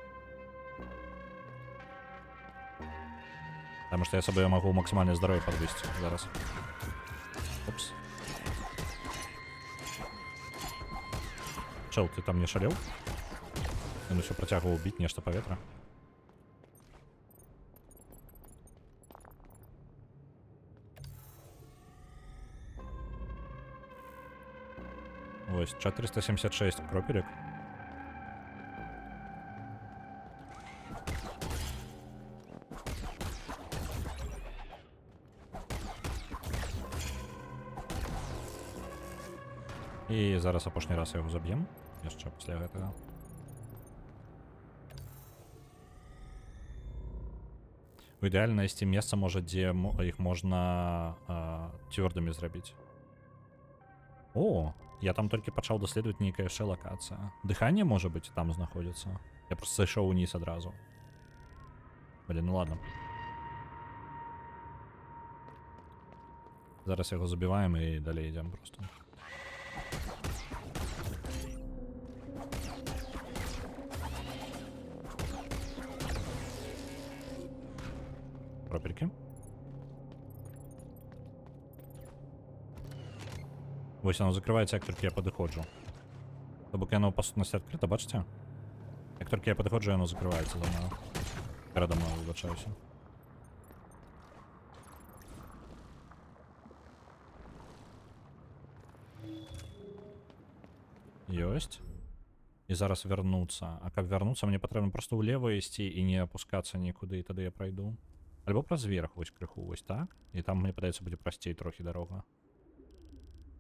Таму што я сабе магу максімальнае здароўе падвысці зараз. Опс. Чел, ты там не шалеў? Ён усё працягваў біць нешта паветра. Ось, 476 кропелек. І зараз апошні раз яго заб'ем. Яшчэ пасля гэтага. Ідэальна знайсці месца, можа, дзе іх можна цвёрдымі зрабіць. О, я там толькі пачаў даследаваць нейкая яшчэ лакацыя. Дыханне, можа быць, там знаходзіцца. Я проста зайшоў уніз адразу. Блін, ну ладно. Зараз яго забіваем і далей ідзем просто. Кропелькі. Вось оно закрываецца, як толькі я падыходжу. То бок яно па сутнасці адкрыта, бачыце? Як тільки я підходжу, воно закривається за мною. Передо мною, вибачаюся. Ёсть. І зараз вернуться. А каб вернуться, мені потрібно просто вліво йти і не опускатися нікуди, і тоді я пройду. Альбо праз верх ось криху, ось так. І там, мені подається, буде простій трохи дорога.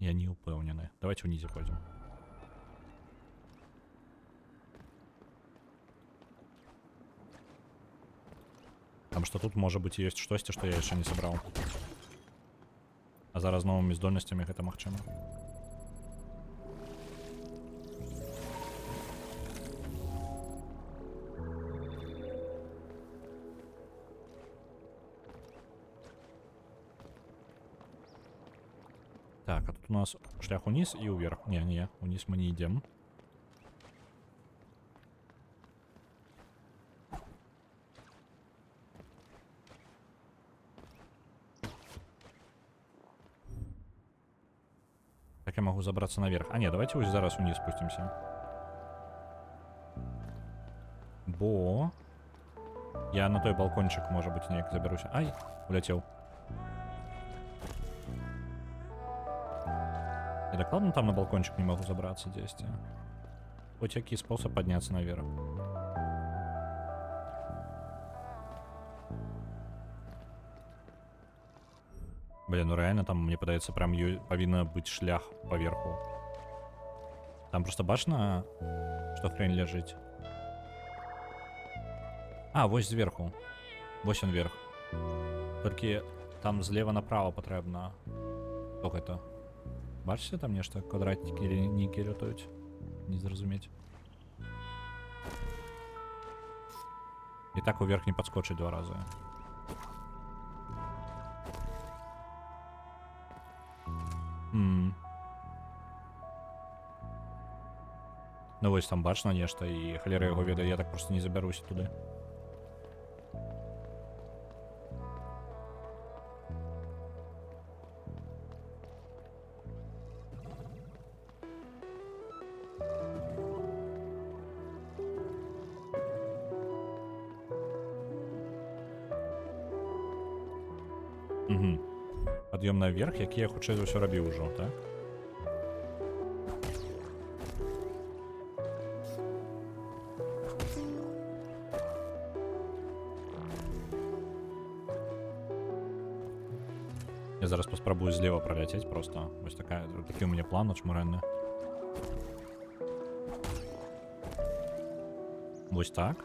Я не упевнений. Давайте вниз пойдем. Потому что тут, може бути, є щось, що я ще не собрав. А зараз з новими здольностями це магчимо. Так, а тут у нас шлях униз и вверх. Не, вниз мы не идем. Так я могу забраться наверх. А, нет, давайте вот зараз вниз спустимся. Бо... Я на той балкончик, может быть, не заберусь. Ай, улетел. Я докладно там на балкончик не могу забраться, действия. Хоть який способ подняться наверх. Блин, ну реально там, мне подается, прям повинно быть шлях поверху. Там просто башня, что хрень лежит. А, вось сверху. Вось он вверх. Только там слева направо потребно. Как это? Бачите там нечто? Квадратики или ніки лютають? Не зрозуміть. І так уверх не подскочить 2 рази. Ну ось там бачно нечто, і холера його відає, я так просто не заберусь туди. Угу. Подъем наверх, який я хутчэй за ўсё рабіў ужо, так? Я зараз паспрабую злева проляцець просто. Ось такі у мяне план очмурэнны. Вось так.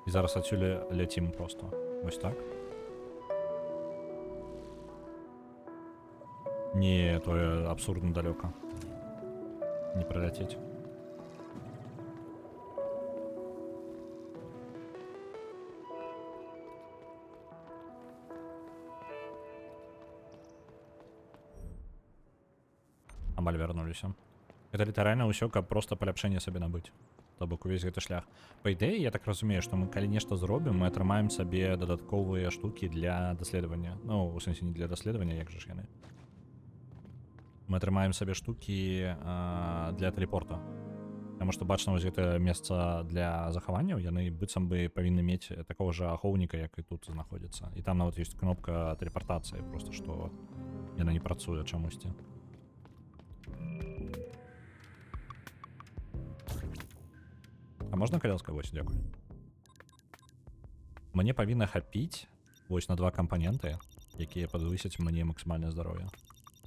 І зараз адсюль ляцім просто. Ось так. Не, то абсурдно далеко. Не пролететь. Амаль вернулись. Это літаральна ўсё, каб просто паляпшэнне сабе набыць. То бок увесь гэты шлях. Па ідэі, я так разумею, што мы калі нешта зробім, мы атрымаем сабе дадатковыя штукі для даследавання. Ну, у сэнсе не для даследавання, як жа ж яны. Мы атрымаем сабе штукі для тэлепорта. Таму што бачна, вось гэта месца для захаванняў, яны быццам бы павінны мець такого ж ахоўніка, як і тут знаходзіцца. І там нават ёсць кнопка тэлепартацыі, просто што яна не працуе чамусьці. А можна каляска? Вось, дзякуй. Мне павінна хапіць вось на 2 кампаненты, якія падвысяць мне максімальнае здароўе.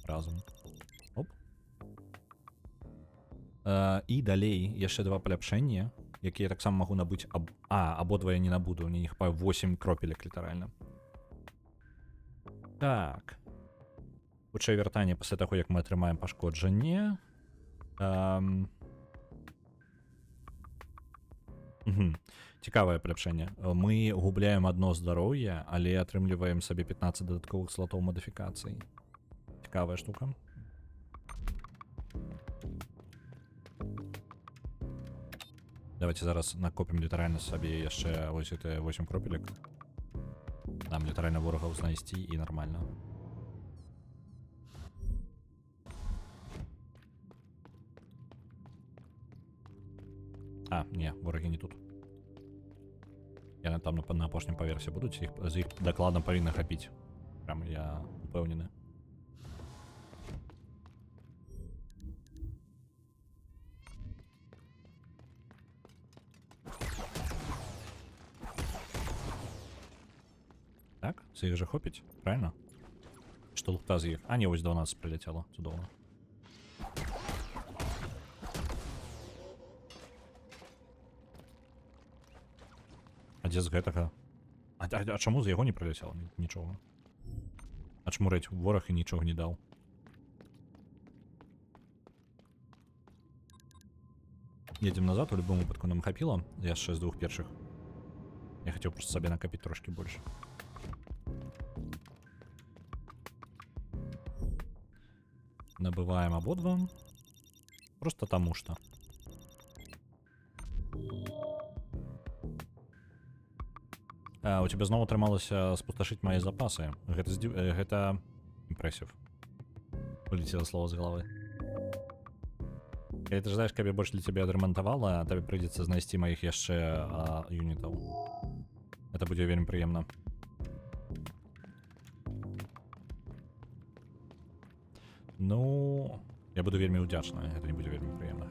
Разам. Оп. І далей яшчэ 2 паляпшэнні, якія таксама магу набыць абодва я не набуду, мне не хапае 8 кропелек літаральна. Так. Хутчэй вяртанне пасля таго, як мы атрымаем пашкоджанне. Цікавае паляпшэнне. Мы губляем адно здароўе, але атрымліваем сабе 15 дадатковых слотаў мадыфікацый. Цікавая штука. Давайте зараз накопім літаральна сабе яшчэ вось гэта 8 кропелек. Нам літаральна ворагаў знайсці і нармальна. А, ні, вороги не тут. Я там на апошнім паверсі будуть, з їх докладом повинні хапіти. Прям я упевнений. Так, з їх же хопить, правильно? Що лута з їх? А, ні, ось до нас прилетіло, чудово. А де з гэтага? А чому з його не прилетіло? Нічого. А чмурить, ворог і нічого не дав. Едем назад, у любому випадку нам хапіло. Я ще з двох перших. Я хотів просто собі накопити трошки більше. Набиваємо обидва. Просто тому что. У тебя знову трималося спустошить мої запаси. Гэта імпресів. Улетело слово з голови. Калі ты ждаеш, каб я больш для тебе адрамантавала, табе прыйдзецца знайсці маіх яшчэ юнітаў. Это будзе вельмі прыемна. Ну, я буду вельмі ўдзячна. Это не будзе вельмі прыемна.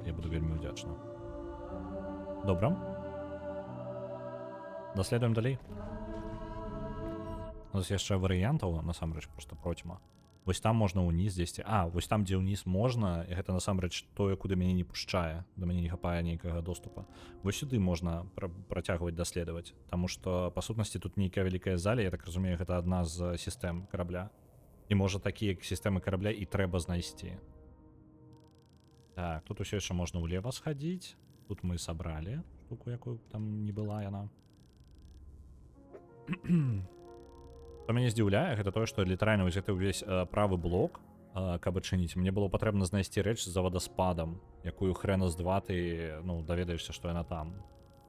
Я буду вельмі ўдзячна. Добра. Даследуем далей. У нас яшчэ варыянтаў, насамрэч, просто процьма. Вось там можна ўніз дзесьці. А, вось там, дзе ўніз можна, і гэта насамрэч тое, куды мяне не пушчае, да мяне не хапае нейкага доступа. Вось сюды можна працягваць даследаваць, таму што, па сутнасці, тут нейкая вялікая заля, я так разумею, гэта адна з сістэм карабля. І можа такія сістэмы карабля і трэба знайсці. Так, тут усё яшчэ можна ўлева схадзіць. Тут мы сабралі штуку, якую там не была яна. Што мяне здзіўляе, гэта тое, што літаральна вось гэты ўвесь правы блок, каб адчыніць, мне было патрэбна знайсці рэч за вадаспадам, якую хрэна з 2 ты, ну, даведаешся, што яна там.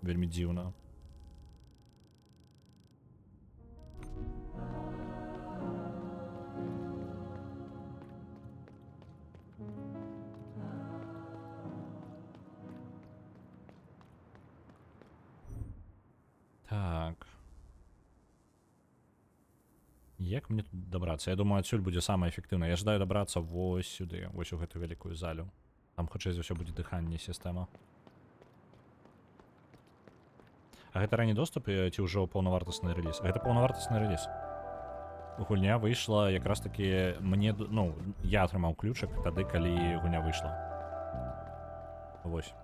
Вельмі дзіўна. Так. Як мне тут добрацца? Я думаю, адсюль будзе самае эфектыўнае. Я жадаю добрацца вось сюды, вось у гэтую вялікую залю. Там, хутчэй за ўсё, будзе дыханне сістэма. А гэта ранні доступ ці ўжо паўнавартасны рэліз? Гэта паўнавартасны рэліз. Гульня выйшла якраз такі мне, ну, я атрымаў ключак тады, калі гульня выйшла. Вось.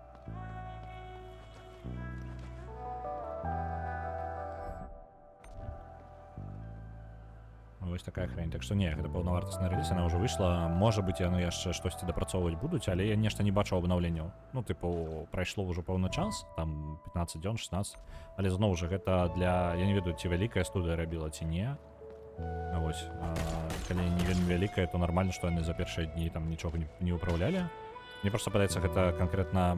Вось такая хрень. Так што не, гэта паўнавартасны рэліз, яна ўжо выйшла. Можа быць, яны яшчэ штосьці дапрацоўваць будуць, але я нешта не бачыў абнаўленняў. Ну, тыпу, прайшло ўжо пэўны час, там 15 дзён, 16. Але зноў жа гэта для... Я не ведаю, ці вялікая студыя рабіла, ці не. Вось. Калі не вельмі вялікая, то нармальна, што яны за першыя дні там нічога не ўпраўлялі. Мне проста падаецца, гэта канкрэтна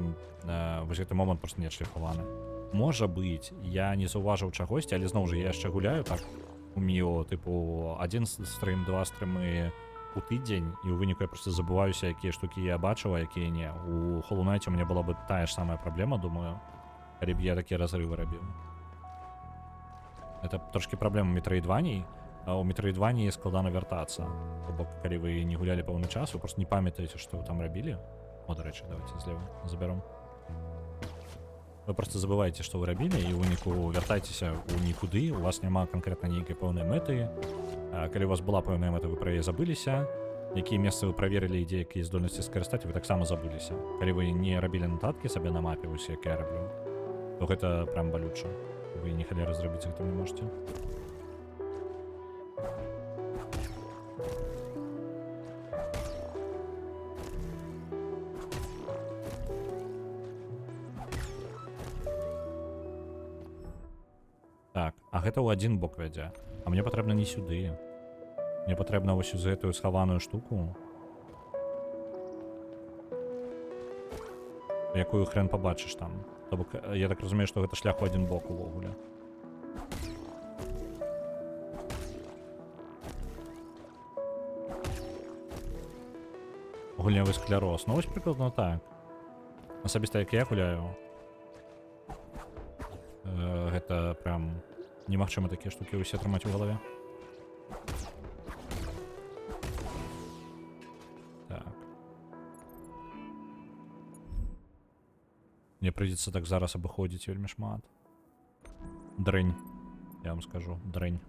вось гэты момант проста не адшліфаваны. Можа быць, я не заўважыў чагосьці, але зноў жа я яшчэ гуляю так у Міо, тыпу, адзін стрым, два стрымы у тыдзень, і ў выніку я проста забываюся, якія штукі я бачыў, а якія не. У Hollow Knight у мяне была бы тая ж самая праблема, думаю, калі б я такія разрывы рабіў. Это трошкі праблема Metroidvania, а ў Metroidvania складана вяртацца. То бок, калі вы не гулялі пэўны час, вы просто не памятаеце, што вы там рабілі. О, дарэчы, давайте злева забяром. Вы просто забываеце, што вы рабілі, і ў выніку вяртайцеся ў нікуды, у вас няма канкрэтна нейкай пэўнай мэты. Калі у вас была пэўная мэта, вы пра яе забыліся. Якія месцы вы праверылі і дзе якія здольнасці скарыстаць, вы таксама забыліся. Калі вы не рабілі нататкі сабе на мапе, вось як я раблю, то гэта прям балюча. Вы ні халеры зрабіць гэта не можете. Так, а гэта ў адзін бок вядзе. А мне патрэбна не сюды. Мне патрэбна вось за гэтую схаваную штуку, якую хрен пабачыш там. То бок, я так разумею, што гэта шлях у адзін бок увогуле. Гульнявы склероз. Ну вось прыкладна так. Асабіста як я гуляю, гэта прям немагчыма такія штукі ўсе трымаць у галаве. Так. Мне прыйдзецца так зараз абыходзіць вельмі шмат. Дрэнь, я вам скажу, дрэнь.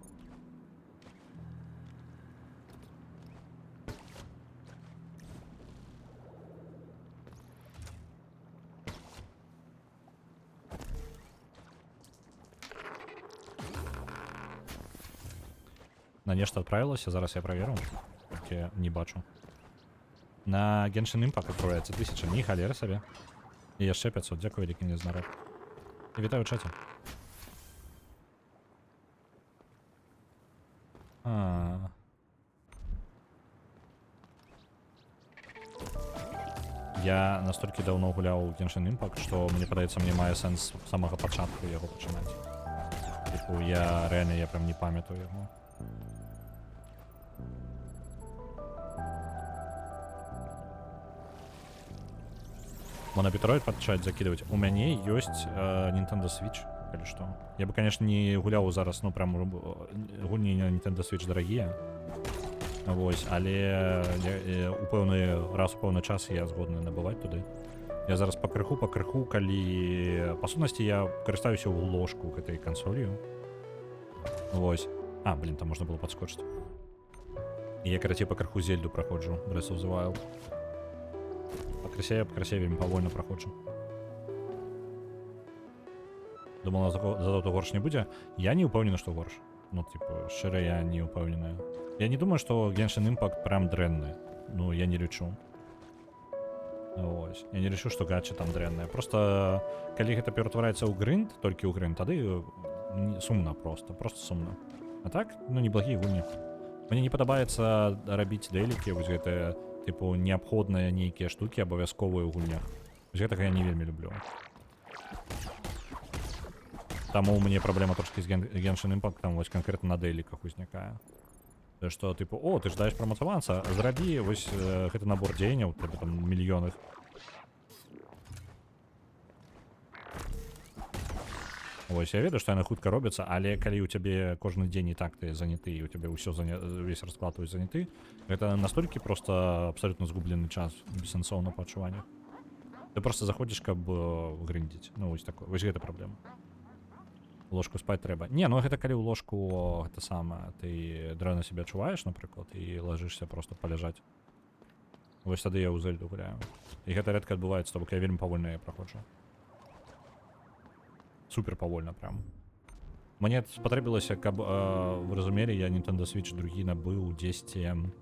На нешта адправілася, зараз я праверу, толькі не бачу. На Genshin Impact адправляецца 1000, ні халеры сабе. І яшчэ 500, дзякую вялікі незнарод. І вітаю ў чаце. Я настолькі даўно гуляў у Genshin Impact, што мне падаецца, мне мае сэнс з самага пачатку яго пачынаць. Типу, я прям не памятаю яго. Можна Петроид пачаць закидывать. У мяне ёсць Nintendo Switch, калі што. Я бы, конечно, не гуляў зараз, ну прям гульні на Nintendo Switch дарагія. Вось, але у пэўны раз у пэўны час я згодны набываць туды. Я зараз пакрыху, калі па сутнасці я карыстаюся ў ложку гэтай кансолью. Вось. А, блин, там можна было падскочыць. І я, карацей, пакрыху Зельду праходжу, Breath of the Wild. Пакрысе вельмі павольна праходжу. Думала, зато горш не будзе. Я не ўпэўнены, што горш. Ну, типу, шчыра, я не ўпэўнены. Я не думаю, што Genshin Impact прям дрэнны. Ну, я не лічу. Ось. Я не лічу, што гача там дрэнная. Просто, калі гэта ператвараецца ў грынд, толькі ў грынд, тады сумна просто сумна. А так, ну, неблагія гульні. Мне не падабаецца рабіць дэлікі, вось гэтыя, типу, неабходныя нейкія штукі абавязковыя ў гульнях. Вось гэтага я не вельмі люблю. Таму у мяне праблема трошкі з Genshin Impact, там вось канкрэтна на дэліках узнікае. Што, типу, о, ты ждаеш прамацавацца, зрабі вось гэты набор дзеянняў, тебе там мільёнах. Вось, я ведаю, што яны хутка робяцца, але калі ў цябе кожны дзень і так ты заняты, і ў цябе ўсё весь расклад заняты, гэта настолькі проста абсалютна згублены час, бессэнсоўна па адчуваннях. Ты проста заходзіш, каб грындзіць. Ну, вось такое, вось гэта праблема. Ложку спаць трэба. Не, ну гэта калі ў ложку гэта самае, ты дрэнна сябе адчуваеш, напрыклад, і лажышся проста паляжаць. Вось тады я ў Зельду гуляю. І гэта рэдка адбываецца, то бок я вельмі павольна я праходжу. Супер павольна прям. Мне спатрэбілася, каб вы разумелі, я Nintendo Switch другі набыў 10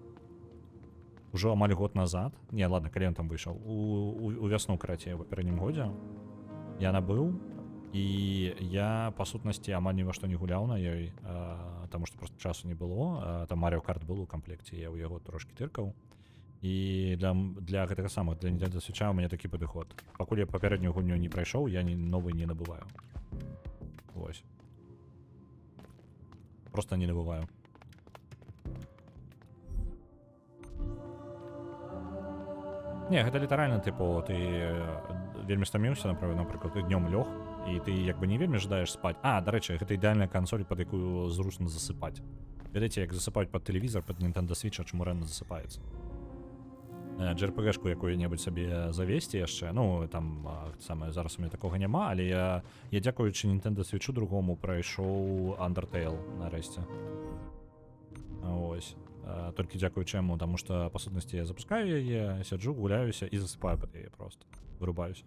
ужо амаль год назад. Не, ладно, калі ён там выйшаў. У вясну, карацей, у папярэднім годзе я набыў. І я, па сутнасці, амаль ні ва што не гуляў на ёй, таму што проста часу не было. Там Mario Kart был у камплекце, я ў яго трошкі тыркаў. І для гэтага самага, для Nintendo Switch у мяне такі падыход. Пакуль я папярэднюю гульню не прайшоў, я новы не набываю. Вось. Просто не набываю. Не, гэта літаральна, типу, ты вельмі стаміўся, напрыклад, ты днём лёг, і ты як бы не вельмі жадаеш спаць. А, дарэчы, гэта ідэальная кансоль, пад якую зручна засыпаць. Ведаеце, як засыпаюць пад тэлевізор, пад Nintendo Switch, чаму рэдна засыпаецца. JRPG-шку якую-небудзь сабе завесці яшчэ, ну, там, самае, зараз у мяне такога няма, але я дзякуючы Nintendo Switch другому прайшоў Undertale нарэшце. Ось. Толькі дзякуючы яму, таму што, па сутнасці, я запускаю яе, сяджу, гуляюся і засыпаю пад яе проста. Вырубаюся.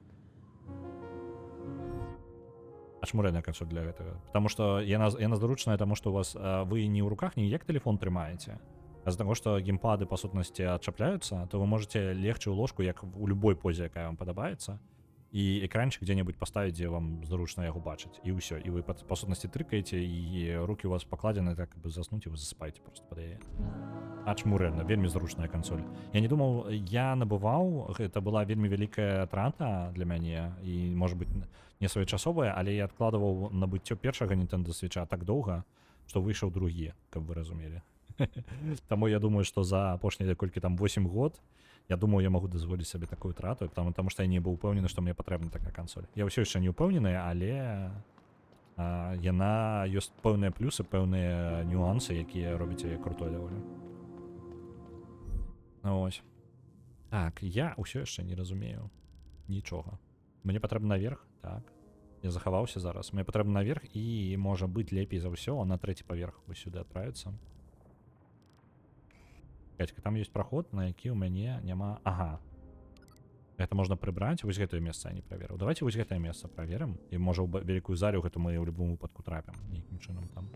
А чаму рэдная кансоль для гэтага? Таму што яна зручная, таму што у вас вы не ў руках не як тэлефон трымаеце, а з таго, што геймпады, па сутнасці, адчапляюцца, то вы можаце легчы ў ложку, як у любой позе, якая вам падабаецца, і экранчык дзе-небудзь паставіць, дзе вам зручна яго бачыць, і ўсё. І вы, па сутнасці, трыкаеце, і рукі у вас пакладзены, так, бы заснуць, і вы засыпаеце проста пад яе. А чаму рэдна? Вельмі зручная кансоль. Я не думаў, я набываў, гэта была вельмі вялікая трата для мяне, і, можа быць, не своечасовая, але я адкладываў набыццё першага Nintendo Switch так доўга, што выйшаў другі, каб вы разумелі. Таму я думаю, што за апошнія колькі там 8 год, я думаю, я магу дазволіць сабе такую трату, таму што я не быў упэўнены, што мне патрэбна такая кансоль. Я ўсё яшчэ не ўпэўнены, але яна ёсць пэўныя плюсы, пэўныя нюансы, якія робяць яе крутой даволі. Ось. Так, я ўсё яшчэ не разумею нічога. Мне патрэбна наверх, так. Я захаваўся зараз. Мне патрэбна наверх і, можа быць, лепей за ўсё, на 3-й паверх вось сюды адправіцца. Катька, там ёсць праход, на які ў мяне няма... Ага. Гэта можна прыбраць. Вось гэтае месца я не праверыў. Давайте вось гэтае месца праверым. І, можа, у вялікую залю гэту мы ў любым выпадку трапім. Нейкім чынам там.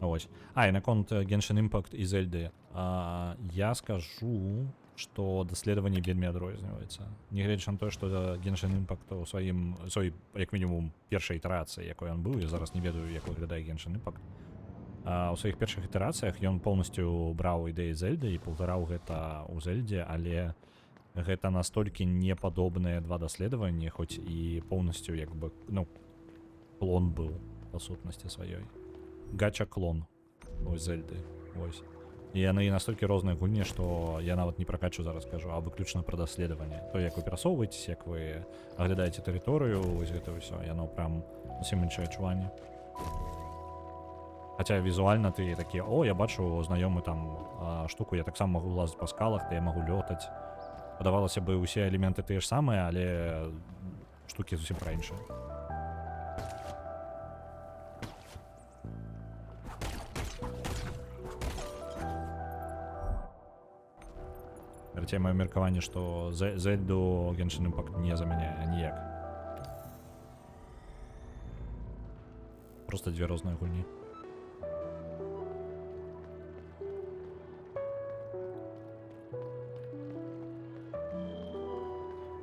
Ось. І наконт Genshin Impact і Зельды. Я скажу, што даследаванне вельмі адрозніваецца. Нягледзячы на тое, што Genshin Impact у сваёй, як мінімум, першай ітэрацыі, якой ён быў, я зараз не ведаю, як выглядае Genshin Impact. У сваіх першых ітэрацыях ён поўнасцю браў ідэі Зельды і паўтараў гэта ў Зельдзе, але гэта настолькі непадобныя два даследаванні, хоць і поўнасцю, як бы, ну, клон быў па сутнасці сваёй. Гача-клон у Зельды. Вось. І яны настолькі розныя гульні, што я нават не пра гачу зараз кажу, а выключна пра даследаванне. То, як вы перасоўваецеся, як вы аглядаеце тэрыторыю, вось гэта ўсё, яно прям зусім іншае адчуванне. Хаця візуальна ты такі, о, я бачу знаёмы там штуку, я таксама магу лазаць па скалах, то я магу лётаць. Падавалася бы, усе элементы тыя ж самыя, але штукі зусім пра іншыя. Карацей, маё меркаванне, што Зельду Genshin Impact не замяняе ніяк. Просто дзве розныя гульні.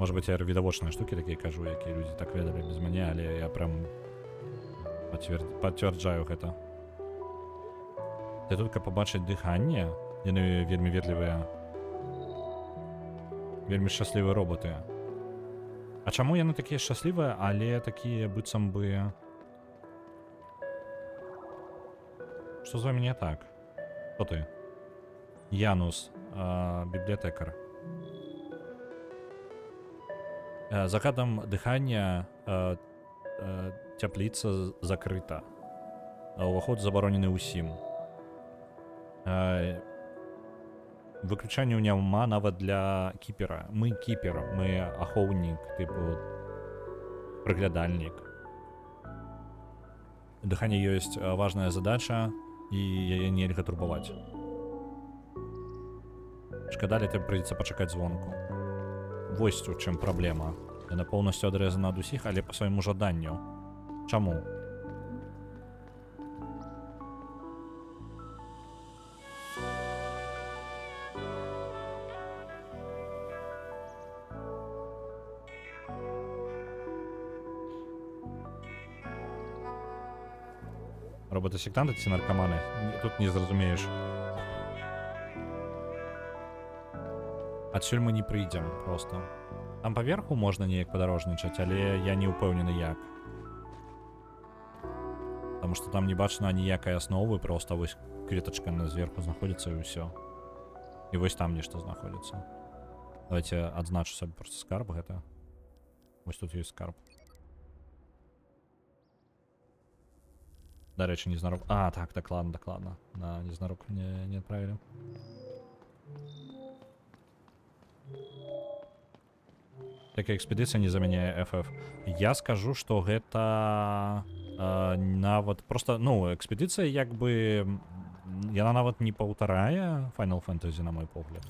Может быть, я відавочныя штукі такія кажу, якія людзі так ведалі без мяне, але я прям пацвярджаю гэта. Ты только пабачыць дыханне, яны вельмі ветлівыя, вельмі шчаслівыя роботы. А чаму яны такія шчаслівыя, але такія быццам бы... Што з вамі не так? Хто ты? Янус, бібліятэкар. Закатам дыхання цяпліца закрыта. Уваход забаронены ўсім. Выключэнняў няма нават для кіпера. Мы кіпер, мы ахоўнік, тыпу прыглядальнік. Дыханне ёсць важная задача, і яе нельга турбаваць. Шкада, але тебе прыйдзецца пачакаць звонку. Вось у чым праблема. Яна поўнасцю адрэзана ад усіх, але па свайму жаданню. Чаму? Роботы-сектанты ці наркаманы? Тут не зразумееш. Адсюль мы не прыйдзем просто. Там паверху можна неяк падарожнічаць, але я не ўпэўнены як. Таму што там не бачна ніякай асновы, просто вось кветачка зверху знаходзіцца і ўсё. І вось там нешта знаходзіцца. Давайте адзначу сабе просто скарб гэта. Вось тут ёсць скарб. Дарэчы, незнарок... так, ладно. На незнарок не адправілі. Такая экспедыцыя не замяняе FF. Я скажу, што гэта нават просто, ну, экспедыцыя як бы яна нават не паўтарае Final Fantasy, на мой погляд.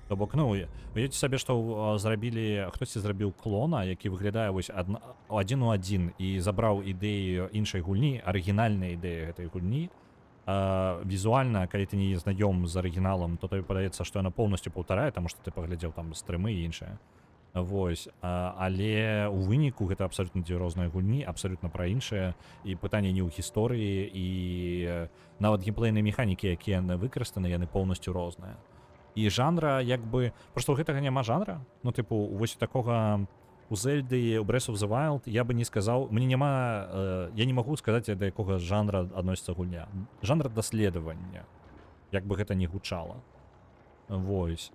То бок, ну, ведаеце сабе, што зрабілі, хтосьці зрабіў клона, які выглядае вось адзін у адзін і забраў ідэю іншай гульні, арыгінальныя ідэі гэтай гульні. Візуальна, калі ты не знаём з арыгіналам, то тобі падаецца, што яна поўнасцю паўтарае, таму што ты паглядзеў там стрымы і іншае. Вось, але ў выніку гэта абсалютна дзве розныя гульні, абсалютна пра іншае, і пытанне не ў гісторыі, і нават геймплейныя механікі, якія яны выкарыстаны, яны поўнасцю розныя. І жанра, як бы, просто ў гэтага няма жанра, ну, тыпу, вось такога у Зельды, у Breath of the Wild я бы не сказаў, мне няма, я не магу сказаць, да якога жанра адносіцца гульня. Жанр даследавання, як бы гэта не гучала. Вось.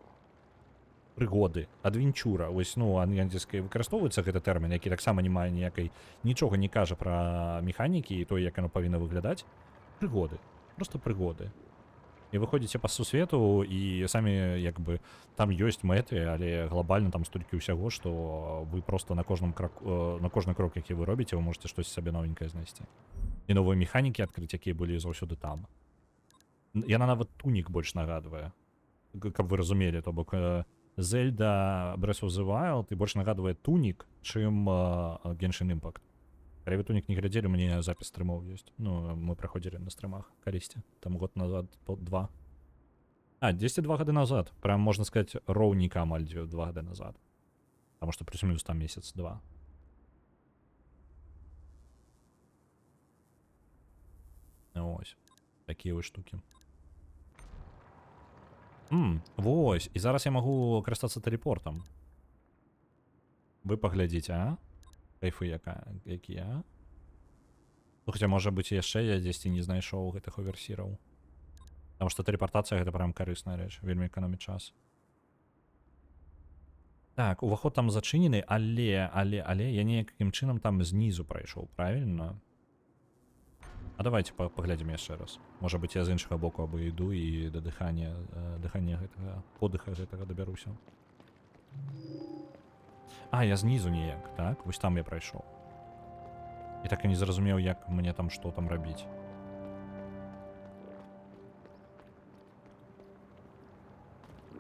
прыгоды, адвенчура. Вось, ну, ангельскай выкарыстоўваецца гэты тэрмін, які таксама не мае ніякай, нічога не кажа пра механікі і то, як яно павінна выглядаць. Прыгоды, просто прыгоды. І вы ходзіце па сусвету і самі як бы там ёсць мэты, але глобальна там столькі ўсяго, што вы просто на кожным на кожны крок, які вы робіце, вы можете штось сабе новенькае знайсці. І новыя механікі адкрыць, якія былі заўсёды там. Яна нават тунік больш нагадвае, каб вы разумелі, то бок Zelda Breath of the Wild і больш нагадвае тунік, чым Genshin Impact. Калі вы тунік не глядзелі, у мяне запіс стрымоў ёсць. Ну, мы праходзілі на стрымах калісьці. Там год назад, 2. 10-2 гады назад. Прям, можна сказаць, роўніка амаль 2 гады назад. Таму што плюс-мінус там месяц-2. Ось. Такія вось штукі. Вось. І зараз я магу карыстацца тэлепортам. Вы паглядзіце, а? Кайфы якія. Ну, хаця, можа быць, яшчэ я дзесьці не знайшоў гэтых оверсіраў. Таму што тэлепартацыя гэта прям карысная рэч, вельмі эканоміць час. Так, уваход там зачынены, але я неякім чынам там знізу прайшоў, правільна? А давайте паглядзім яшчэ раз. Можа быць, я з іншага боку або іду і да дыхання гэтага, подыха гэтага дабяруся. Я знізу неяк, так? Вось там я прайшоў. І так і не зразумеў, як мне там што там рабіць.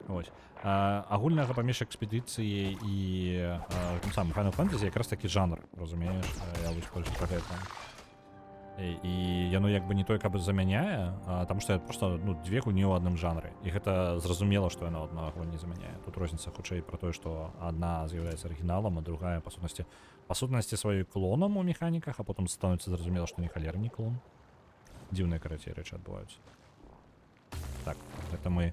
Ось. Агульнага паміж экспедыцыяй і тым самым Final Fantasy якраз такі жанр, разумееш? Я вось больш пра гэта. І яно як бы не той, каб замяняе, таму што просто, ну, две гульні ў адным жанры. І гэта зразумела, што яно адна гульні замяняе. Тут розніца хутчэй пра тое, што адна з'яўляецца арыгіналам, а другая, па сутнасці сваёй клонам у механіках, а потым становіцца зразумела, што не халер, не клон. Дзіўныя, карацей, рэчы адбываюцца. Так, гэта мы...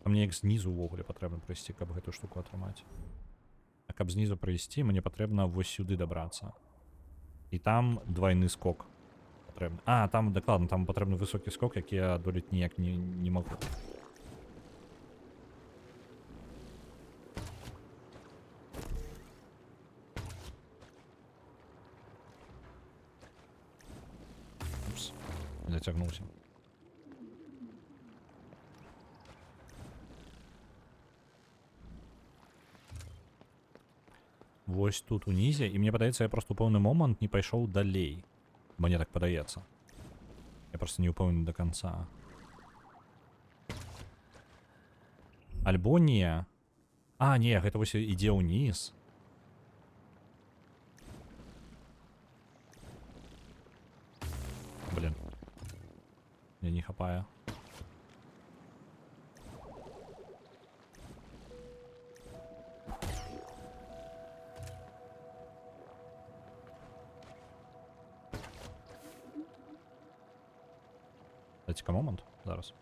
Там неяк знізу ўвогуле патрэбна прыйсці, каб гэтую штуку атрымаць. А каб знізу прыйсці, мне патрэбна вось сюды дабрацца. І там двайны скок. Там дакладна, там патрэбны высокі скок, які я адолець ніяк не магу. Упс, зацягнуўся. Вось тут унізе, і мне падаецца, я просто ў пэўны момант не пайшоў далей. Мне так падаецца. Я просто не ўпэўнены до конца. Альбо не. Не, гэта вось ідзе ўніз. Блин. Мне не хапае. Дайте-ка момент зараз.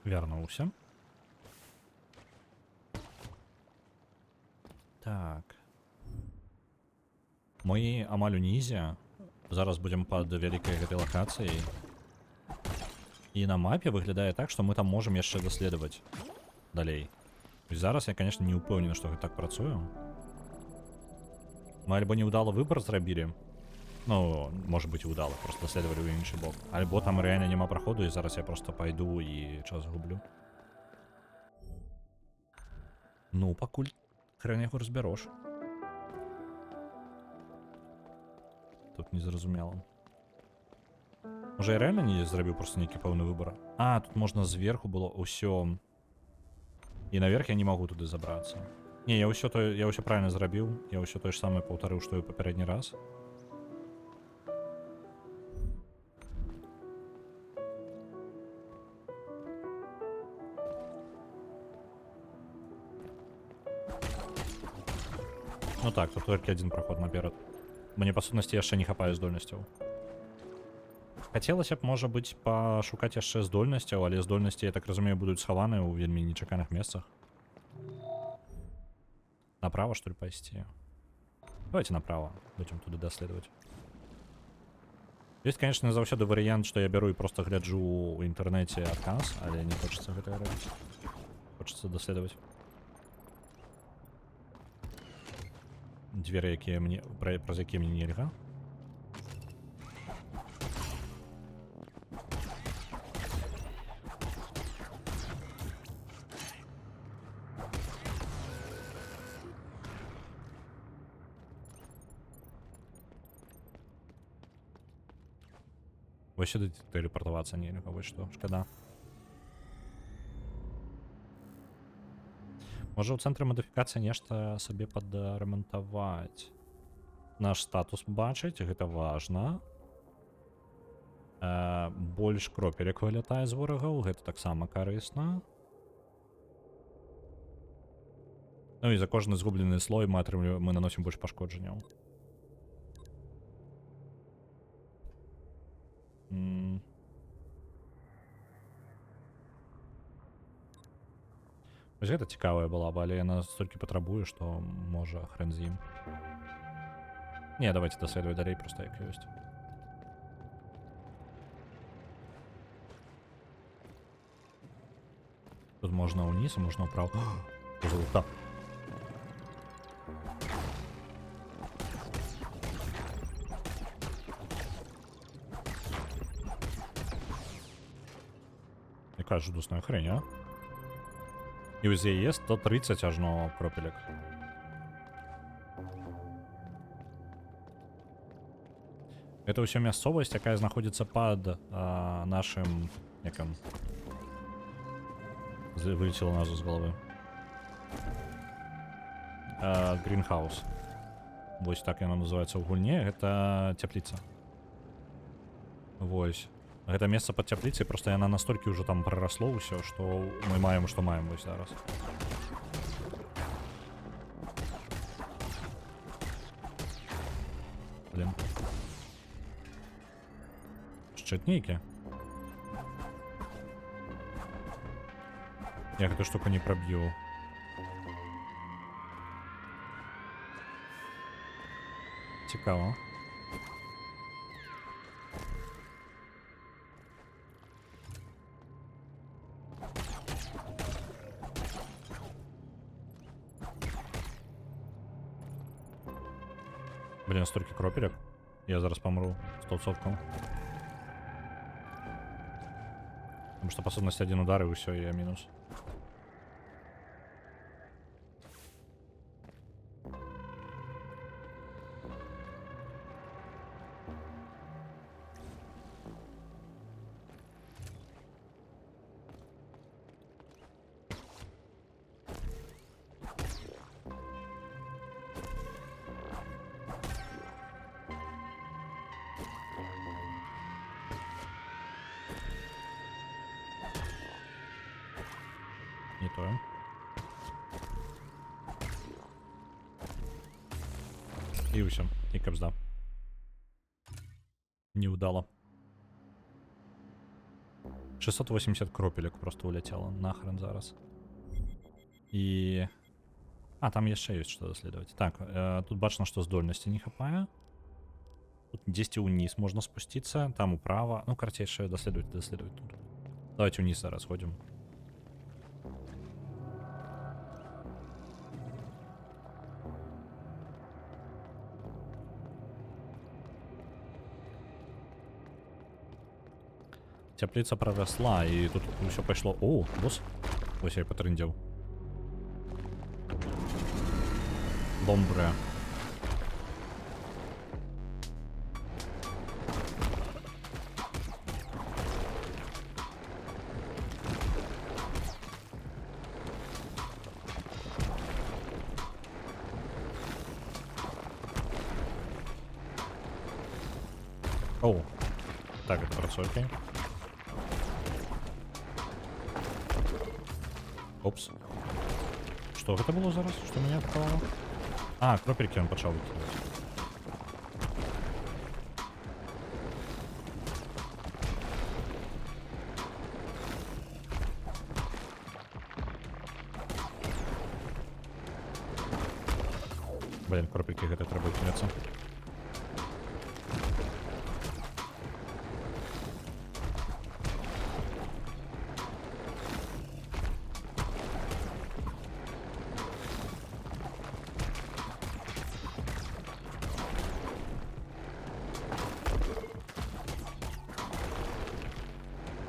Вярнуўся. Так. Мы амаль унізе. Зараз будзем пад вялікай гэтай лакацыяй. І на мапе выглядае так, што мы там можам яшчэ даследаваць далей. Зараз я, конечно, не ўпэўнены, што гэта так працуе. Мы альбо неўдала выбар зрабілі. Ну, может быть, і ўдала, просто даследавалі ў іншы бок. Альбо там рэальна няма праходу, і зараз я просто пайду і час гублю. Ну, пакуль хрен яго разбярош. Тут незразумела. Можа, я рэальна не зрабіў просто нейкі пэўны выбар? А, тут можна зверху было ўсё. І наверх я не магу туды забрацца. Не, я ўсё правильно зрабіў. Я ўсё тое ж самае паўтарыў, што і папярэдні раз. Ну так, тут толькі адзін праход наперад. Мне, па сутнасці, яшчэ не хапае здольнасцяў. Хацелася б, можа быць, пашукаць яшчэ здольнасцяў, але здольнасці, я так разумею, будуць схаваныя ў вельмі нечаканых месцах. Направо, что ли, пойти? Давайте направо. Будем туда доследовать. Есть, конечно, заўсёды вариант, что я беру и просто гляджу ў інтэрнэце адказ, але не хочется гэта рабіць. Хочется доследовать. Двери, якія мне, праз якія мне нельга. Вось сюды тэлепартавацца нельга, вось што, шкада. Можа ў цэнтры мадыфікацыі нешта сабе падрамантаваць. Наш статус бачыць, гэта важна. Больш кропелек вылятае з ворагаў, гэта таксама карысна. Ну і за кожны згублены слой мы наносім больш пашкоджанняў. Вось гэта цікавая была б, але яна столькі патрабуе, што можа хрен з ім. Не, давайте даследаваць далей просто як ёсць. Тут можна ўніз, а можна ўправо. Золота. Якая жудасная хрень, а? І ось яе 130 ажно кропелек. Это ўсё мясцовасць, якая знаходзіцца пад нашым... Якам... Вылетела назва з головы. Гринхаус. Вось так яна называецца ў гульне. Гэта цяпліца. Вось. Гэта месца пад цяпліцай, просто яна настолькі ўжо там прарасло ўсё, што мы маем, што маем вось зараз. Блин. Шчыт нейкі. Я гэту штуку не праб'ю. Цікава. Блин, столько кропелек. Я зараз помру 100%. Потому что, по сути, один удар, и все, и я минус. Не то. І усё, і капзда. Не удало. 680 кропелек просто улетело. Нахрен зараз. И... А, там еще есть что доследовать. Так, тут бачно, что здольности не хапая. Тут 10 вниз можно спуститься. Там управо. Ну, короче, доследовать тут. Давайте вниз зараз ходим. Теплица проросла, и тут все пошло. О, босс. Ось я и потрындел. Ломбре. Оу. Так, это працує, окей. Опс. Что это было зараз? Что меня атаковало? А, кропельки он почал выкидывать. Блин, кропельки гэта треба выкинуться.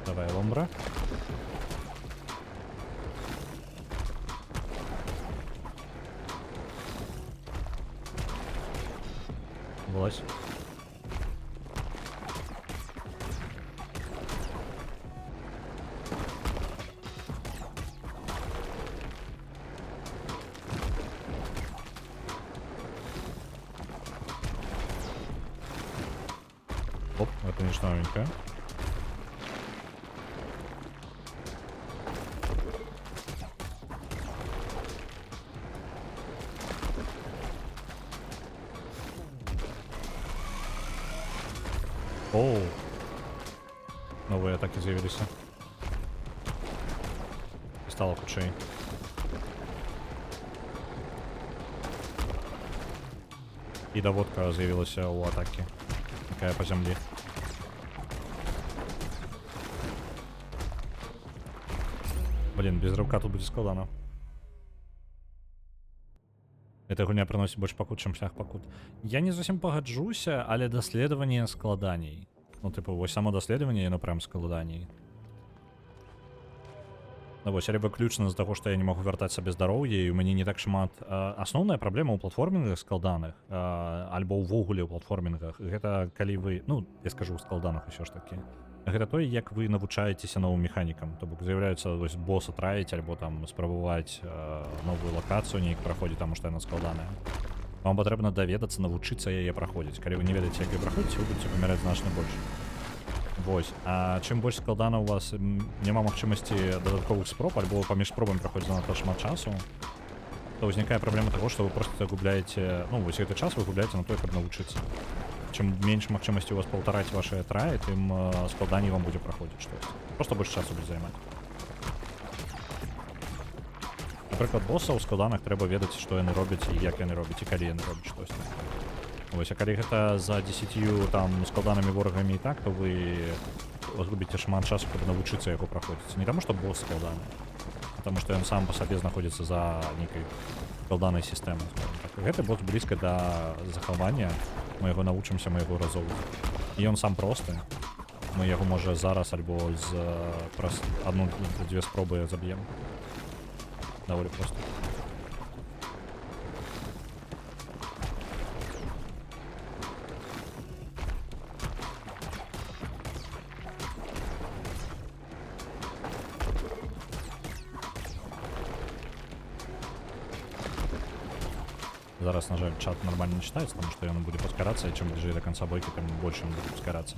Давай, ломбра. Влазь. Оп, это не новенькое. Оу. Новые атаки з'явилися. І стало худшей. І доводка з'явилася у атаки. Такая по землі. Блин, без рывка тут будет складано. Эта гульня приносит больше пакут, чем шлях пакут. Я не зовсім пагаджуся, але даследаванне складаней. Ну, типу, вось само даследаванне, яно прям складаней. Ну, вось, либо ключна з таго, што я не могу вяртаць сабе здароўе, і ў мяне не так шмат... Асноўная праблема ў платформінгах складаных, альбо ўвогуле ў платформінгах, гэта калі вы... Ну, я скажу ў складанах ўсё ж такі. Гэта тое, як вы навучаецеся новым механікам. То бок з'яўляецца вось босса траіць, альбо там спрабаваць новую лакацыю неяк праходзіць, таму што яна складаная. Вам патрэбна даведацца, навучыцца яе праходзіць. Калі вы не ведаеце, як вы праходзіце, вы будзеце паміраць значна больш. Вось. А чым больш складана у вас няма магчымасці дадатковых спроб, альбо паміж спробамі праходзіць занадта шмат часу, то ўзнікае праблема таго, што вы проста губляеце... Ну, вось гэты час вы губляеце на тое, каб навучыцца. Чым менш магчымасці у вас паўтараць ваши траі, тым складаней вам будзе праходзіць штось. Просто больш часу будзе займаць. Напрыклад, босса ў складанах трэба ведаць, што яны робяць і як яны робяць, і калі яны робяць штось. Вось, а калі гэта за 10 там складанымі ворагамі і так, то вы згубіце шмат часу, каб навучыцца яго праходзіць. Не таму, што босс складаны, а таму, што ён сам па сабе знаходзіцца за нейкай складанай сістэмай. Гэты босс блізка да захавання. Мы яго навучымся, мы яго разоўваць. І ён сам просты. Мы яго, можа, зараз альбо праз 1-2 спробы заб'ем. Даволі проста. Зараз, на жаль, чат нормально не читается, потому что он будет ускоряться, и чем ближе до конца бойки, тем больше он будет ускоряться.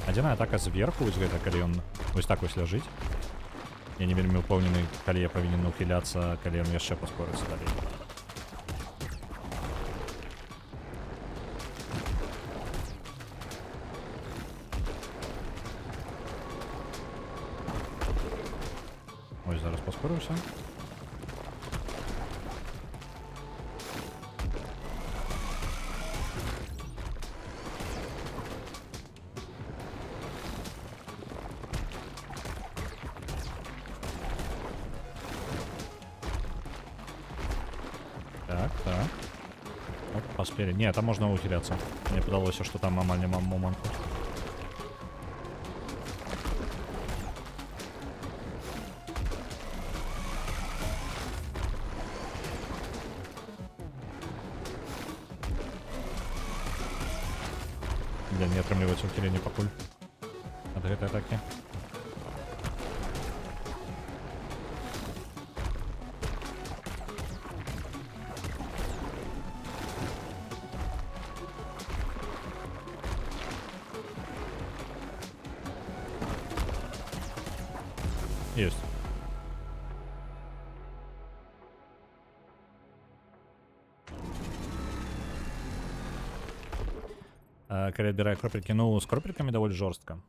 Адзіная атака зверху, вось гэта, калі ён вось так вось ляжыць. Я не вельмі упэўнены, калі я павінен ухіляцца, калі ён яшчэ паскорыцца далей. паскорыўся. Так, так. Оп, поспели. Не, там можно ухиляться. Мне подалось, что там амаль няма моменту. Бля, не атрымліваецца ухіленне пакуль ад гэтай атакі. Есть. Калі адбірае кропелькі, ну з кропелькамі даволі жорстка.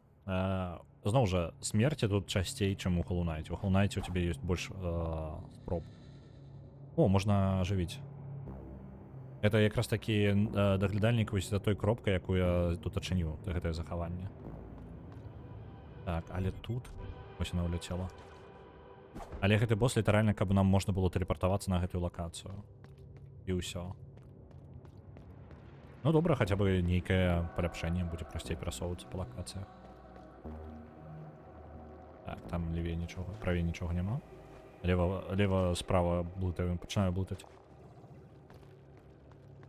Зноў жа, смерці тут часцей, чым у Hollow Knight. У Hollow Knight у тебе ёсць больш спроб. О, можна ажывіць. Это якраз такі даглядальнік вось за той кропкай, якую я тут адчыніў, гэтае захаванне. Так, але тут вось яна ўляцела. Але гэты босс літаральна, каб нам можна было тэлепартавацца на гэтую лакацыю. І ўсё. Ну добра, хаця бы нейкае паляпшэнне, будзе прасцей перасоўвацца па лакацыях. Так, там левей нічога, правей нічога няма. Лева, справа блытаю, пачынаю блытаць.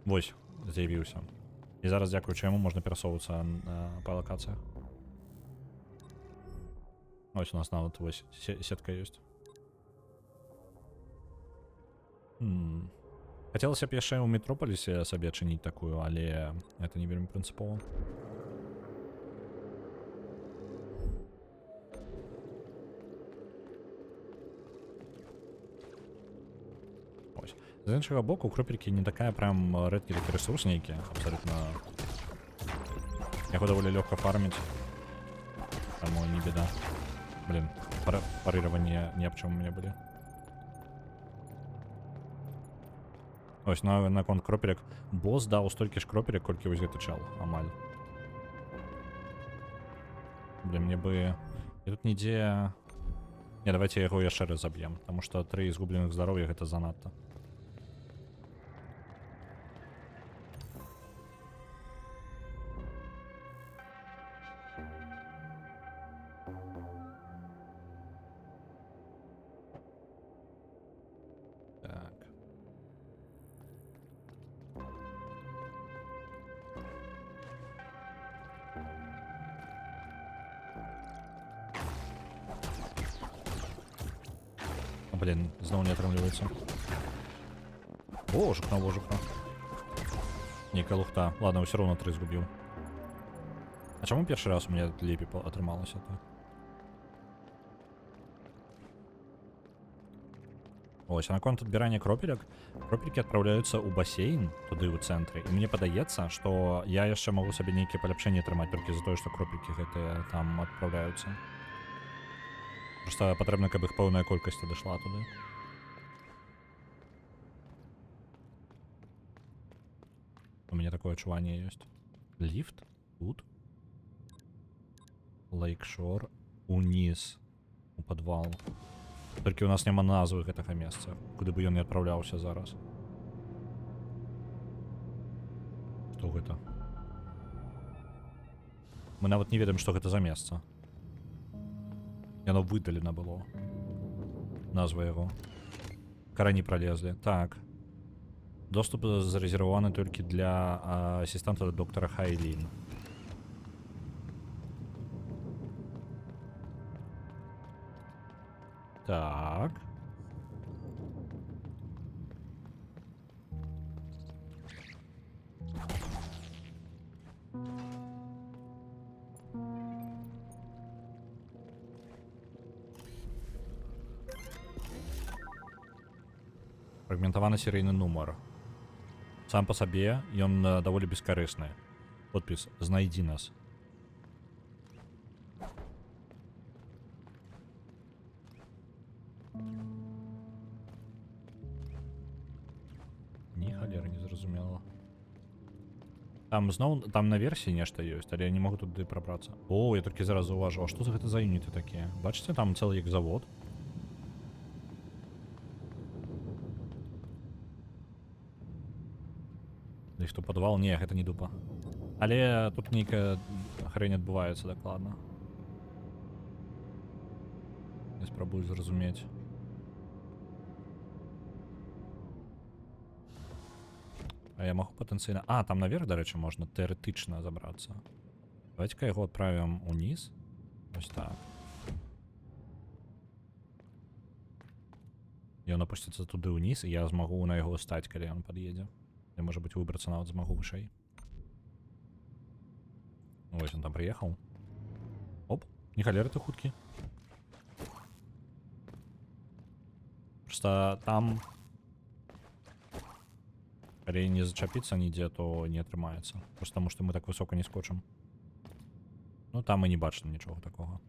Вось, з'явіўся. І зараз, дзякуючы яму, можна перасоўвацца па лакацыях. Ось у нас нават вось сетка ёсць. Хацелася б яшчэ ў Метропалісе сабе адчыніць такую, але это не вельмі прынцыпова. Ось. З іншага боку, кропелькі не такая прям рэдкі такі рэсурс нейкі, абсалютна. Яго даволі лёгка фарміць. Таму не беда. Блин, парыраванне ні аб чым у мяне былі. Ось, наконт кропелек. Босс даў столькі ж кропелек, колькі вось гэты чел, амаль. Блин, мне бы... І тут нідзе... Не, давайте яго яшчэ раз заб'ем, таму што 3 згубленых здароўя гэта занадта. Блин, знову не атрымліваецца. Божука, божука. Нейкая лухта. Ладно, ўсё роўно 3 згубіў. А чаму першы раз у мяне лепей атрымалася так? Ось, а наконт адбірання кропелек, кропелькі адпраўляюцца ў басейн, туды ў цэнтры, і мне падаецца, што я яшчэ магу сабе нейкія паляпшэнні атрымаць толькі за тое, што кропелькі гэтыя там адпраўляюцца. Просто патрэбна, каб іх пэўная колькасць дайшла туды. У мяне такое адчуванне ёсць. Ліфт? Тут? Лейкшор. Уніз. У падвал. Толькі у нас няма назвы гэтага месца, куды бы ён не адпраўляўся зараз. Што гэта? Мы нават не ведаем, што гэта за месца. Яно выдалена было. Назва яго. Карані пролезлі. Так. Доступ зарэзерваваны толькі для асістанта доктара Хайлін. Так. Фрагментаваны серыйны нумар. Сам па сабе ён даволі бескарысны. Подпіс «Знайдзі нас». Ні халери не зрозуміло. Там знову, там на версії нешта ёсць, але я не можу туди пробратися. О, я тільки зараз зауважу, а що це за юніти такі? Бачите, там цілий як завод. Десь то підвал? Ні, це не дупа. Але тут нейкая хрень адбываецца дакладна. Я спрабую зразумець. А я могу патэнцыйна... А, там наверх, дарэчы, можна тэарэтычна забрацца. Давайте-ка яго адправім уніз. Вось так. Ён опусціцца туды ўніз, і я змагу на яго стаць, калі ён пад'едзе. Я, можа быць, выбрацца нават змагу вышэй. Вось он там прыехаў. Оп, не халеры ты хуткі. Просто там... Калі не зачапіцца нідзе, то не атрымаецца. Просто таму, што мы так высока не скочым. Ну, там і не бачна нічога такога.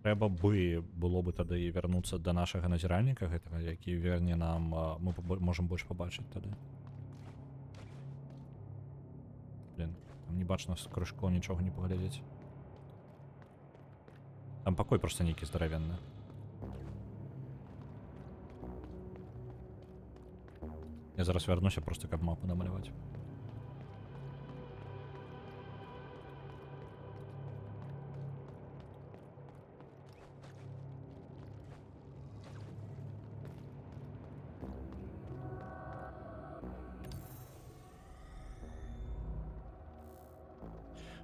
Трэба было бы тады вярнуцца да нашага назіральніка гэтага, які верне нам... Мы можам больш пабачыць тады. Блин, там не бачна з крышко нічога не паглядзець. Там пакой просто нейкі здаравенны. Я зараз вярнуся просто, каб мапу намаляваць.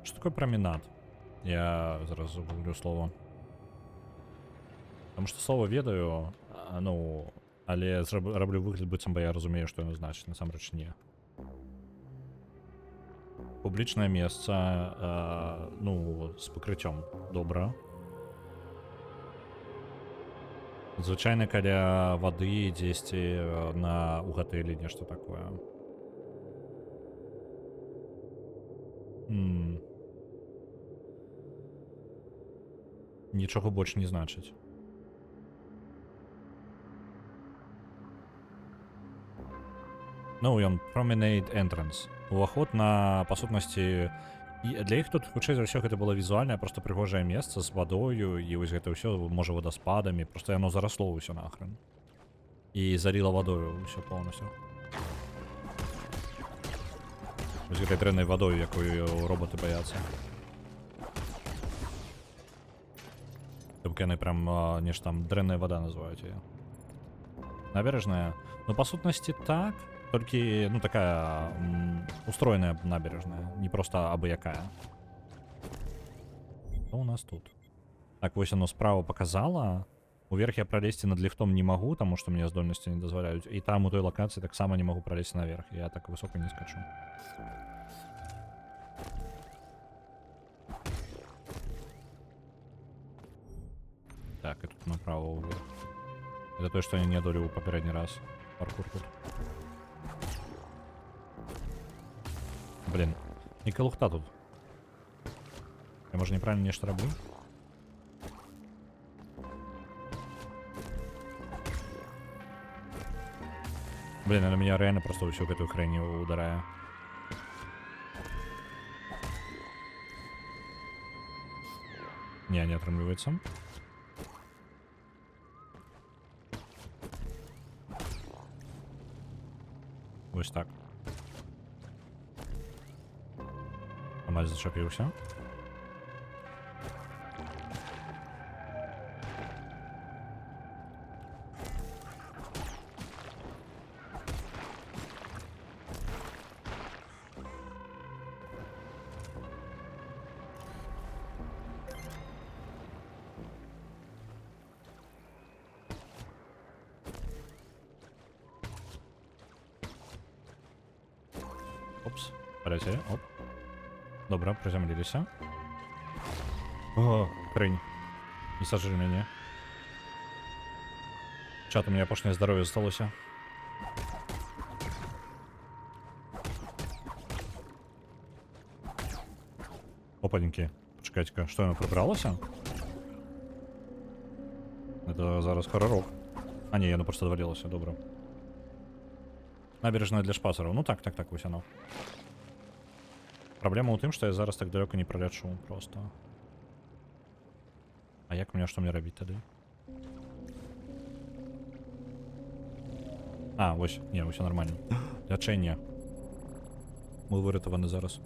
Что такое променад? Я зараз загуглю слово. Потому что слово ведаю, ну... Але раблю выгляд, быццам бы я разумею, што яно значыць, насамрэч не. Публічнае месца, ну, з пакрыццём. Добра. Звычайна каля вады дзесьці у гатэлі нешта такое. Нічога больш не значыць. Ну, ён Promenade Entrance. Уваход на, па сутнасці... І для іх тут, хутчэй за ўсё, гэта было візуальнае, просто прыгожае месца з вадою, і вось гэта ўсё, можа, вадаспадамі, просто яно зарасло ўсё нахрен. І заліла вадою ўсё поўнасцю. Вось гэтай дрэннай вадою, якую роботы баяцца. Толькі яны прям нешта там дрэнная вада называюць яе. Набережная? Ну, па сутнасці так. Толькі, ну, такая устроенная набережная, не просто абы якая. Что у нас тут? Так, вось оно справа показала. Уверх я пролезть над лифтом не могу, потому что мне здольности не дозволяют. И там у той локации так само не могу пролезть наверх. Я так высоко не скачу. Так, и тут направо вверх. Это то, что я не одолел в попередний раз. Паркур тут. Блин, яка лухта тут. Я, може, неправильно нечто роблю? Блин, она меня реально просто всю эту хрень ударяет. Не отрымливается. Ось так. Амаль зачепився. Опс, полетели, оп. Добре, приземлилися. О, хрень. Не сожри меня. Чат, у меня пошне здоровье осталось. Опаньки. Почекайте-ка, что оно пробралось? Гэта зараз хорарок. А не, яно просто адвалілася, добра. Набережная для шпацараў. Ну так, вось оно. Праблема ў тым, што я зараз так далёка не пролячу просто. А як мне, што мне рабіць тады? А, вось, не, ўсё нормально. Лячэнне. Мы выратаваны зараз.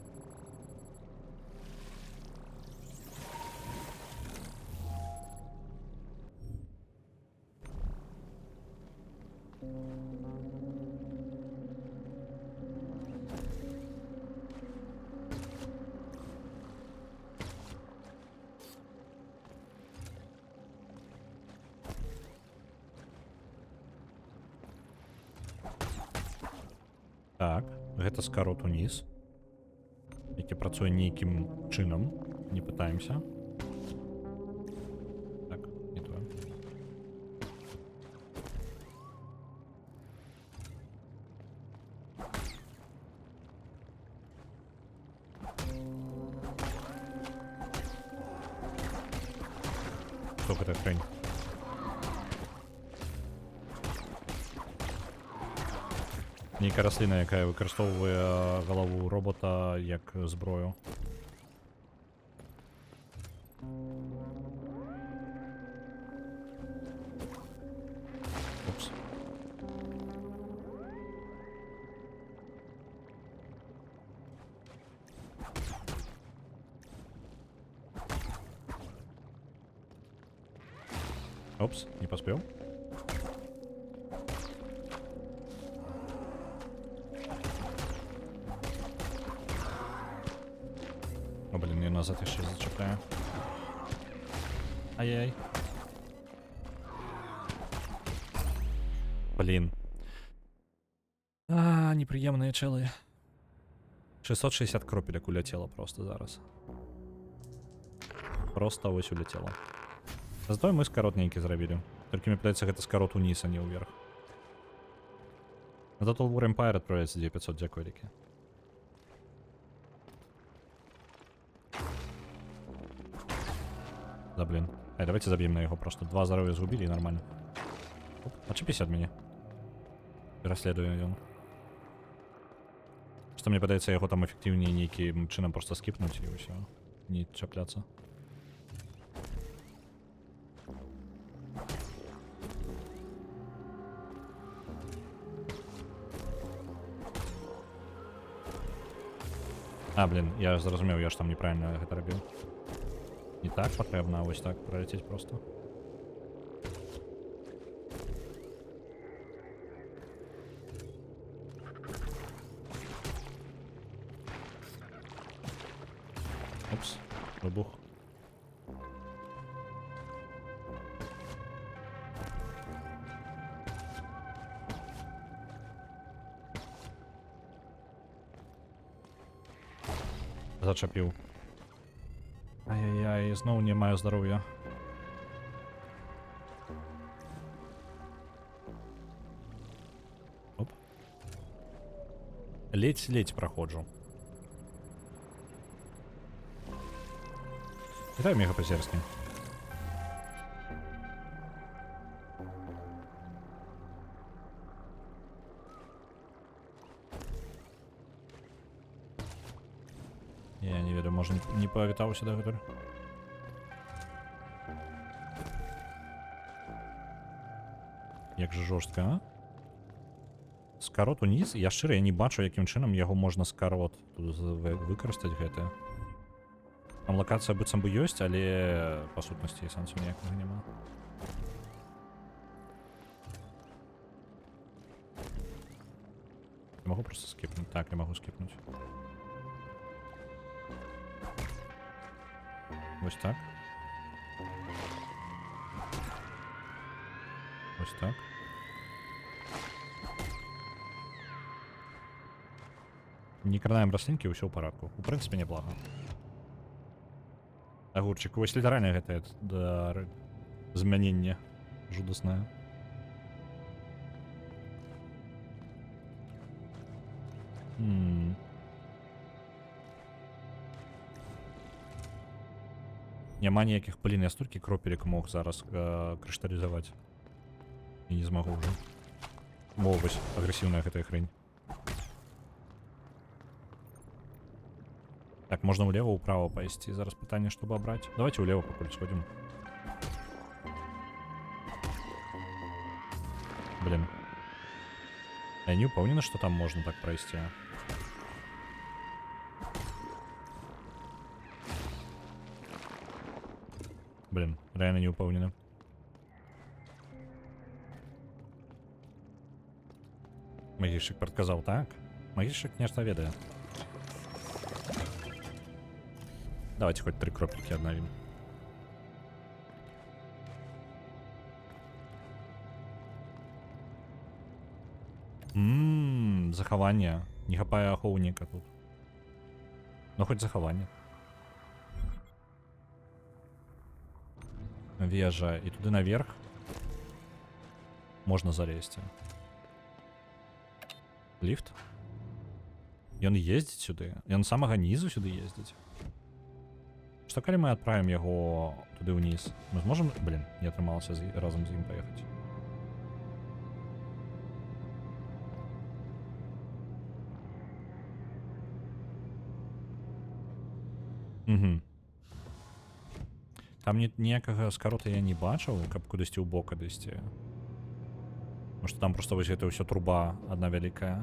Так, гэта скарот уніз, які працуе нейкім чынам. Не пытаемся. Так, не тое. Што гэта хрень? Нейкая расліна, якая выкарыстоўвае галаву робота як зброю. Упс. Опс, не поспел. О, блин, я назад еще зачепляю. Ай-яй. Блин. Неприемные челы. 660 кропелек улетело просто зараз. Просто ось улетело. Зато мы скарот нейкі зрабілі. Толькі мне падаецца, гэта скарот уніз, а не ўверх. На Total War Empire отправляется 9500, дякую, Рики. Да блин. Ай, давайте забьем на его просто. 2 здоровья сгубили и нормально. Оп, отчепись от меня. Расследую ён. Что мне падаецца, яго там эффективнее нейкім чынам просто скипнуть и все. Не чапляться. А, блин, я зразумеў, я ж там неправильно гэта рабіў. Не так патрэбна, а вось так пролететь просто. Упс, выбух. Зачапіў. Ай-яй-яй, зноў не маю здароўя. Оп. Ледзь-ледзь праходжу. Вітаю, мегапазерскі. Я не ведаю, можа не павітаўся дагэтуль. Як жа жорстка, а? Скарот уніз? Я шчыра, я не бачу, якім чынам яго можна скарот тут выкарыстаць гэтае. Там лакацыя быццам бы ёсць, але па сутнасці сэнсу ніякага няма. Я могу просто скипнуть? Так, я могу скипнуть. Ось так. Ось так. Не крадаем рослинки, ўсё ў парадку. У прынцыпе, неблага. Агурчик, вось літаральна гэта да змянення жудаснае. Няма ніяких, блін, я стільки кропелек мог зараз кришталізувати. І не змогу вже. О, вось, агрэсіўная гэтая хрень. Так, можна влево, управо пайсці. Зараз пытанне, щоб абраць. Давайте влево пакуль сходим. Блин. Я не упомню, что там можно так пройти. Блин, реально не упомнено. Магічик подказал, так? Магічик нешта ведае. Давайте хоть 3 кропельки обновим. Захаванне. Не хапае ахоўніка тут. Ну хоть захаванне. Вежа. І туды наверх можна залезці. Ліфт? Ён ездзіць сюды? Ён з самага нізу сюды ездзіць? Што калі мы адправім яго туды ўніз? Мы зможам... Блин, не атрымалася разам з ім паехаць. Угу. Там ніякага скарота я не бачыў, каб кудысьці ў бок адысці. Потому што там проста вось гэта ўсё труба адна вялікая,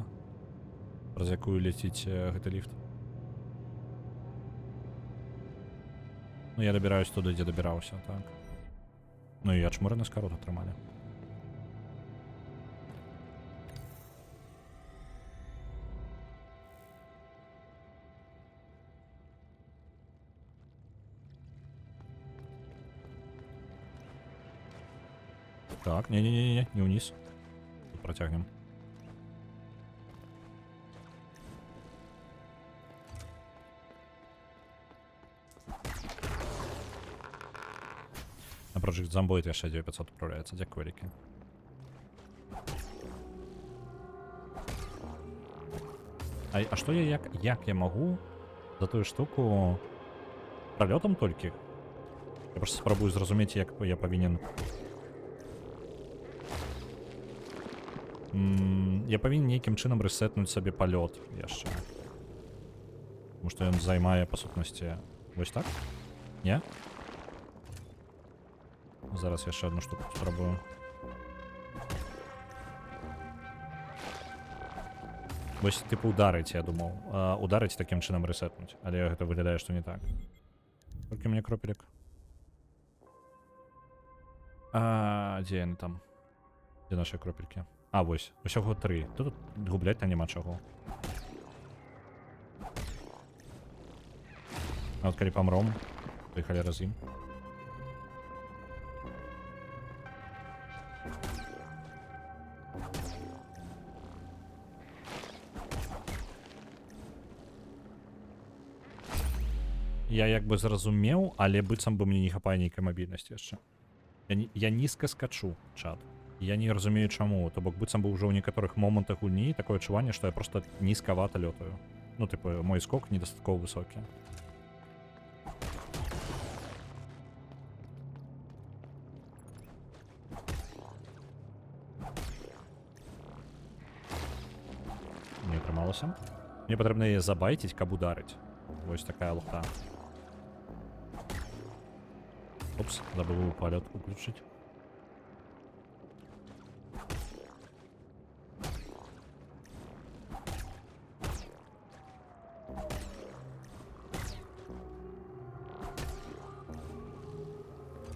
праз якую ляціць гэты ліфт. Ну я дабіраюсь туды, дзе дабіраўся, так. Ну і ачмураны скарот атрымалі. Так, не-не-не, не ўніз. Тут працягнем. На Project Zomboid яшчэ 9500 управляецца. Дзякуй вялікі. А што я, як я магу за тую штуку пралётам толькі? Я просто спрабую зразумець, як я павінен... Я павінен нейкім чынам рэсетнуць сабе палёт яшчэ. Таму што ён займае, па сутнасці, вось так? Не? Зараз яшчэ одну штуку спрабую. Вось, типу, ударыць, я думаў. Ударыць такім чынам рэсетнуць. Але гэта выглядае, што не так. Толькі мне кропелек. Дзе яны там? Дзе нашы кропелькі? А, вось. Усяго 3. Тут губляць-то няма чаго. А от калі памром, паехалі раз ім. Я як бы зразумеў, але быццам бы мне не хапае нейкай мабільнасці яшчэ. Я нізка скачу, чат. Я не разумею чаму, то бок быццам бы ўжо ў некаторых момантах гульні такое адчуванне, што я просто нізкавата лётаю. Ну, типу, мой скок недастаткова высокі. Не атрымалася. Мне патрэбна яе забайціць, каб ударыць. Вось такая лухта. Опс, забыл полет выключить.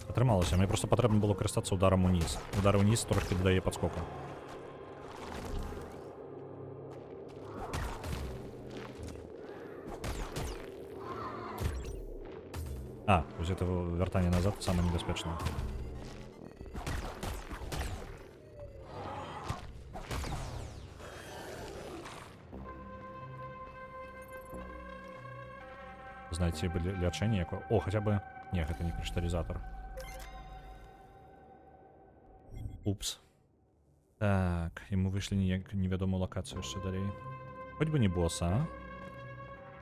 Атрымалася, мне просто патрэбна было карыстацца ударом уніз. Удар уніз трошки дадае падскока. Вось это вяртанне назад самае небяспечнае. Знаете, лячэнне якое... О, хаця бы... Не, гэта не крышталізатор. Упс. Так, і мы выйшлі невядомую лакацыю яшчэ далей. Хоць бы не босса, а?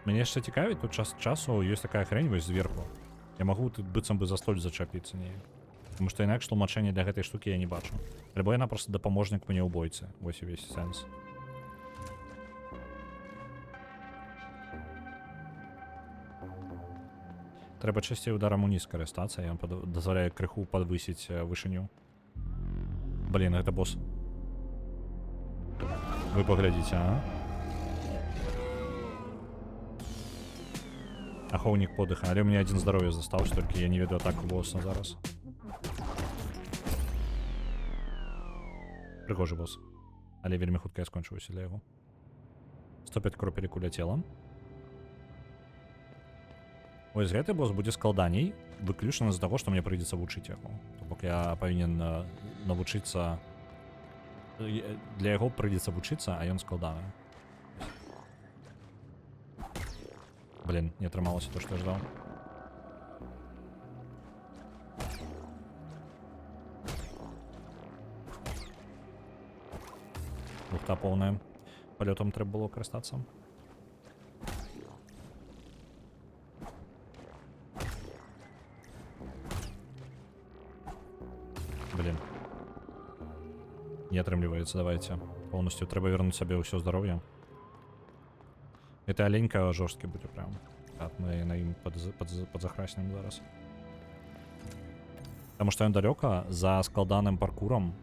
Мяне яшчэ цікавіць, тут час часу ёсць такая хрень вось зверху. Я магу тут быццам бы за столь зачапіцца неяк. Таму што інакш тлумачэння для гэтай штукі я не бачу. Альбо яна проста дапаможнік мне ў бойцы. Вось і увесь сэнс. Трэба часцей ударам уніз карыстацца, я вам дазваляю крыху падвысіць вышыню. Блін, гэта босс. Вы паглядзіце, а? Ахоўнік подыха, але ў мяне адзін здароўя застаўся, толькі я не ведаю атаку босса зараз. Прыгожы босс. Але вельмі хутка я скончылася для яго. 105 кропелек уляцела. Ось гэты босс будзе складаней, выключна з-за таго, што мне прыйдзецца вучыць яго. То бок я павінен навучыцца... Для яго прыйдзецца вучыцца, а ён складаны. Блин, не атрымалася то, што я ждаў. Лухта поўная. Палётам трэба было карыстацца. Блин. Не атрымліваецца, давайте. Полностью трэба вернуць сабе ўсё здароўе. Это оленька жорсткі будзе прям. Так, мы на ім падзахраснем зараз. Таму што ён далёка за складаным паркурам.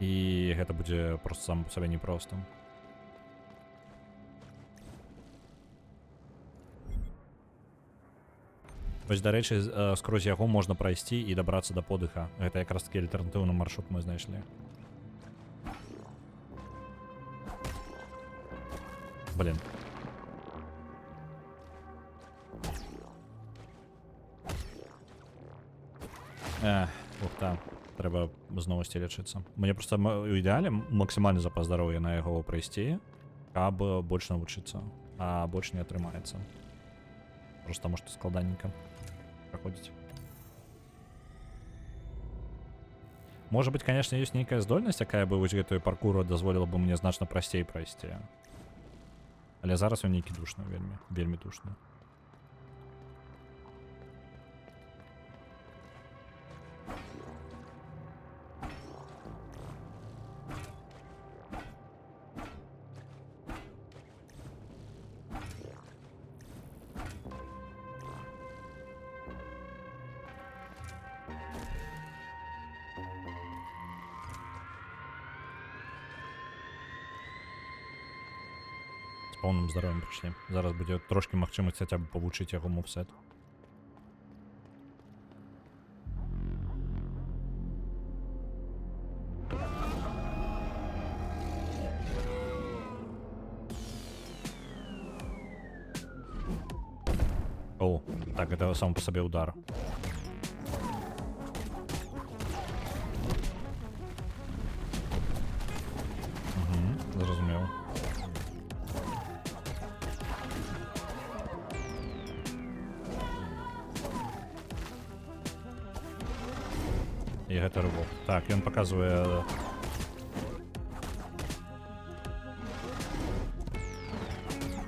І гэта будзе проста сам па сабе непроста. Вось, дарэчы, скрозь яго можна прайсці і дабрацца да подыха. Гэта якраз такі альтэрнатыўны маршрут мы знайшлі. Блин. Лухта. Трэба зноў лечыцца. Мне проста у ідэале максімальны запас здароўя на яго прайсці, каб больш навучыцца, а больш не атрымаецца. Просто таму што складаненька праходзіць. Можа быць, конечно, ёсць нейкая здольнасць, якая бы вось гэтую паркуру дазволіла бы мне значна прасцей прайсці. Але зараз ён нейкі душны, вельмі душны. Поўным здароўем прыйшлі. Зараз будзе трошкі магчымасць хаця б павучыць яго мувсет. О, так, гэта сам па сабе удар. Зразумеў. І гэта рывок. Так, ён паказвае...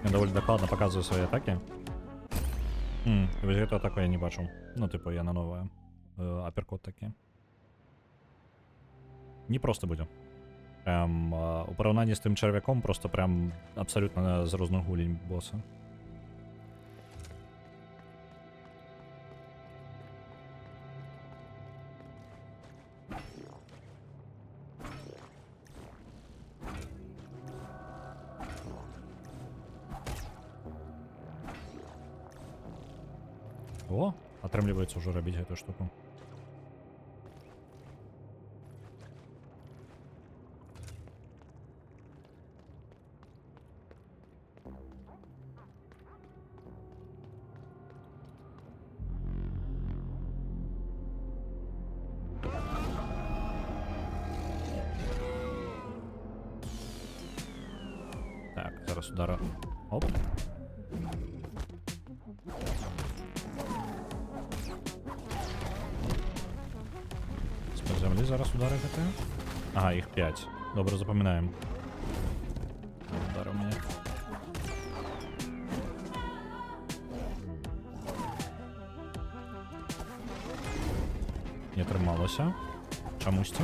Ён даволі дакладна паказвае свае атакі. І вось гэту атаку я не бачыў. Ну, типу, яна новая. Аперкот такі. Не проста будзе. Прям у параўнанні з тым чарвяком просто прям абсалютна з розных гулень босса. О, атрымліваецца ўжо рабіць гэтую штуку. Так, зараз удара. Оп. Землі зараз удари гэтыя. Ага, іх 5. Добре, запамінаем. Удар у мяне. Не атрымалася. Чамусьці.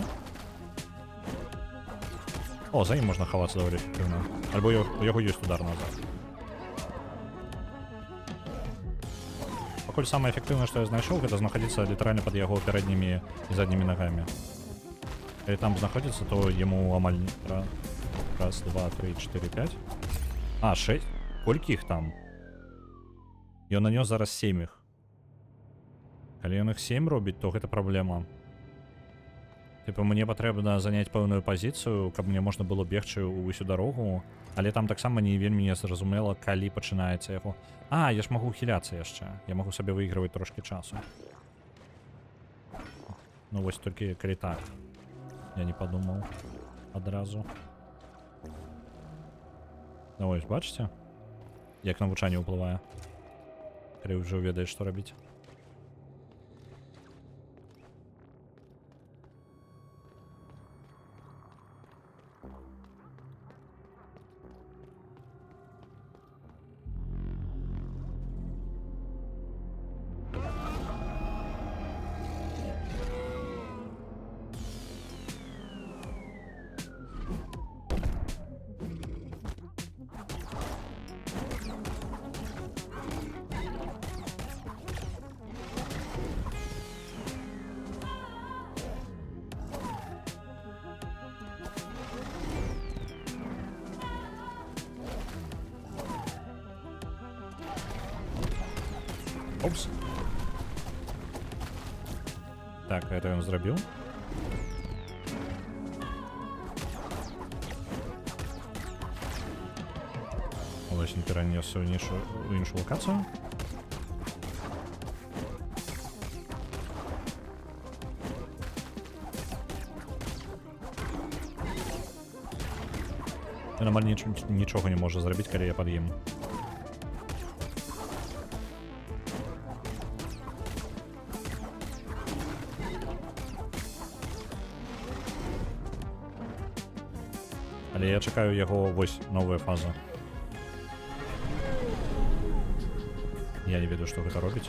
О, за ім можна хавацца даволі эфектыўна. Альбо у яго ёсць удар назад. Пакуль самае эфектыўнае, што я знайшоў, гэта знаходзіцца літаральна пад яго пярэднімі і заднімі нагамі. Калі там знаходзіцца, то яму амаль... Раз, два, три, 4, 5. А, 6? Колькі іх там? Ён нанёс зараз 7 іх. Калі ён іх 7 робіць, то гэта праблема. Типа, мне патрэбна заняць пэўную пазіцыю, каб мне можна было бегчы ўсю дарогу, але там таксама не вельмі не зразумела, калі пачынаецца яго. А, я ж магу ухіляцца яшчэ. Я магу сабе выйгрываць трошкі часу. Ну вось толькі калі так. Я не падумаў адразу. Ну вось, бачыце? Як навучанне ўплывае. Калі ўжо ведаеш, што рабіць. Опс. Так, это ён зрабіў. Ось він перенес у іншу локацію. Він нормально нічого не може зробити, коли я під'їм. Але я чекаю його, ось, нова фаза. Я не веду, що гэта робіць.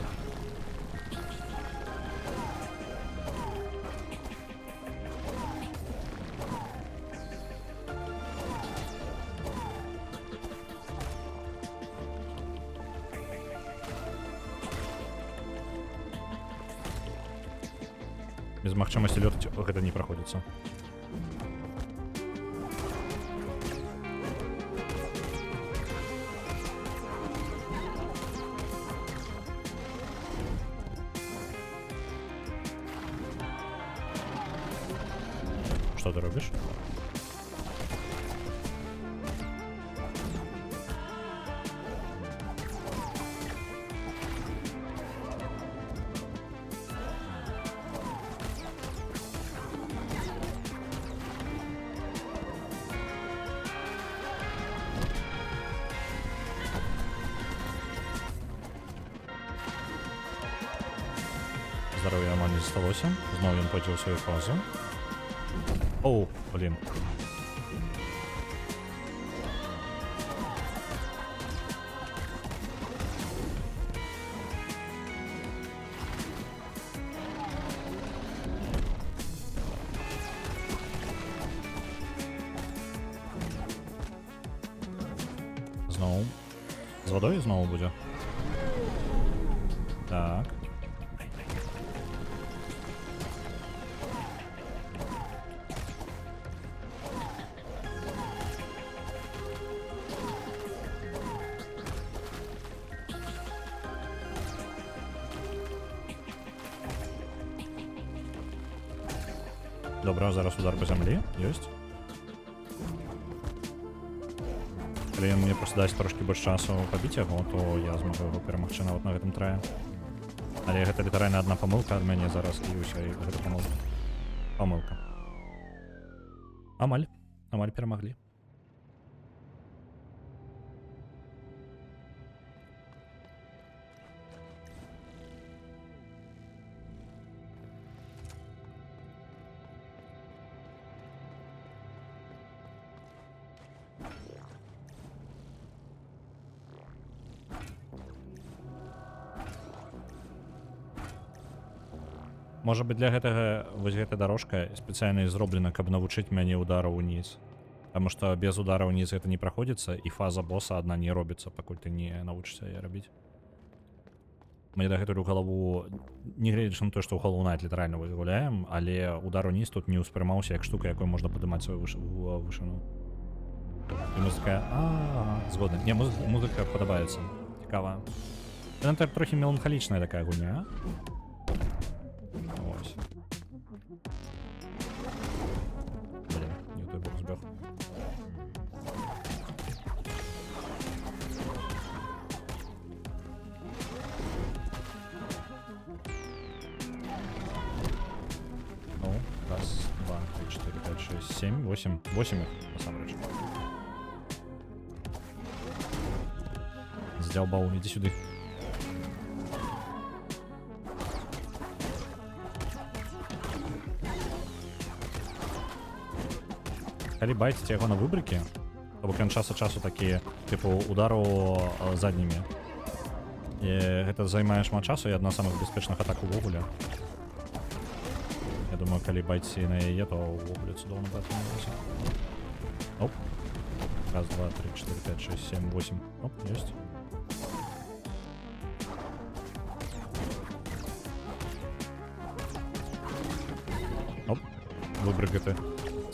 Без магчымасці лётаць гэта не праходзіцца. Что ты робишь? Здоровья Аман не засталося. Знову він потів свою фазу. Оу, блін. Знову. З водою знову буде. Так. Добре, зараз удар по землі. Єсть. Коли він мені просто дасть трошки більше часу побити його, то я зможу його перемогти навіть на гэтым трае. Але гэта літаральна одна помилка від мене зараз і усе, і гэта помилка. Помилка. Амаль. Амаль перемогли. Можа быць, для гэтага вось гэта дорожка спецыяльна і зроблена, каб навучыць мяне удараў уніз. Таму што без удараў уніз гэта не праходзіцца, і фаза боса адна не робіцца, пакуль ты не навучышся яе рабіць. Мы дагэтуль у галаву, не гледзячы на тое, што ў Hollow Knight літаральна вось гуляем, але удар уніз тут не ўспрымаўся як штука, якой можна падымаць сваю вышыну. І музыка... згодна. Не, музыка падабаецца. Цікава. Яна трохі меланхалічная такая гульня. Ось. Блин, не ў той бок збег. Ну, раз, два, три, четыре, пять, шесть, семь, восемь. 8 их, насамрэч. Здзяўбаў, ідзі сюды. Калі байціць яго на выбрыкі, то бок ён час ад часу такі, типу, удару заднімі. І гэта займае шмат часу, і адна з самых бяспечных атак увогуле. Я думаю, калі байці на яе, то увогуле цудоўна бы атрымалася. Оп. Раз, два, три, четыре, пять, шесть, семь, восемь. Оп, ёсць. Оп, выбрык гэты.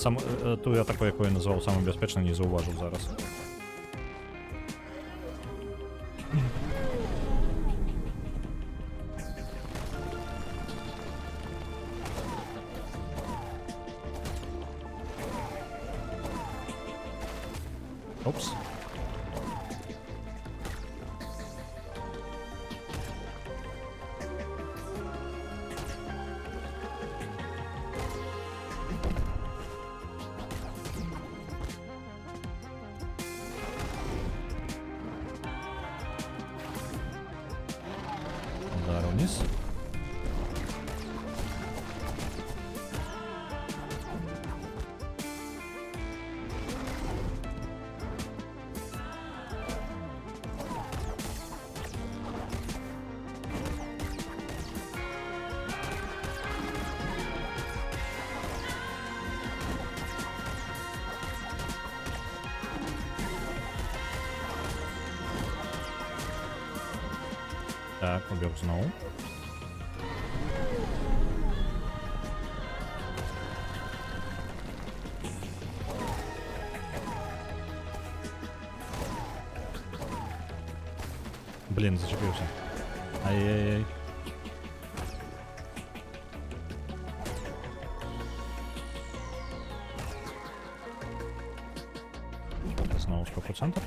Ту атаку, яку я назваў самым бяспечным, не заўважыў зараз. Опс. Удар вниз. Так, убег знову. Блін, зачепився. Ай-яй-яй. Знову спокійцентр.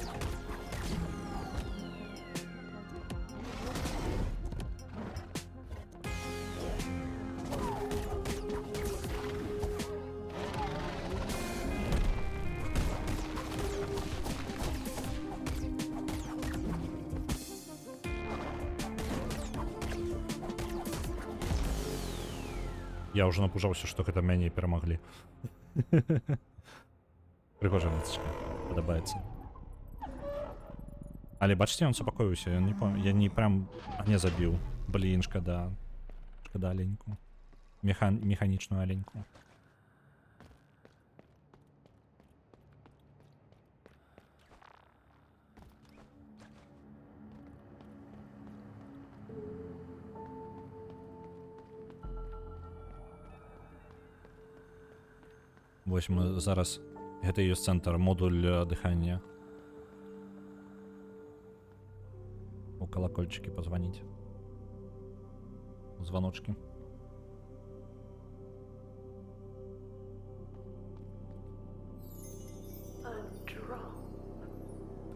Я уже напужаўся, што гэта мяне перамаглі. Прыгожая музычка, падабаецца. Але бачыце, ён супакоіўся, я не прям не забіў. Блін, шкада. Шкада аленьку. Механічную аленьку. Вось мы зараз, гэта ёсць цэнтр, модуль дыхання. У колокольчики позвоніць. Звоночки.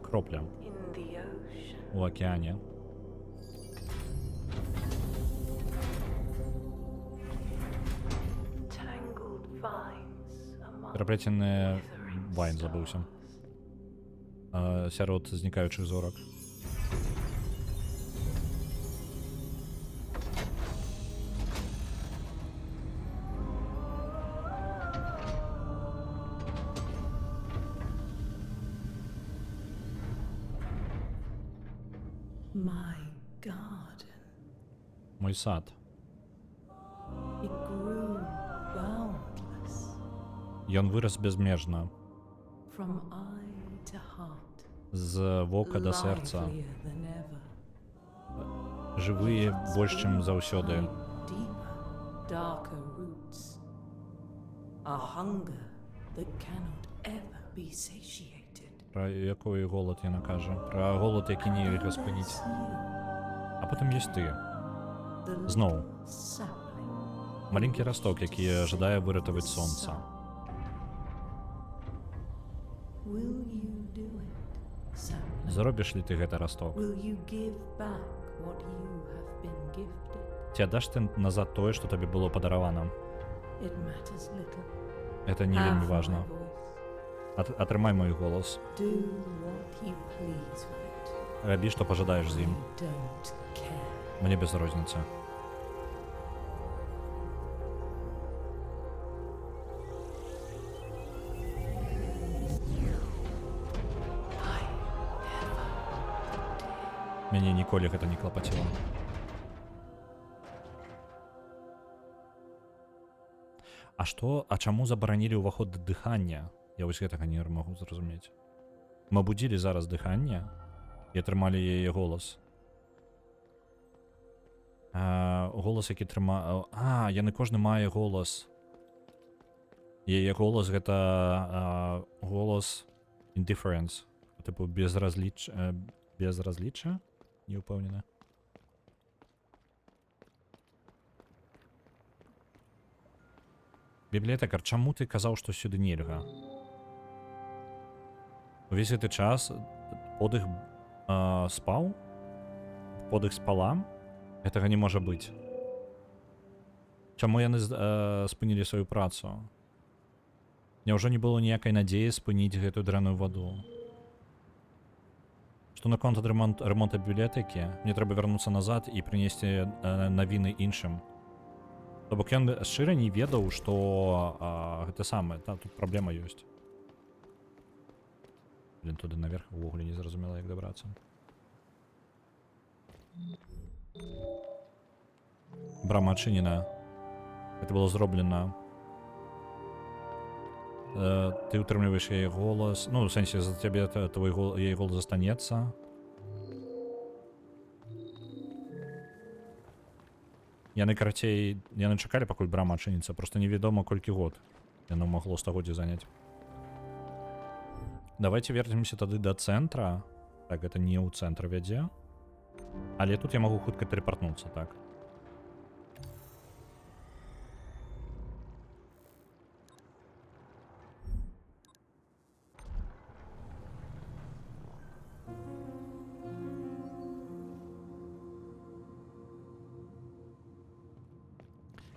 Кропля. У океане. Пераплетены вайн забыўся. Сярод знікаючых зорак. My garden. Мой сад. Ён вырас безмежна. From eye to heart, З вока да сэрца. livelier than ever. Жывыя больш, чым заўсёды. Deeper, darker roots. A hunger that cannot ever be satiated. Пра якой голад яна кажа? Пра голад, які нельга спыніць. It's you, А потым ёсць ты. the Зноў. little sapling. Маленькі расток, які жадае выратаваць сонца. Will you do it, sapling? Зробіш ли ты гэта, расток? Will you give back what you have been gifted? Ці аддаш ты назад тое, што табе было падаравана? It matters little. Гэта не Have вельмі my важна. voice. Атрымай мой голас. Do what you please with it. Рабі, што пажадаеш з ім. I don't care. Мне без розніцы. Мяне ніколі гэта не клапаціла. А чаму забаранілі ўваход да дыхання? Я вось гэтага не магу зразумець. Мы будзілі зараз дыханне і атрымалі яе голас. Голас, які яны кожны мае голас. Яе голас гэта голас indifference. Тыпу безразлічча. Не ўпэўнена. Бібліятэкар, чаму ты казаў, што сюды нельга? Увесь гэты час подых спаў? Подых спала? Гэтага не можа быць. Чаму яны спынілі сваю працу? Няўжо не было ніякай надзеі спыніць гэтую дрэнную ваду? Што наконт ремонта бібліятэкі? Мне трэба вярнуцца назад і прынесці навіны іншым. То бок ён шчыра не ведаў, што гэта самае, тут праблема ёсць. Блин, туды наверх увогуле не зразумела, як дабрацца. Брама адчынена. Гэта было зроблена. Ты ўтрымліваеш яе голас. Ну, у сэнсе, за цябе яе голас застанецца. Яны, карацей, яны чакалі, пакуль брама адчыніцца. Проста невядома, колькі год яно магло стагоддзя заняць. Давайте вернемся тады да цэнтра. Так, гэта не ў цэнтр вядзе. Але тут я магу хутка тэлепартнуцца, так.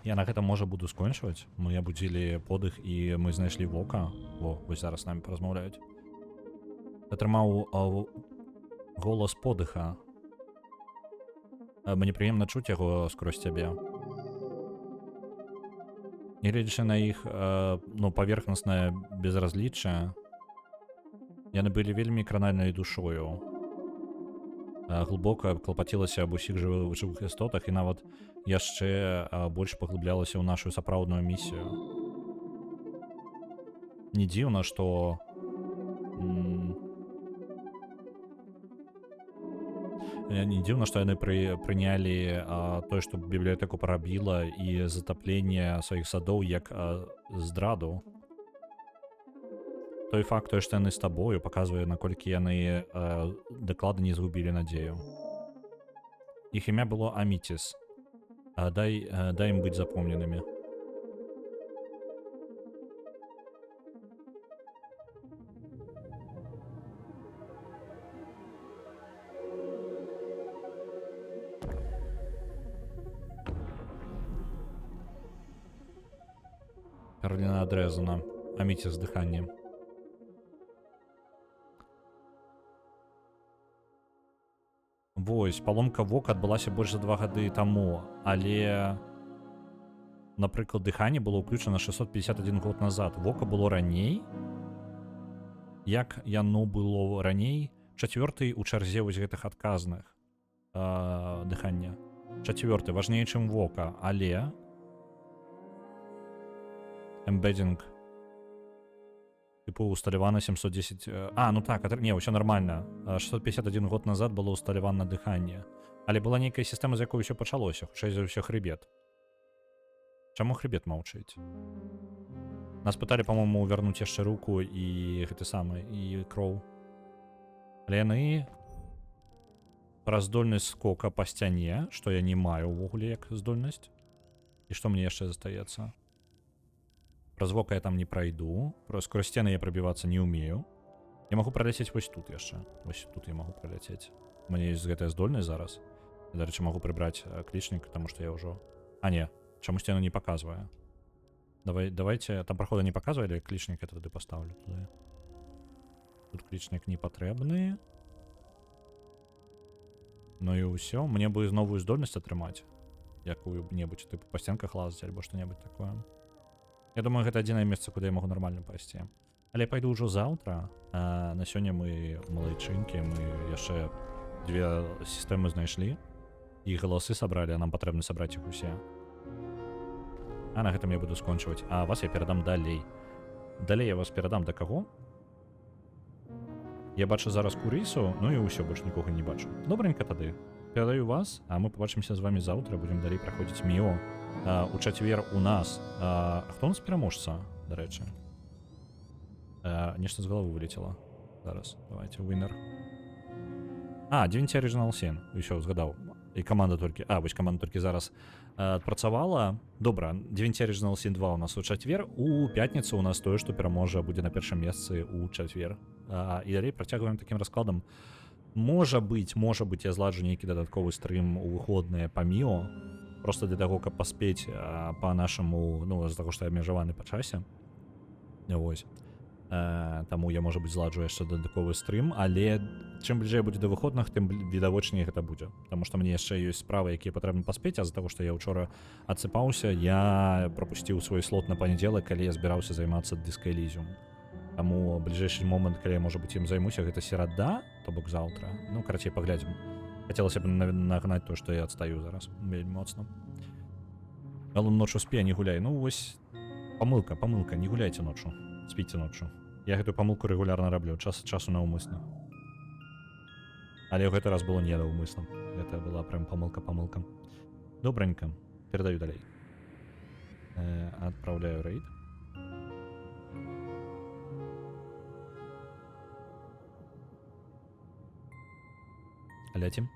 Я на гэта можа буду скончваць. Мы абудзілі подых і мы знайшлі вока. Во, вось зараз з намі паразмаўляюць. Атрымаў голас подыха. Мне прыемна чуць яго скрозь цябе. Нягледзячы на іх паверхнаснае безразлічча, яны былі вельмі кранальнай душою. Глыбока клапацілася аб усіх жывых істотах і нават яшчэ больш паглыблялася ў нашу сапраўдную місію. Не дзіўна, што яны прынялі тое, што бібліятэку парабіла і затапленне сваіх садоў як здраду. Той факт, што яны з табою, паказвае, наколькі яны дакладна не згубілі надзею. Іх імя было Аміціс. Дай ім быць запомненымі. Карліна адрэзана. Аміціс дыханне. Вось, паломка вока адбылася больш за 2 гады таму, але, напрыклад, дыханне было ўключана 651 год назад. Вока было раней. Як яно было раней? 4-й у чарзе вось гэтых адказных дыхання. 4-й, важней, чым вока, але эмбеддинг Типу, у Сталівана 710... ну так, не, все нормально. 651 год назад было у Сталівана дыханне. Але была нейкая сістэма, з якой ўсё пачалося, хутчэй за ўсё хребет. Чаму хребет маўчыць? Нас пыталі, па-моему, вярнуць яшчэ руку і гэты самы, і кроў. Але яны пра здольнасць скока па сцяне, што я не маю ўвогуле як здольнасць. І што мне яшчэ застаецца? Праз вока я там не пройду. Сквозь сцены я пробиваться не умею. Я могу пролететь вось тут яшчэ. Вось тут я могу пролететь. У меня есть гэтая здольнасць зараз. Я, дарэчы, могу прибрать клічнік, потому что я ўжо... не. Чамусь яно не показывае. Давайте... Там прохода не показывае, але клічнік я тады поставлю туды. Тут клічнік не патрэбны. Ну і ўсё. Мне бы новую здольнасць атрымаць. Якую-небудзь, типу, па сценках лазаць, альбо што-небудзь такое. Я думаю, гэта адзінае месца, куды я магу нармальна пайсці. Але я пайду ўжо заўтра. На сёння мы малайчынкі, мы яшчэ 2 сістэмы знайшлі. І галасы сабралі, а нам патрэбна сабраць іх усе. А на гэтым я буду скончваць. А вас я перадам далей. Далей я вас перадам да каго? Я бачу зараз Курысу, ну і ўсё, больш нікога не бачу. Добренька тады. Перадаю вас, а мы побачимся з вами заўтра, будем далей праходзіць Міо. У чацвер у нас... хто у нас пераможца, дарэчы? Нешта з головы вылетело. Зараз, давайте, winner. DVNT Original Sin, ўсё, згадаў. І каманда толькі... вось каманда толькі зараз адпрацавала. Добра, DVNT Original Sin 2 у нас у чацвер. У пятніцу у нас тое, што пераможа, будзе на першым месцы у чацвер. І далей працягваем такім раскладам. Можа быць, я зладжу нейкі дадатковы стрым у выходныя па Міо. Просто для таго, каб паспець па нашаму, ну, з таго, што я абмежаваны па часе. Вось. Таму я, можа быць, зладжу яшчэ дадатковы стрым, але чым бліжэй будзе да выходных, тым відавочней гэта будзе. Таму што мне яшчэ ёсць справы, якія патрэбна паспець, а з-за таго, што я ўчора адсыпаўся, я прапусціў свой слот на панядзелак, калі я збіраўся займацца Disco Elysium. Таму бліжэйшы момант, калі я, можа быць, ім займуся, гэта серада, то бок заўтра. Ну, карацей, паглядзім. Хацелася б нагнаць то, што я адстаю зараз. Вельмі моцна. Галоўна, ноччу спі, а не гуляй. Ну, вось, памылка, не гуляйце ноччу. Спіце ноччу. Я гэтую памылку рэгулярна раблю, час ад часу наўмысна. Але ў гэты раз было не наўмысна. Гэта была прям памылка. Добренька. Перадаю далей. Адпраўляю рэйд. Летим.